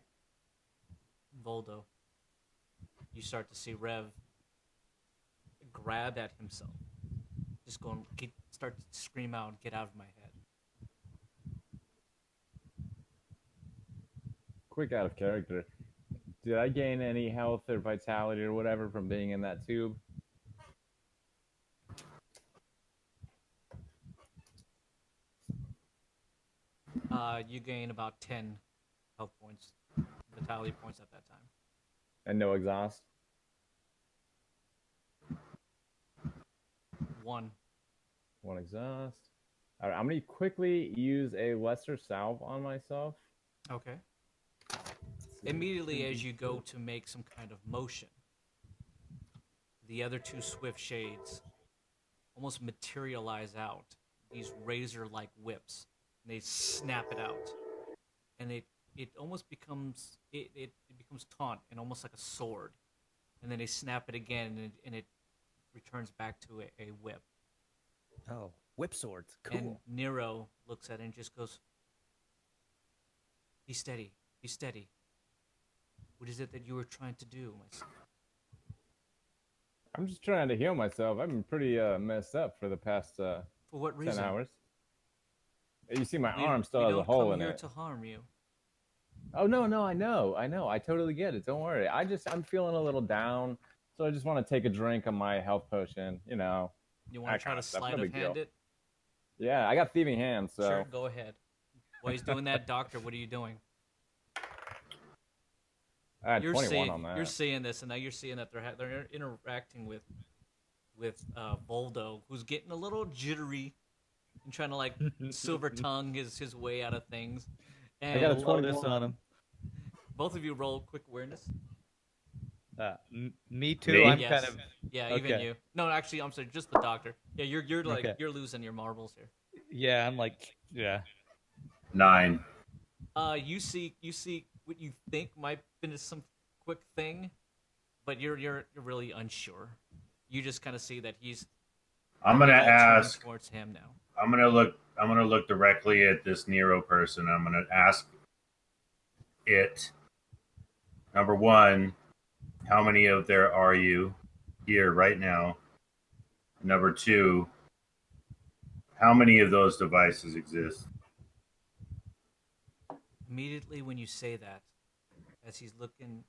Speaker 1: Voldo, you start to see Rev grab at himself, just start to scream out, "Get out of my head!"
Speaker 3: Quick out of character. Did I gain any health or vitality or whatever from being in that tube?
Speaker 1: You gain about 10 health points, vitality points at that time.
Speaker 3: And no exhaust?
Speaker 1: One
Speaker 3: exhaust. All right, I'm going to quickly use a lesser salve on myself.
Speaker 1: Okay. Immediately as you go to make some kind of motion, the other two swift shades almost materialize out, these razor-like whips, and they snap it out. And it almost becomes, it becomes taut and almost like a sword. And then they snap it again, and it returns back to a whip.
Speaker 2: Oh, whip swords. Cool.
Speaker 1: And Nero looks at it and just goes, "Be steady, be steady. What is it that you were trying to do, my son?"
Speaker 3: I'm just trying to heal myself. I've been pretty messed up for the past
Speaker 1: For what
Speaker 3: 10
Speaker 1: reason?
Speaker 3: hours. You see my
Speaker 1: We-
Speaker 3: arm still
Speaker 1: we
Speaker 3: has a
Speaker 1: don't
Speaker 3: hole
Speaker 1: come
Speaker 3: in
Speaker 1: here
Speaker 3: it.
Speaker 1: to harm you.
Speaker 3: Oh, no, I know. I totally get it. Don't worry. I'm feeling a little down, so I just want to take a drink of my health potion,
Speaker 1: You want to
Speaker 3: That
Speaker 1: try
Speaker 3: kinda
Speaker 1: to
Speaker 3: stuff,
Speaker 1: sleight
Speaker 3: no
Speaker 1: of
Speaker 3: big
Speaker 1: hand
Speaker 3: deal.
Speaker 1: it?
Speaker 3: Yeah, I got thieving hands, so.
Speaker 1: Sure, go ahead. While he's doing that, Doctor, what are you doing?
Speaker 3: I had
Speaker 1: You're
Speaker 3: 21
Speaker 1: seeing,
Speaker 3: on that.
Speaker 1: you're seeing this, and now you're seeing that they're interacting with Voldo, who's getting a little jittery and trying to like silver tongue his way out of things. And
Speaker 3: I got a
Speaker 2: Lotus
Speaker 3: 21
Speaker 2: on him.
Speaker 1: both of you roll quick awareness.
Speaker 2: Me too.
Speaker 4: Me?
Speaker 2: I'm
Speaker 1: Yes.
Speaker 2: kind of.
Speaker 1: Yeah, even
Speaker 2: okay.
Speaker 1: you. No, actually, I'm sorry, just the Doctor. Yeah, you're like
Speaker 2: Okay.
Speaker 1: you're losing your marbles here.
Speaker 2: Yeah, I'm like, yeah.
Speaker 4: 9.
Speaker 1: You see what you think might finish some quick thing, but you're really unsure. You just kind of see that he's.
Speaker 4: I'm gonna
Speaker 1: all turned
Speaker 4: ask.
Speaker 1: towards him now.
Speaker 4: I'm gonna look directly at this Nero person. I'm gonna ask it. Number one, how many of there are you here right now? Number two, how many of those devices exist?
Speaker 1: Immediately when you say that, as he's looking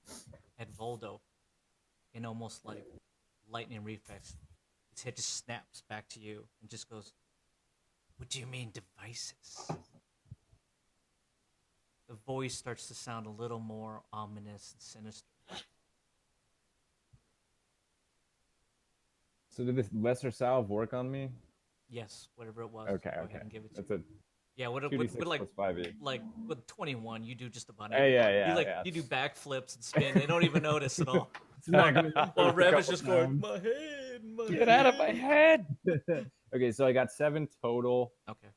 Speaker 1: at Voldo, in almost like lightning reflex, his head just snaps back to you and just goes, "What do you mean devices?" The voice starts to sound a little more ominous and sinister.
Speaker 3: So did this lesser salve work on me?
Speaker 1: Yes, whatever it was.
Speaker 3: Okay,
Speaker 1: Go
Speaker 3: okay.
Speaker 1: ahead and give it to
Speaker 3: That's
Speaker 1: me.
Speaker 3: a
Speaker 1: Yeah, what
Speaker 3: 2d6
Speaker 1: with like
Speaker 3: plus 5e.
Speaker 1: like with 21, you do just about
Speaker 3: Hey,
Speaker 1: anything.
Speaker 3: yeah, yeah.
Speaker 1: You do backflips and spin. They don't even notice at all.
Speaker 3: Smack him in the
Speaker 1: While
Speaker 3: face a
Speaker 1: Rev is
Speaker 3: couple
Speaker 1: just going,
Speaker 3: times.
Speaker 1: my head, my
Speaker 2: Get out of my head.
Speaker 3: Okay, so I got 7 total,
Speaker 1: Okay.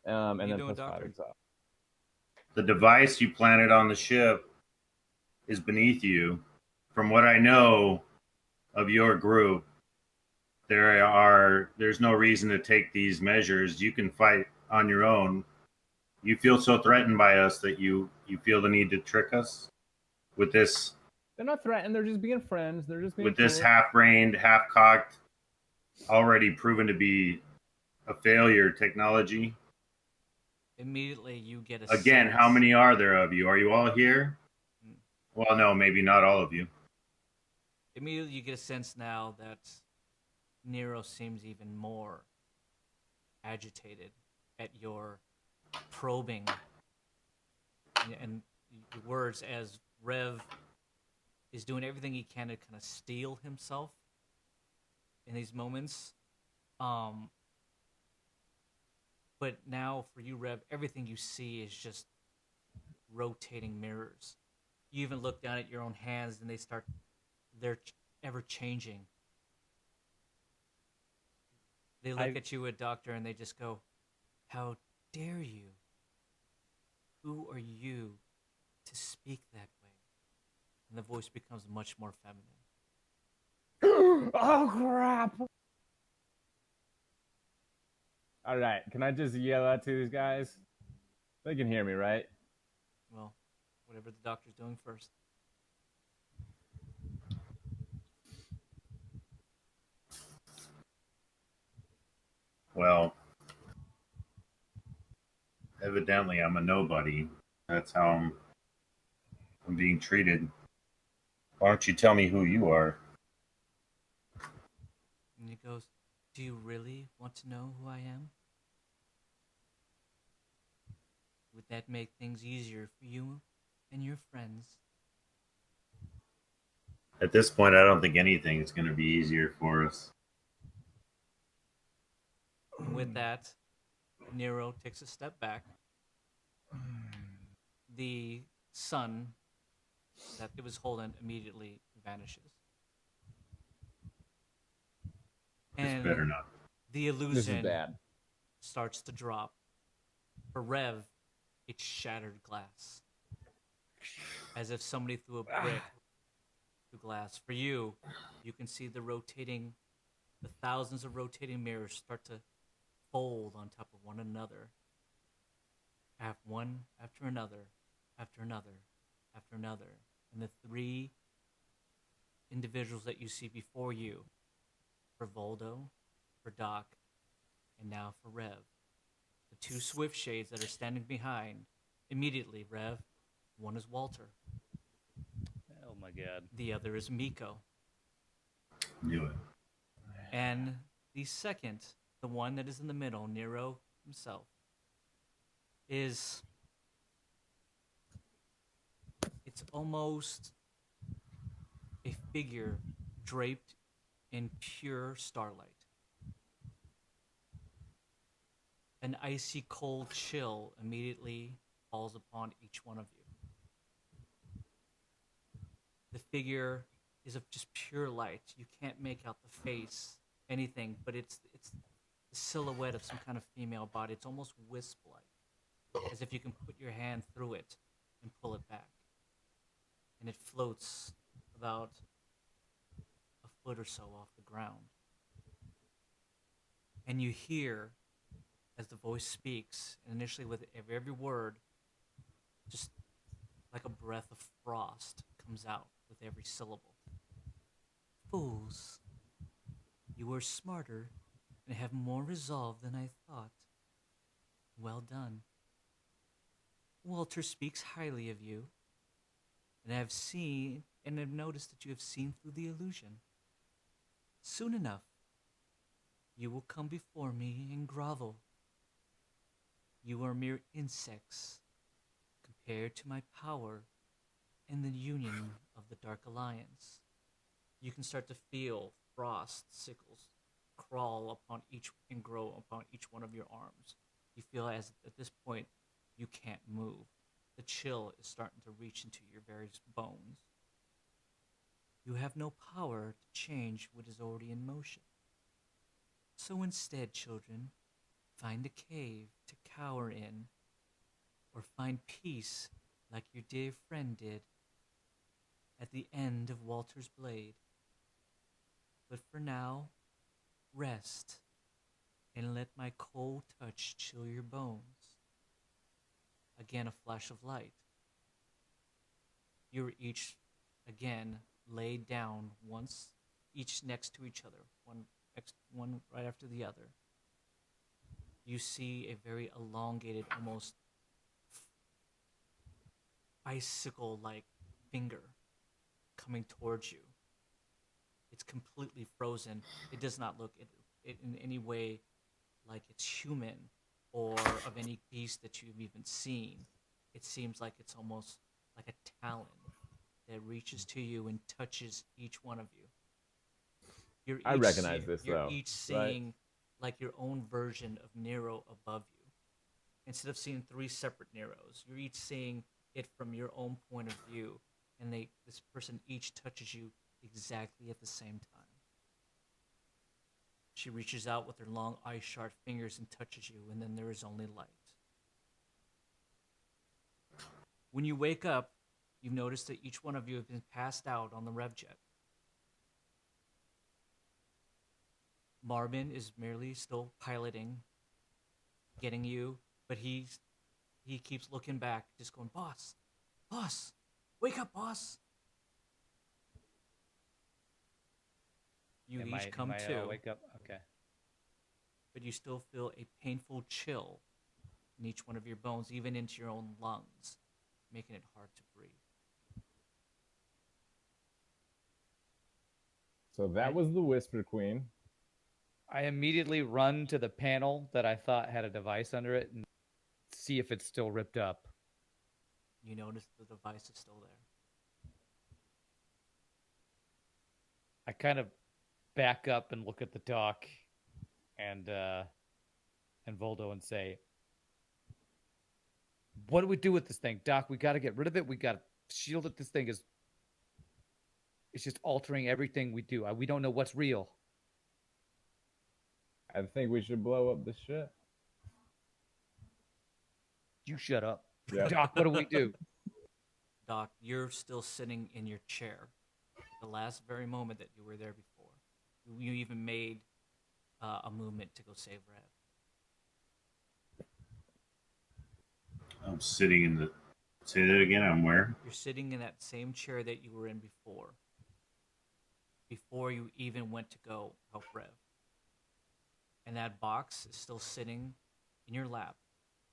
Speaker 3: and
Speaker 1: you
Speaker 3: then
Speaker 1: doing,
Speaker 3: plus 5
Speaker 1: doctor?
Speaker 3: exhaust.
Speaker 4: The device you planted on the ship is beneath you. From what I know of your group, there's no reason to take these measures. You can fight on your own. You feel so threatened by us that you feel the need to trick us with this
Speaker 3: They're not threatened. They're just being friends. They're just being
Speaker 4: with this
Speaker 3: cool.
Speaker 4: half-brained, half-cocked, already proven to be a failure technology.
Speaker 1: Immediately, you get a
Speaker 4: Again,
Speaker 1: sense.
Speaker 4: how many are there of you? Are you all here?
Speaker 1: Mm.
Speaker 4: Well, no, maybe not all of you.
Speaker 1: Immediately, you get a sense now that Nero seems even more agitated at your probing and your words as Rev is doing everything he can to kind of steel himself in these moments. But now for you, Rev, everything you see is just rotating mirrors. You even look down at your own hands and they're ever changing. They look at you, a doctor, and they just go, "How dare you? Who are you to speak that way?" And the voice becomes much more feminine.
Speaker 3: Oh crap! All right, can I just yell out to these guys? They can hear me, right?
Speaker 1: Well, whatever the doctor's doing first.
Speaker 4: Well, evidently I'm a nobody. That's how I'm being treated. Why don't you tell me who you are?
Speaker 1: And he goes, "Do you really want to know who I am? Would that make things easier for you and your friends?"
Speaker 4: At this point, I don't think anything is going to be easier for us.
Speaker 1: And with that, Nero takes a step back. The sun that it was holding immediately vanishes.
Speaker 4: This
Speaker 1: And
Speaker 4: better not.
Speaker 1: the
Speaker 3: This is
Speaker 1: illusion
Speaker 3: bad.
Speaker 1: starts to drop. For Rev, it's shattered glass. As if somebody threw a brick through glass. For you, you can see the thousands of rotating mirrors start to fold on top of one another. One after another, after another, after another. And the 3 individuals that you see before you, for Voldo, for Doc, and now for Rev. The 2 Swift Shades that are standing behind. Immediately, Rev, one is Walter.
Speaker 2: Oh my god.
Speaker 1: The other is Miko.
Speaker 4: Knew it.
Speaker 1: And the second, the one that is in the middle, Nero himself, it's almost a figure draped in pure starlight. An icy cold chill immediately falls upon each one of you. The figure is of just pure light. You can't make out the face, anything, but it's the silhouette of some kind of female body. It's almost wisp-like, as if you can put your hand through it and pull it back. And it floats about a foot or so off the ground. And you hear, as the voice speaks, and initially with every word, just like a breath of frost comes out with every syllable. "Fools, you are smarter and have more resolve than I thought. Well done. Walter speaks highly of you, and I have noticed that you have seen through the illusion. Soon enough, you will come before me and grovel. You are mere insects compared to my power and the union of the Dark Alliance." You can start to feel frost sickles crawl upon each and grow upon each one of your arms. You feel as at this point you can't move. The chill is starting to reach into your various bones. You have no power to change what is already in motion. So instead, children, find a cave to cower in, or find peace like your dear friend did at the end of Walter's blade. But for now, rest and let my cold touch chill your bones. Again, a flash of light. You're each, again, laid down once, each next to each other, one right after the other. You see a very elongated, almost icicle-like finger coming towards you. It's completely frozen. It does not look it in any way like it's human or of any beast that you've even seen. It seems like it's almost like a talon that reaches to you and touches each one of you.
Speaker 3: I recognize this,
Speaker 1: you're
Speaker 3: though.
Speaker 1: each seeing like your own version of Nero above you. Instead of seeing three separate Neros, you're each seeing it from your own point of view, and this person each touches you exactly at the same time. She reaches out with her long ice-sharp fingers and touches you, and then there is only light. When you wake up, you've noticed that each one of you have been passed out on the RevJet. Marvin is merely still piloting, getting you, but he keeps looking back, just going, boss, wake up, boss. You each come to,
Speaker 2: wake up. Okay.
Speaker 1: but you still feel a painful chill in each one of your bones, even into your own lungs, making it hard to breathe.
Speaker 3: So that was the Whisper Queen.
Speaker 2: I immediately run to the panel that I thought had a device under it and see if it's still ripped up.
Speaker 1: You notice the device is still there.
Speaker 2: I kind of back up and look at the doc and Voldo and say, what do we do with this thing? Doc, we got to get rid of it. We got to shield it. This thing is it's just altering everything we do. We don't know what's real.
Speaker 3: I think we should blow up the ship.
Speaker 2: You shut up.
Speaker 3: Yeah.
Speaker 2: Doc, what do we do?
Speaker 1: Doc, you're still sitting in your chair. The last very moment that you were there before. You even made a movement to go save Rev.
Speaker 4: I'm sitting in the. Say that again. I'm where?
Speaker 1: You're sitting in that same chair that you were in before you even went to go help Rev. And that box is still sitting in your lap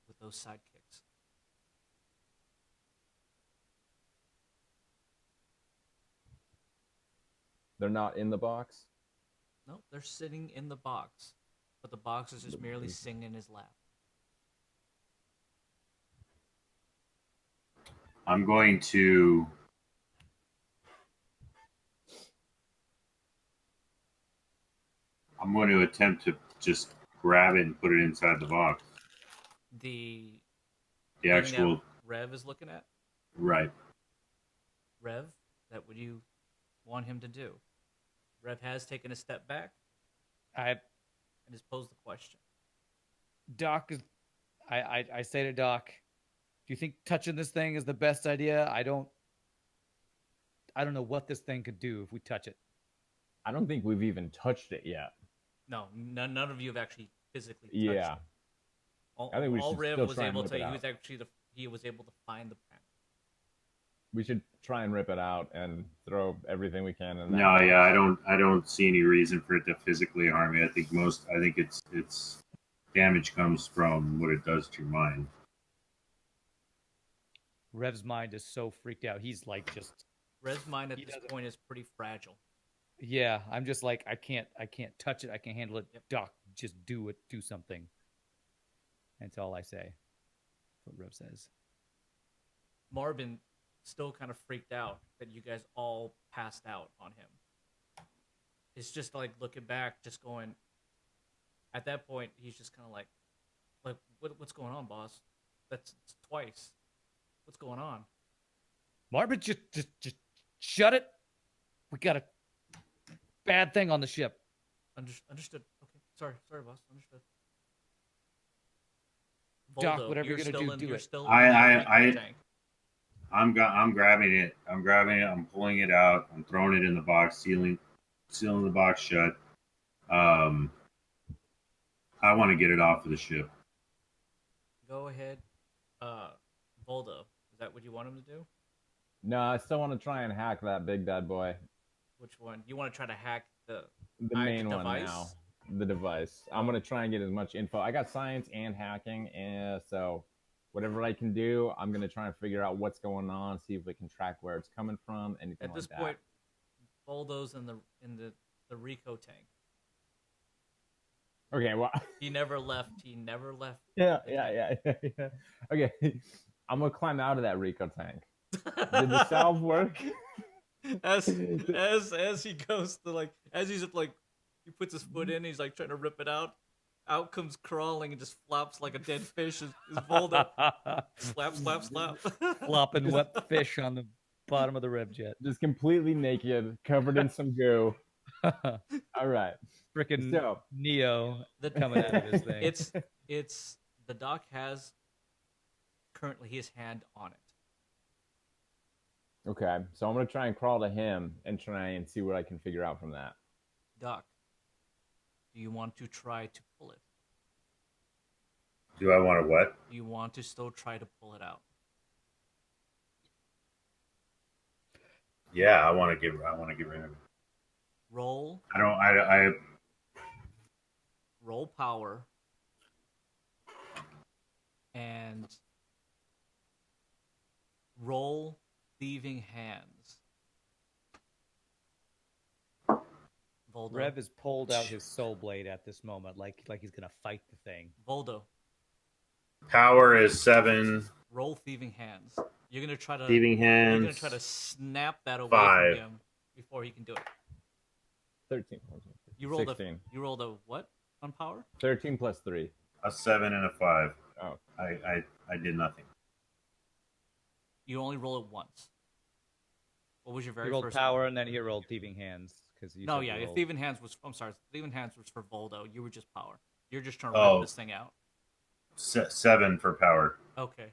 Speaker 1: with those sidekicks.
Speaker 3: They're not in the box?
Speaker 1: No, they're sitting in the box, but the box is just merely sitting in his lap.
Speaker 4: I'm going to. I'm going to attempt to just grab it and put it inside the box.
Speaker 1: The
Speaker 4: The actual.
Speaker 1: that Rev is looking at?
Speaker 4: Right.
Speaker 1: Rev, that would you want him to do? Rev has taken a step back and has posed the question.
Speaker 2: Doc, I say to Doc, do you think touching this thing is the best idea? I don't know what this thing could do if we touch it.
Speaker 3: I don't think we've even touched it yet.
Speaker 1: No, none of you have actually physically touched
Speaker 3: Yeah.
Speaker 1: it. All
Speaker 3: I think we should
Speaker 1: Rev
Speaker 3: still
Speaker 1: was
Speaker 3: try and
Speaker 1: able
Speaker 3: rip
Speaker 1: to,
Speaker 3: it
Speaker 1: he
Speaker 3: out.
Speaker 1: was actually he was able to find the panel.
Speaker 3: We should try and rip it out and throw everything we can in that
Speaker 4: No,
Speaker 3: box.
Speaker 4: yeah, I don't see any reason for it to physically harm you. I think it's damage comes from what it does to your mind.
Speaker 2: Rev's mind is so freaked out. He's like just
Speaker 1: Rev's mind at
Speaker 2: He
Speaker 1: this
Speaker 2: doesn't-
Speaker 1: point is pretty fragile.
Speaker 2: yeah, I'm just like I can't touch it. I can't handle it.
Speaker 1: Yep.
Speaker 2: Doc, just do it. Do something. That's all I say. That's what Rev says.
Speaker 1: Marvin still kind of freaked out that you guys all passed out on him. is just like looking back, just going. At that point, he's just kind of like what's going on, boss? That's twice. What's going on?
Speaker 2: Marvin, just shut it. We got a bad thing on the ship.
Speaker 1: Understood. Okay, sorry, boss. Understood.
Speaker 2: Doc, whatever you're gonna do, do
Speaker 1: you're
Speaker 2: it.
Speaker 1: Still
Speaker 4: I'm grabbing it. I'm pulling it out. I'm throwing it in the box, sealing the box shut. I want to get it off of the ship.
Speaker 1: Go ahead, Voldo. Is that what you want him to do?
Speaker 3: No, I still want to try and hack that big bad boy.
Speaker 1: Which one? You want to try to hack the
Speaker 3: main one
Speaker 1: device?
Speaker 3: now. The device. I'm gonna try and get as much info. I got science and hacking, and so whatever I can do, I'm gonna try and figure out what's going on, see if we can track where it's coming from, anything
Speaker 1: At this
Speaker 3: like
Speaker 1: point, Voldo's in the Rico tank.
Speaker 3: Okay, well,
Speaker 1: he never left.
Speaker 3: Yeah. Okay, I'm gonna climb out of that Rico tank. Did the salve work?
Speaker 1: As he goes to as he's he puts his foot in, he's trying to rip it out. Out comes crawling and just flops like a dead fish. Is Voldo. Slap.
Speaker 2: Flopping wet fish on the bottom of the rib jet.
Speaker 3: Just completely naked, covered in some goo. All right.
Speaker 2: Freaking Neo coming out of his thing.
Speaker 1: It's the Doc has currently his hand on it.
Speaker 3: Okay, so I'm gonna try and crawl to him and try and see what I can figure out from that.
Speaker 1: Doc, do you want to try to pull it?
Speaker 4: Do I want to what?
Speaker 1: Do you want to still try to pull it out?
Speaker 4: Yeah, I want to get rid of it.
Speaker 1: Roll. Roll power. And roll thieving hands. Voldo.
Speaker 2: Rev has pulled out his soul blade at this moment, like he's gonna fight the thing.
Speaker 1: Voldo.
Speaker 4: Power is 7.
Speaker 1: Roll thieving hands. You're gonna try to
Speaker 4: thieving hands.
Speaker 1: You're gonna try to snap that away
Speaker 4: 5.
Speaker 1: from him before he can do it.
Speaker 3: 13.
Speaker 1: You rolled
Speaker 3: 16.
Speaker 1: You rolled a what on power?
Speaker 3: 13 plus 3.
Speaker 4: A 7 and a 5.
Speaker 3: Oh,
Speaker 4: I did nothing.
Speaker 1: You only roll it once. What was your very
Speaker 2: he rolled
Speaker 1: first
Speaker 2: power,
Speaker 1: one?
Speaker 2: and then he rolled thieving hands because
Speaker 1: No, yeah,
Speaker 2: rolled...
Speaker 1: thieving hands was. I'm sorry, thieving hands was for Voldo. You were just power. You're just trying to rip this thing out.
Speaker 4: 7 for power.
Speaker 1: Okay.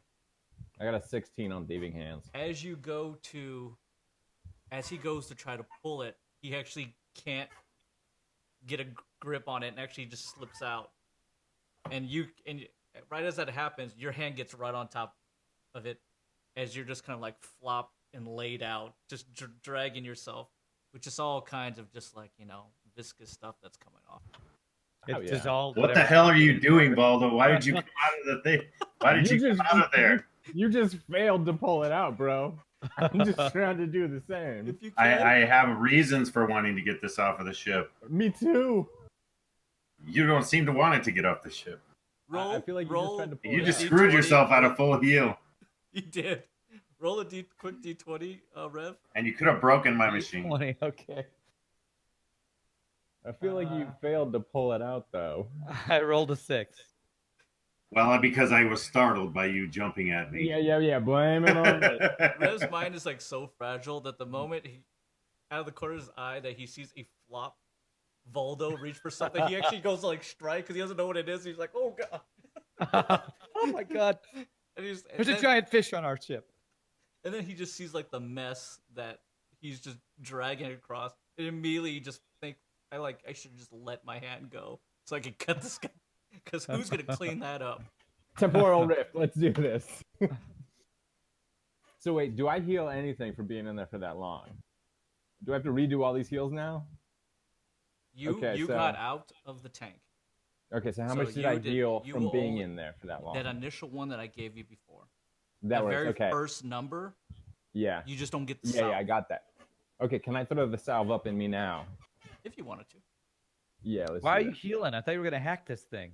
Speaker 3: I got a 16 on thieving hands.
Speaker 1: As he goes to try to pull it, he actually can't get a grip on it, and actually just slips out. And right as that happens, your hand gets right on top of it, as you're just kind of flop and laid out, just dragging yourself, which is all kinds of just viscous stuff that's coming off.
Speaker 2: It's dissolved.
Speaker 4: What the hell are you doing, Baldo? Why did you come out of the thing? Why did you come out of there?
Speaker 3: You just failed to pull it out, bro. I'm just trying to do the same.
Speaker 4: I have reasons for wanting to get this off of the ship.
Speaker 3: Me too.
Speaker 4: You don't seem to want it to get off the ship.
Speaker 3: I feel like
Speaker 4: you just screwed yourself out of full heal.
Speaker 1: You did. Roll a quick D20, Rev.
Speaker 4: And you could have broken my machine.
Speaker 2: D20, okay.
Speaker 3: I feel like you failed to pull it out, though.
Speaker 2: I rolled a 6.
Speaker 4: Well, because I was startled by you jumping at me.
Speaker 3: Yeah. Blame it on me.
Speaker 1: Rev's mind is so fragile that the moment out of the corner of his eye that he sees a flop Voldo reach for something, he actually goes strike because he doesn't know what it is. He's like, oh god.
Speaker 2: Oh my god. There's a giant fish on our ship.
Speaker 1: And then he just sees the mess that he's just dragging across. And immediately you just think, I should just let my hand go so I can cut this guy. Because who's going to clean that up?
Speaker 3: Temporal rift. Let's do this. So wait, do I heal anything for being in there for that long? Do I have to redo all these heals now?
Speaker 1: You got out of the tank.
Speaker 3: Okay, so how much did I heal from being in there for that long?
Speaker 1: That initial one that I gave you before.
Speaker 3: That was
Speaker 1: very
Speaker 3: okay.
Speaker 1: First number.
Speaker 3: Yeah.
Speaker 1: You just don't get the salve.
Speaker 3: Yeah, I got that. Okay, can I throw the salve up in me now?
Speaker 1: If you wanted to.
Speaker 3: Yeah, let's
Speaker 2: Why are you healing? I thought you were going to hack this thing.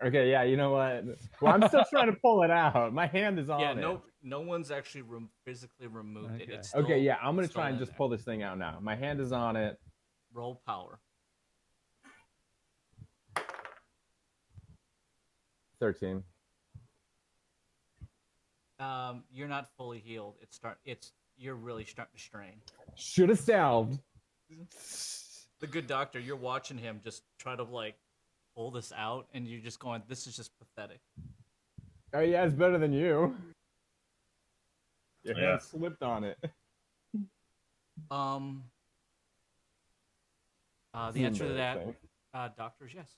Speaker 3: Okay, yeah, you know what? Well, I'm still trying to pull it out. My hand is on it.
Speaker 1: Yeah, no one's actually physically removed it. It's
Speaker 3: okay, yeah, I'm going to try and just pull this thing out now. My hand is on it.
Speaker 1: Roll power.
Speaker 3: 13.
Speaker 1: You're not fully healed. You're really starting to strain.
Speaker 3: Should have salved.
Speaker 1: The good doctor, you're watching him just try to like pull this out, and you're just going, "This is just pathetic."
Speaker 3: Oh yeah, it's better than you. Your
Speaker 4: Yeah.
Speaker 3: hand slipped on it.
Speaker 1: The answer to that,
Speaker 3: Embarrassing.
Speaker 1: doctor, is yes.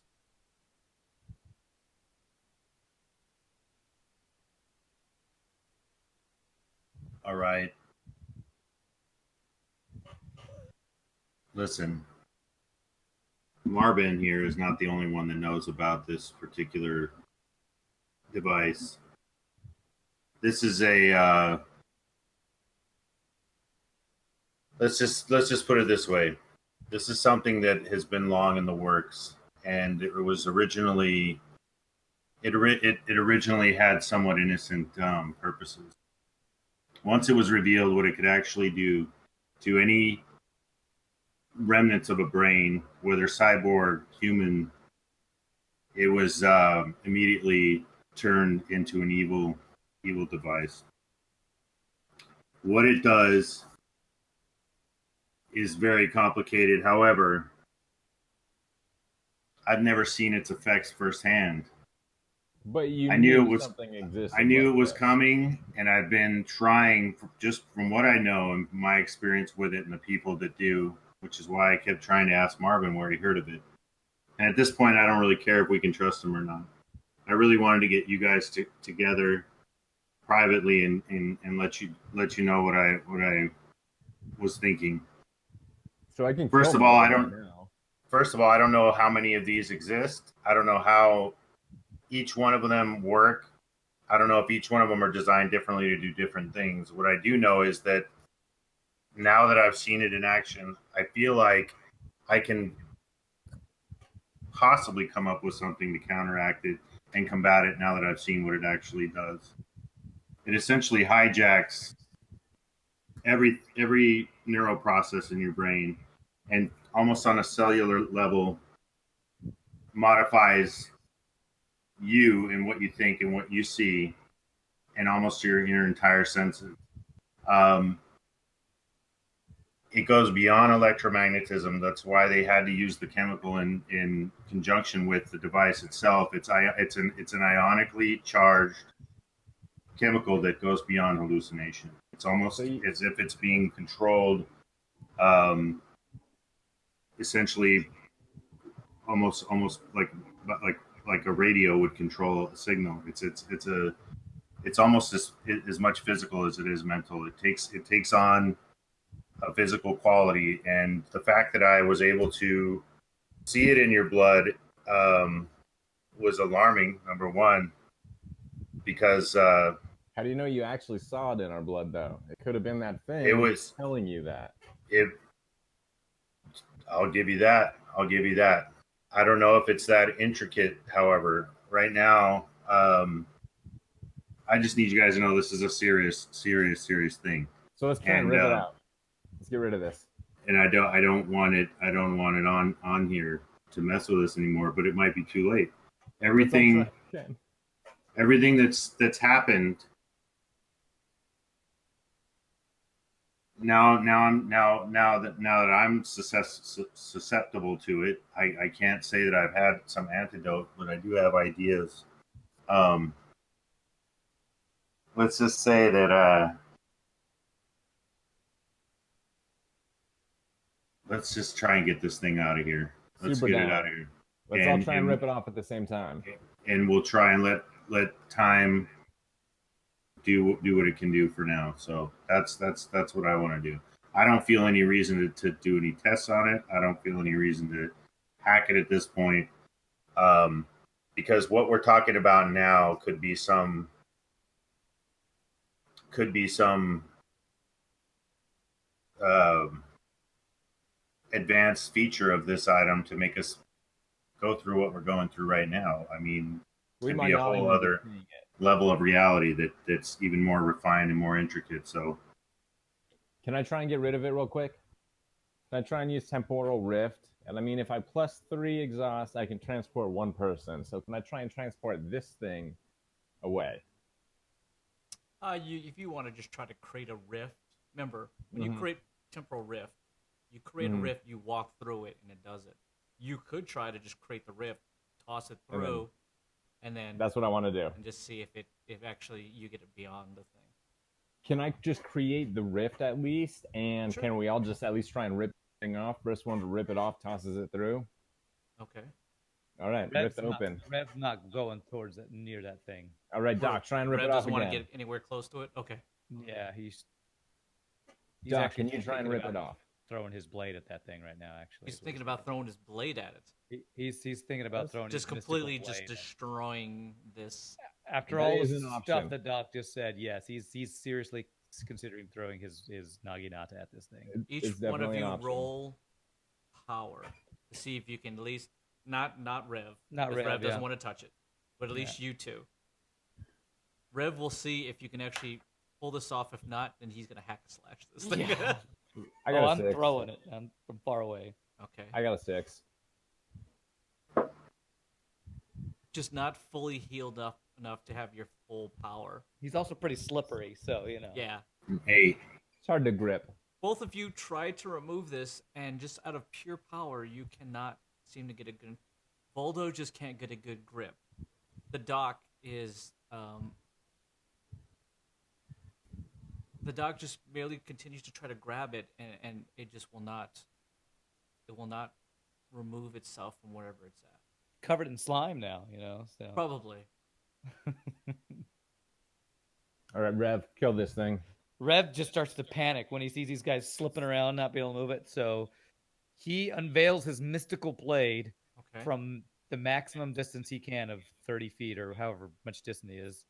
Speaker 4: All right. Listen, Marvin here is not the only one that knows about this particular device. This is a let's just put it this way. This is something that has been long in the works, and it was originally it originally had somewhat innocent purposes. Once it was revealed what it could actually do to any remnants of a brain, whether cyborg, human, it was immediately turned into an evil device. What it does is very complicated. However, I've never seen its effects firsthand.
Speaker 3: But you
Speaker 4: I knew it was
Speaker 3: something existed.
Speaker 4: I knew
Speaker 3: like
Speaker 4: it was
Speaker 3: this.
Speaker 4: coming, and I've been trying, just from what I know and my experience with it and the people that do, which is why I kept trying to ask Marvin where he heard of it. And at this point, I don't really care if we can trust him or not. I really wanted to get you guys together privately and let you know what I was thinking.
Speaker 3: So I can.
Speaker 4: First
Speaker 3: kill
Speaker 4: of all,
Speaker 3: them
Speaker 4: I
Speaker 3: right
Speaker 4: don't-
Speaker 3: now.
Speaker 4: First of all, I don't know how many of these exist. I don't know how each one of them work. I don't know if each one of them are designed differently to do different things. What I do know is that now that I've seen it in action, I feel like I can possibly come up with something to counteract it and combat it now that I've seen what it actually does. It essentially hijacks every neural process in your brain and almost on a cellular level modifies you and what you think and what you see and almost your entire senses. It goes beyond electromagnetism. That's why they had to use the chemical in conjunction with the device itself. It's an ionically charged chemical that goes beyond hallucination. It's almost as if it's being controlled, essentially, almost like a radio would control a signal. It's almost as much physical as it is mental. It takes on a physical quality, and the fact that I was able to see it in your blood was alarming. Number one, because
Speaker 3: How do you know you actually saw it in our blood, though? It could have been that thing.
Speaker 4: It was
Speaker 3: telling you that.
Speaker 4: I'll give you that. I don't know if it's that intricate. However, right now, I just need you guys to know this is a serious thing.
Speaker 3: So let's try and rip it out. Let's get rid of this.
Speaker 4: And I don't want it on here to mess with us anymore. But it might be too late. Everything that's happened. Now that I'm susceptible to it, I can't say that I've had some antidote, but I do have ideas. Let's just say that let's just try and get this thing out of here. Let's get it out of here.
Speaker 3: Let's all try and rip it off at the same time.
Speaker 4: And we'll try and let time do what it can do for now. So that's what I want to do. I don't feel any reason to do any tests on it. I don't feel any reason to hack it at this point, because what we're talking about now could be some advanced feature of this item to make us go through what we're going through right now. I mean, it could be a whole other level of reality that's even more refined and more intricate. So
Speaker 3: can I try and get rid of it real quick? Can I try and use temporal rift? And I mean, if I plus 3 exhaust, I can transport one person. So can I try and transport this thing away?
Speaker 1: If you want to just try to create a rift, remember when you
Speaker 3: Mhm.
Speaker 1: create temporal rift, you create a
Speaker 3: Mhm.
Speaker 1: rift, you walk through it, and it does it. You could try to just create the rift, toss it
Speaker 3: And then-
Speaker 1: through, and then
Speaker 3: That's what I want to do.
Speaker 1: and just see if actually you get it beyond the thing.
Speaker 3: Can I just create the rift at least? And
Speaker 1: Sure.
Speaker 3: can we all just at least try and rip the thing off? First one to rip it off tosses it through.
Speaker 1: Okay.
Speaker 3: All right,
Speaker 2: Rev's
Speaker 3: rift open.
Speaker 2: Rev's not going towards it near that thing.
Speaker 3: All right, Doc, try and rip
Speaker 1: Rev
Speaker 3: it off
Speaker 1: doesn't want
Speaker 3: again.
Speaker 1: to get anywhere close to it. Okay.
Speaker 2: Yeah, he's
Speaker 3: Doc,
Speaker 2: actually
Speaker 3: can you try and
Speaker 2: thinking
Speaker 3: rip it
Speaker 2: about
Speaker 3: off?
Speaker 2: throwing his blade at that thing right now. Actually,
Speaker 1: He's
Speaker 2: is what
Speaker 1: thinking about throwing his blade at it.
Speaker 2: He's thinking about
Speaker 3: That's
Speaker 2: throwing
Speaker 1: Just
Speaker 2: his mystical
Speaker 1: completely just
Speaker 2: blade at it.
Speaker 1: destroying this.
Speaker 2: After
Speaker 3: That
Speaker 2: all
Speaker 3: is
Speaker 2: the
Speaker 3: an
Speaker 2: stuff
Speaker 3: option.
Speaker 2: that Doc just said, yes, he's seriously considering throwing his naginata at this thing.
Speaker 1: Each
Speaker 3: It's
Speaker 1: one of
Speaker 3: definitely
Speaker 1: you
Speaker 3: an option.
Speaker 1: roll power to see if you can at least not Rev.
Speaker 2: Not
Speaker 1: 'cause
Speaker 2: Rev,
Speaker 1: Rev doesn't
Speaker 2: yeah.
Speaker 1: want to touch it, but at least you two. Rev will see if you can actually pull this off. If not, then he's gonna hack and slash this thing.
Speaker 2: Yeah.
Speaker 3: I got a
Speaker 2: I'm
Speaker 3: 6.
Speaker 2: throwing it. I'm from far away.
Speaker 1: Okay.
Speaker 3: I got a 6.
Speaker 1: Just not fully healed up enough to have your full power.
Speaker 2: He's also pretty slippery, so you know.
Speaker 1: Yeah.
Speaker 4: Hey,
Speaker 3: It's hard to grip.
Speaker 1: Both of you tried to remove this, and just out of pure power, you cannot seem to get a good. Voldo just can't get a good grip. The doc is. The doc just merely continues to try to grab it, and it just will not. It will not remove itself from wherever it's at.
Speaker 2: Covered in slime now, you know. So
Speaker 1: Probably.
Speaker 3: All right, Rev, kill this thing.
Speaker 2: Rev just starts to panic when he sees these guys slipping around, not being able to move it. So he unveils his mystical blade
Speaker 1: Okay.
Speaker 2: from the maximum distance he can of 30 feet or however much distant he is.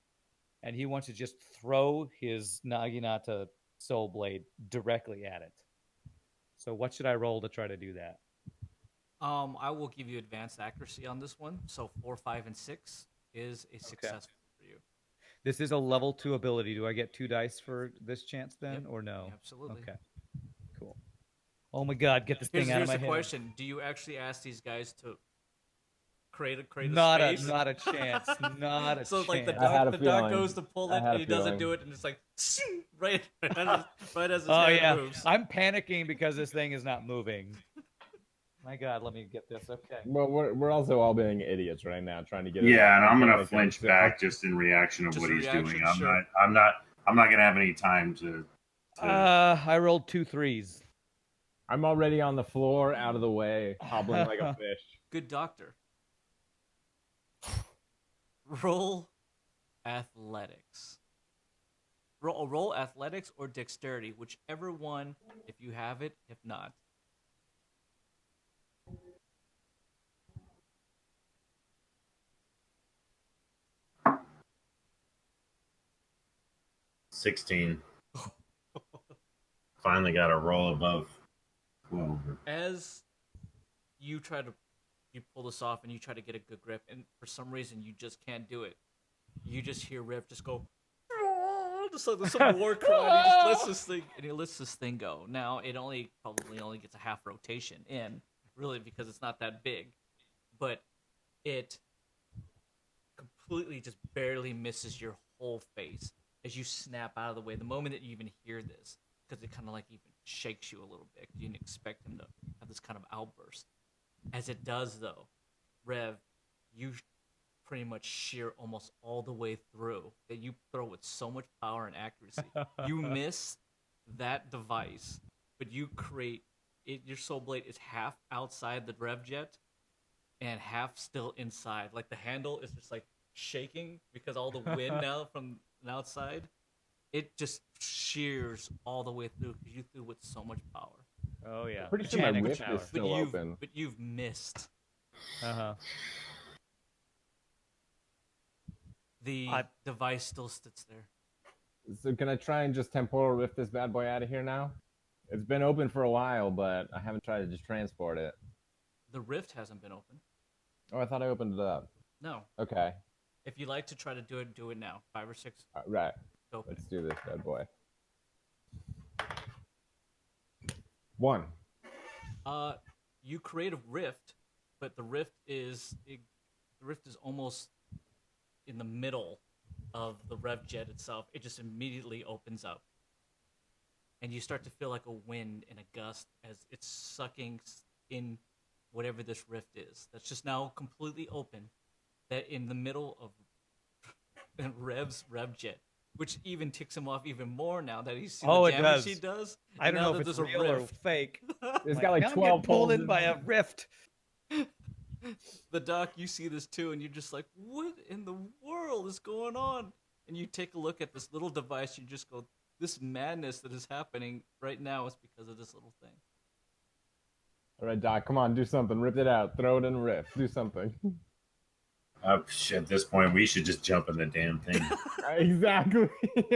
Speaker 2: And he wants to just throw his Naginata soul blade directly at it. So what should I roll to try to do that?
Speaker 1: I will give you advanced accuracy on this one. So 4, 5, and 6 is a success for you.
Speaker 2: This is a level 2 ability. Do I get 2 dice for this chance then,
Speaker 1: Yep.
Speaker 2: or no?
Speaker 1: Absolutely.
Speaker 2: Okay. Cool. Oh my God! Get this thing out
Speaker 1: Here's
Speaker 2: of my
Speaker 1: the
Speaker 2: head.
Speaker 1: question: do you actually ask these guys to create a
Speaker 2: Not
Speaker 1: space?
Speaker 2: a chance. Not a
Speaker 1: So
Speaker 2: chance.
Speaker 1: like the
Speaker 3: I had a
Speaker 1: doc, the doc
Speaker 3: feeling.
Speaker 1: goes to pull
Speaker 3: I
Speaker 1: it
Speaker 3: had
Speaker 1: and
Speaker 3: a
Speaker 1: he doesn't
Speaker 3: feeling.
Speaker 1: do it, and it's like right as his
Speaker 2: Oh
Speaker 1: hand
Speaker 2: yeah,
Speaker 1: moves.
Speaker 2: I'm panicking because this thing is not moving. My God, let me get this. Okay.
Speaker 3: Well, we're also all being idiots right now, trying to get. it
Speaker 4: yeah, and
Speaker 3: out.
Speaker 4: I'm gonna
Speaker 3: Okay,
Speaker 4: flinch
Speaker 3: so-
Speaker 4: back just in reaction of
Speaker 1: Just
Speaker 4: what
Speaker 1: a
Speaker 4: he's
Speaker 1: reaction,
Speaker 4: doing. I'm
Speaker 1: sure.
Speaker 4: not gonna have any time to.
Speaker 2: I rolled 2 3s.
Speaker 3: I'm already on the floor, out of the way, hobbling like a fish.
Speaker 1: Good doctor. Roll athletics. Roll athletics or dexterity, whichever one. If you have it, if not.
Speaker 4: $16. Finally got a roll above 12.
Speaker 1: As you pull this off and you try to get a good grip, and for some reason you just can't do it. You just hear Rev just go, just like there's some war cry. And he lets this thing go. Now it probably only gets a half rotation in, really, because it's not that big, but it completely just barely misses your whole face as you snap out of the way. The moment that you even hear this, because it kind of like even shakes you a little bit. You didn't expect him to have this kind of outburst. As it does, though, Rev, you pretty much shear almost all the way through. That you throw with so much power and accuracy. You miss that device, but you create it. Your soul blade is half outside the Rev jet and half still inside. Like the handle is just like shaking because all the wind now from the outside. It just shears all the way through because you threw with so much power.
Speaker 2: Oh yeah.
Speaker 3: Pretty sure my
Speaker 2: Panic
Speaker 3: rift
Speaker 2: shower.
Speaker 3: is still open.
Speaker 1: But you've missed.
Speaker 2: Uh-huh.
Speaker 1: The device still sits there.
Speaker 3: So can I try and just temporal rift this bad boy out of here now? It's been open for a while, but I haven't tried to just transport it.
Speaker 1: The rift hasn't been open.
Speaker 3: Oh, I thought I opened it up.
Speaker 1: No.
Speaker 3: Okay.
Speaker 1: If you like to try to do it now. 5 or 6.
Speaker 3: Right.
Speaker 1: Open.
Speaker 3: Let's do this bad boy. 1.
Speaker 1: You create a rift, but the rift is almost in the middle of the rev jet itself. It just immediately opens up, and you start to feel like a wind and a gust as it's sucking in whatever this rift is. That's just now completely open. That in the middle of Rev's rev jet, which even ticks him off even more now that he's seen
Speaker 2: Oh,
Speaker 1: the
Speaker 2: it
Speaker 1: damage
Speaker 2: does.
Speaker 1: he does.
Speaker 2: I
Speaker 1: and
Speaker 2: don't
Speaker 1: now
Speaker 2: know if
Speaker 1: that
Speaker 2: it's
Speaker 1: there's a
Speaker 2: real or
Speaker 1: rift.
Speaker 2: fake.
Speaker 3: It's got like
Speaker 2: Now I'm
Speaker 3: 12
Speaker 2: getting pulled
Speaker 3: holes
Speaker 2: in by a rift.
Speaker 1: The doc, you see this too, and you're just like, what in the world is going on? And you take a look at this little device, you just go, this madness that is happening right now is because of this little thing.
Speaker 3: All right, Doc, come on, do something. Rip it out. Throw it in a rift. Do something.
Speaker 4: At this point, we should just jump in the damn thing.
Speaker 3: Exactly.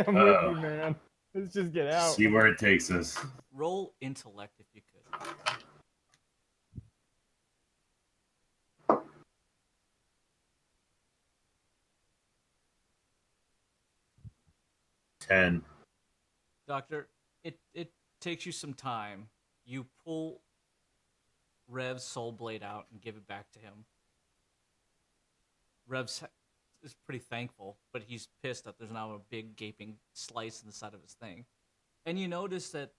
Speaker 3: I'm with you, man. Let's just get out.
Speaker 4: See where it takes us.
Speaker 1: Roll intellect if you could.
Speaker 4: 10.
Speaker 1: Doctor, it takes you some time. You pull Rev's soul blade out and give it back to him. Rev's is pretty thankful, but he's pissed that there's now a big gaping slice in the side of his thing. And you notice that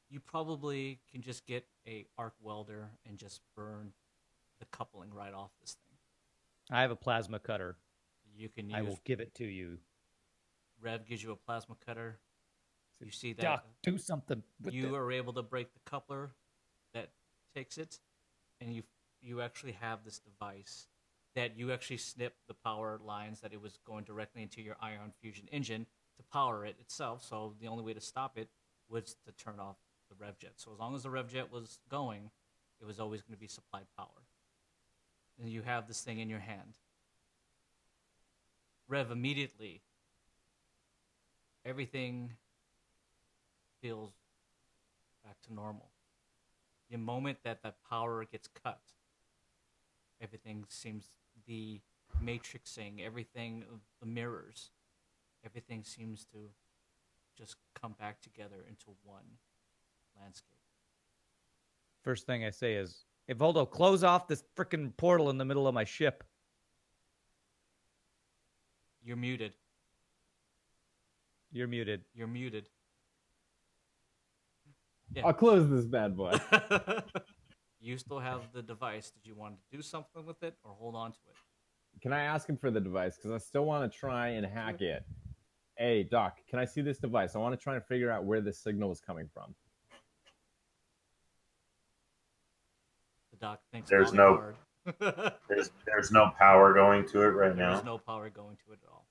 Speaker 1: you probably can just get a arc welder and just burn the coupling right off this thing.
Speaker 2: I have a plasma cutter.
Speaker 1: You can use.
Speaker 2: I will give it to you.
Speaker 1: Rev gives you a plasma cutter. You see that
Speaker 2: Doc, do something with
Speaker 1: you
Speaker 2: it.
Speaker 1: are able to break the coupler that takes it, and you actually have this device that you actually snip the power lines that it was going directly into your ion fusion engine to power it itself. So the only way to stop it was to turn off the rev jet. So as long as the rev jet was going, it was always going to be supplied power. And you have this thing in your hand. Rev, immediately, everything feels back to normal. The moment that the power gets cut, everything seems, the matrixing, everything, the mirrors, everything seems to just come back together into one landscape.
Speaker 2: First thing I say is, hey, Voldo, close off this freaking portal in the middle of my ship.
Speaker 1: You're muted.
Speaker 2: You're muted.
Speaker 1: You're muted. Yeah.
Speaker 3: I'll close this bad boy.
Speaker 1: You still have the device. Did you want to do something with it or hold on to it?
Speaker 3: Can I ask him for the device? Because I still want to try and hack it. Hey, Doc, can I see this device? I want to try and figure out where this signal is coming from.
Speaker 1: The doc thinks
Speaker 4: There's
Speaker 1: long
Speaker 4: no-
Speaker 1: and hard.
Speaker 4: There's no power going to it right now.
Speaker 1: There's no power going to it at all.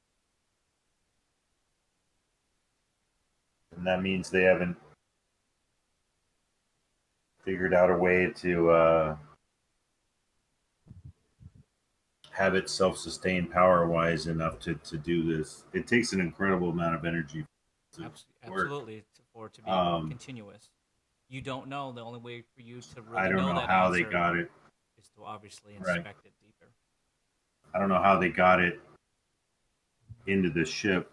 Speaker 4: And that means they haven't figured out a way to have it self-sustain power-wise enough to do this. It takes an incredible amount of energy to work.
Speaker 1: Absolutely, for it to be continuous. You don't know. The only way for you to really
Speaker 4: I don't know
Speaker 1: that
Speaker 4: how they
Speaker 1: answer
Speaker 4: got it.
Speaker 1: is to obviously
Speaker 4: Right.
Speaker 1: inspect it deeper.
Speaker 4: I don't know how they got it into the ship.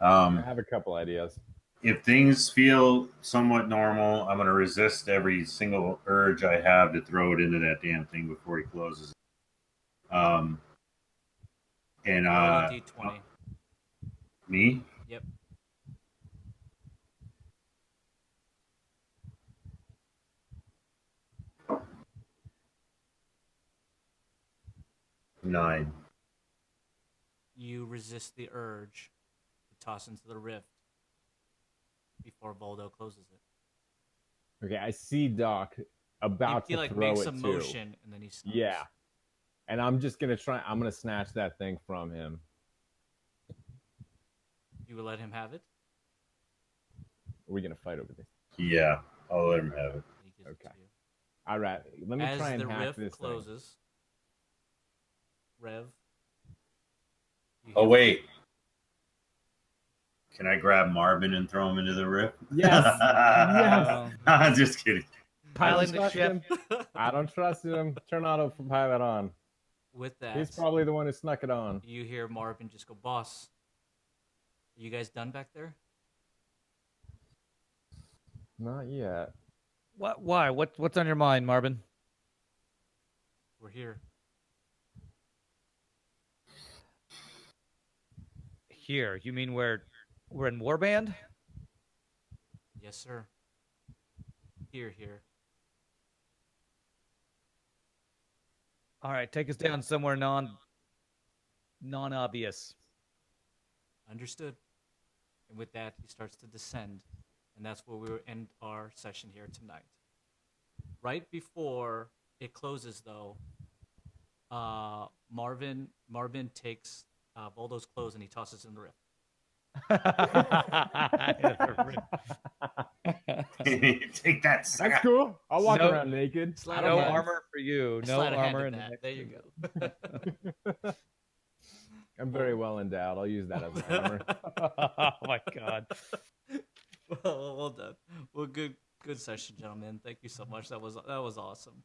Speaker 3: I have a couple ideas.
Speaker 4: If things feel somewhat normal, I'm going to resist every single urge I have to throw it into that damn thing before he closes it. And
Speaker 1: Roll a D20.
Speaker 4: me?
Speaker 1: Yep.
Speaker 4: Nine.
Speaker 1: You resist the urge to toss into the rift before Voldo closes it.
Speaker 3: Okay, I see Doc about
Speaker 1: He
Speaker 3: to
Speaker 1: like
Speaker 3: throw
Speaker 1: makes
Speaker 3: it
Speaker 1: a
Speaker 3: too.
Speaker 1: motion and then he stops.
Speaker 3: Yeah. And I'm just going to try. I'm going to snatch that thing from him.
Speaker 1: You will let him have it?
Speaker 3: Are we going to fight over this?
Speaker 4: Yeah, I'll let him have it.
Speaker 1: He gives it
Speaker 3: Okay.
Speaker 1: to you.
Speaker 3: All right. Let me
Speaker 1: As
Speaker 3: try and
Speaker 1: the
Speaker 3: hack
Speaker 1: rift
Speaker 3: this thing.
Speaker 1: closes, Rev. you
Speaker 4: Oh,
Speaker 1: hear-
Speaker 4: wait. Can I grab Marvin and throw him into the rift?
Speaker 3: Yes.
Speaker 2: Yes.
Speaker 4: I'm just kidding.
Speaker 2: Piling
Speaker 3: I
Speaker 2: the
Speaker 3: don't
Speaker 2: ship.
Speaker 3: trust him. I don't trust him. Turn autopilot on.
Speaker 1: With that,
Speaker 3: He's probably the one who snuck it on.
Speaker 1: you hear Marvin just go, "Boss, are you guys done back there?"
Speaker 3: Not yet.
Speaker 2: What? Why? What's on your mind, Marvin?
Speaker 1: We're here.
Speaker 2: Here, you mean we're in Warband?
Speaker 1: Yes, sir. Here.
Speaker 2: All right, take us down somewhere non-obvious.
Speaker 1: Understood. And with that, he starts to descend. And that's where we will end our session here tonight. Right before it closes, though, Marvin takes Voldo's clothes and he tosses in the rift.
Speaker 4: Take that.
Speaker 3: That's
Speaker 4: sucker.
Speaker 3: cool. I'll walk
Speaker 2: No-
Speaker 3: around naked.
Speaker 1: Slide
Speaker 2: No
Speaker 1: a hand.
Speaker 2: armor for you. No
Speaker 1: Slide a hand
Speaker 2: armor
Speaker 1: at
Speaker 2: in the
Speaker 1: that.
Speaker 2: next
Speaker 1: There you go.
Speaker 3: I'm very well endowed. I'll use that as an armor.
Speaker 2: Oh my god.
Speaker 1: Well done. Well, good session, gentlemen. Thank you so much. That was awesome.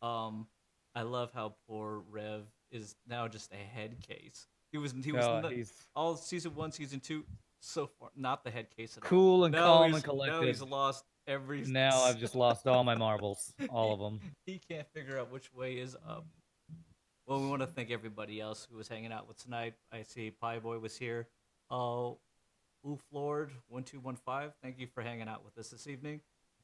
Speaker 1: I love how poor Rev is now just a head case. He was
Speaker 2: He's
Speaker 1: all season 1, season 2 so far not the head case at all.
Speaker 2: cool and
Speaker 1: Now
Speaker 2: calm
Speaker 1: he's-
Speaker 2: and collected.
Speaker 1: Now he's lost every.
Speaker 2: Now I've just lost all my marbles, all of them.
Speaker 1: He can't figure out which way is up. Well, we want to thank everybody else who was hanging out with tonight. I see Pie Boy was here. Ooflord 1215. Thank you for hanging out with us this evening.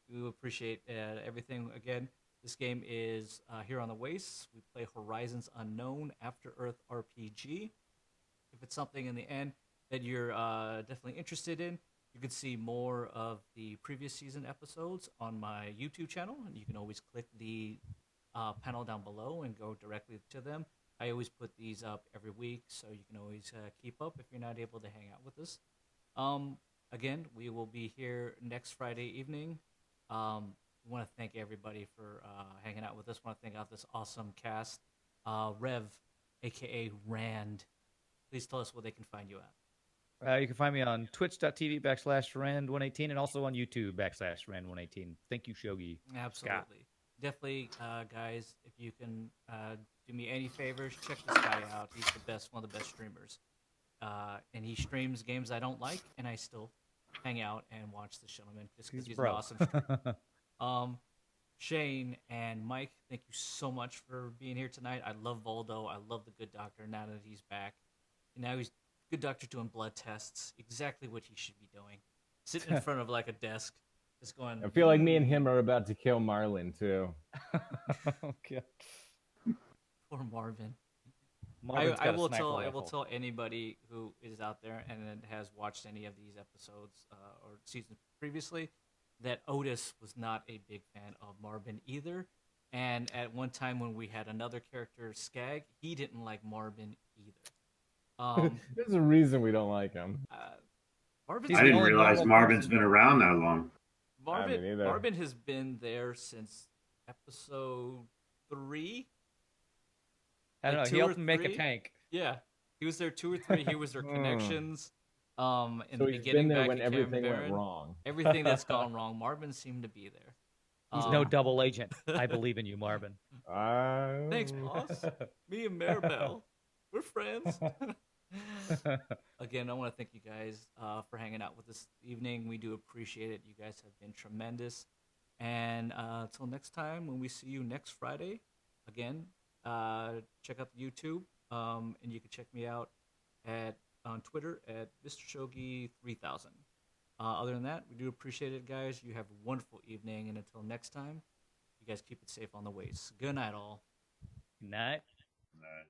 Speaker 1: We appreciate everything. Again, this game is here on the Wastes. We play Horizons Unknown After Earth RPG. If it's something in the end that you're definitely interested in, you can see more of the previous season episodes on my YouTube channel, and you can always click the panel down below and go directly to them. I always put these up every week, so you can always keep up if you're not able to hang out with us. Again, we will be here next Friday evening. We want to thank everybody for hanging out with us. Want to thank out this awesome cast. Rev, a.k.a. Rand, please tell us where they can find you at.
Speaker 2: You can find me on twitch.tv/Rand118 and also on YouTube /Rand118. Thank you, Shogi.
Speaker 1: Absolutely. Definitely, guys, if you can do me any favors, check this guy out. He's the best, one of the best streamers. And he streams games I don't like, and I still hang out and watch the gentleman just because he's an awesome streamer. Shane and Mike, thank you so much for being here tonight. I love Voldo. I love the Good Doctor now that he's back. And now he's Good Doctor doing blood tests, exactly what he should be doing. Sitting in front of like a desk, just going.
Speaker 3: I feel like me and him are about to kill Marlin too.
Speaker 2: Okay.
Speaker 1: Poor Marvin.
Speaker 2: Marvin's
Speaker 1: I
Speaker 2: got a
Speaker 1: will
Speaker 2: sniper
Speaker 1: tell
Speaker 2: rifle.
Speaker 1: anybody who is out there and has watched any of these episodes or seasons previously that Otis was not a big fan of Marvin either. And at one time when we had another character, Skag, he didn't like Marvin either.
Speaker 3: There's a reason we don't like him.
Speaker 1: Marvin's
Speaker 4: I didn't
Speaker 2: only
Speaker 4: realize
Speaker 2: normal
Speaker 4: Marvin's
Speaker 2: person.
Speaker 4: been around that long.
Speaker 3: I mean, either.
Speaker 1: Marvin has been there since episode 3.
Speaker 2: I don't
Speaker 1: like
Speaker 2: know.
Speaker 1: two
Speaker 2: He
Speaker 1: or
Speaker 2: helped make a
Speaker 1: three?
Speaker 2: tank.
Speaker 1: Yeah, he was there 2 or 3. He was their connections. In
Speaker 3: So
Speaker 1: the
Speaker 3: he's
Speaker 1: beginning,
Speaker 3: been there
Speaker 1: back
Speaker 3: when
Speaker 1: in
Speaker 3: everything
Speaker 1: Cam
Speaker 3: went
Speaker 1: Baron,
Speaker 3: wrong.
Speaker 1: everything that's gone wrong, Marvin seemed to be there.
Speaker 2: He's no double agent. I believe in you, Marvin.
Speaker 1: Thanks, boss. Me and Maribel, we're friends. Again, I want to thank you guys for hanging out with us this evening. We do appreciate it. You guys have been tremendous. And until next time, when we see you next Friday, again, check out the YouTube, and you can check me out on Twitter at Mr. Shogi 3000. Other than that, we do appreciate it, guys. You have a wonderful evening, and until next time, you guys keep it safe on the ways. Good night, all.
Speaker 2: Good night.
Speaker 4: Right.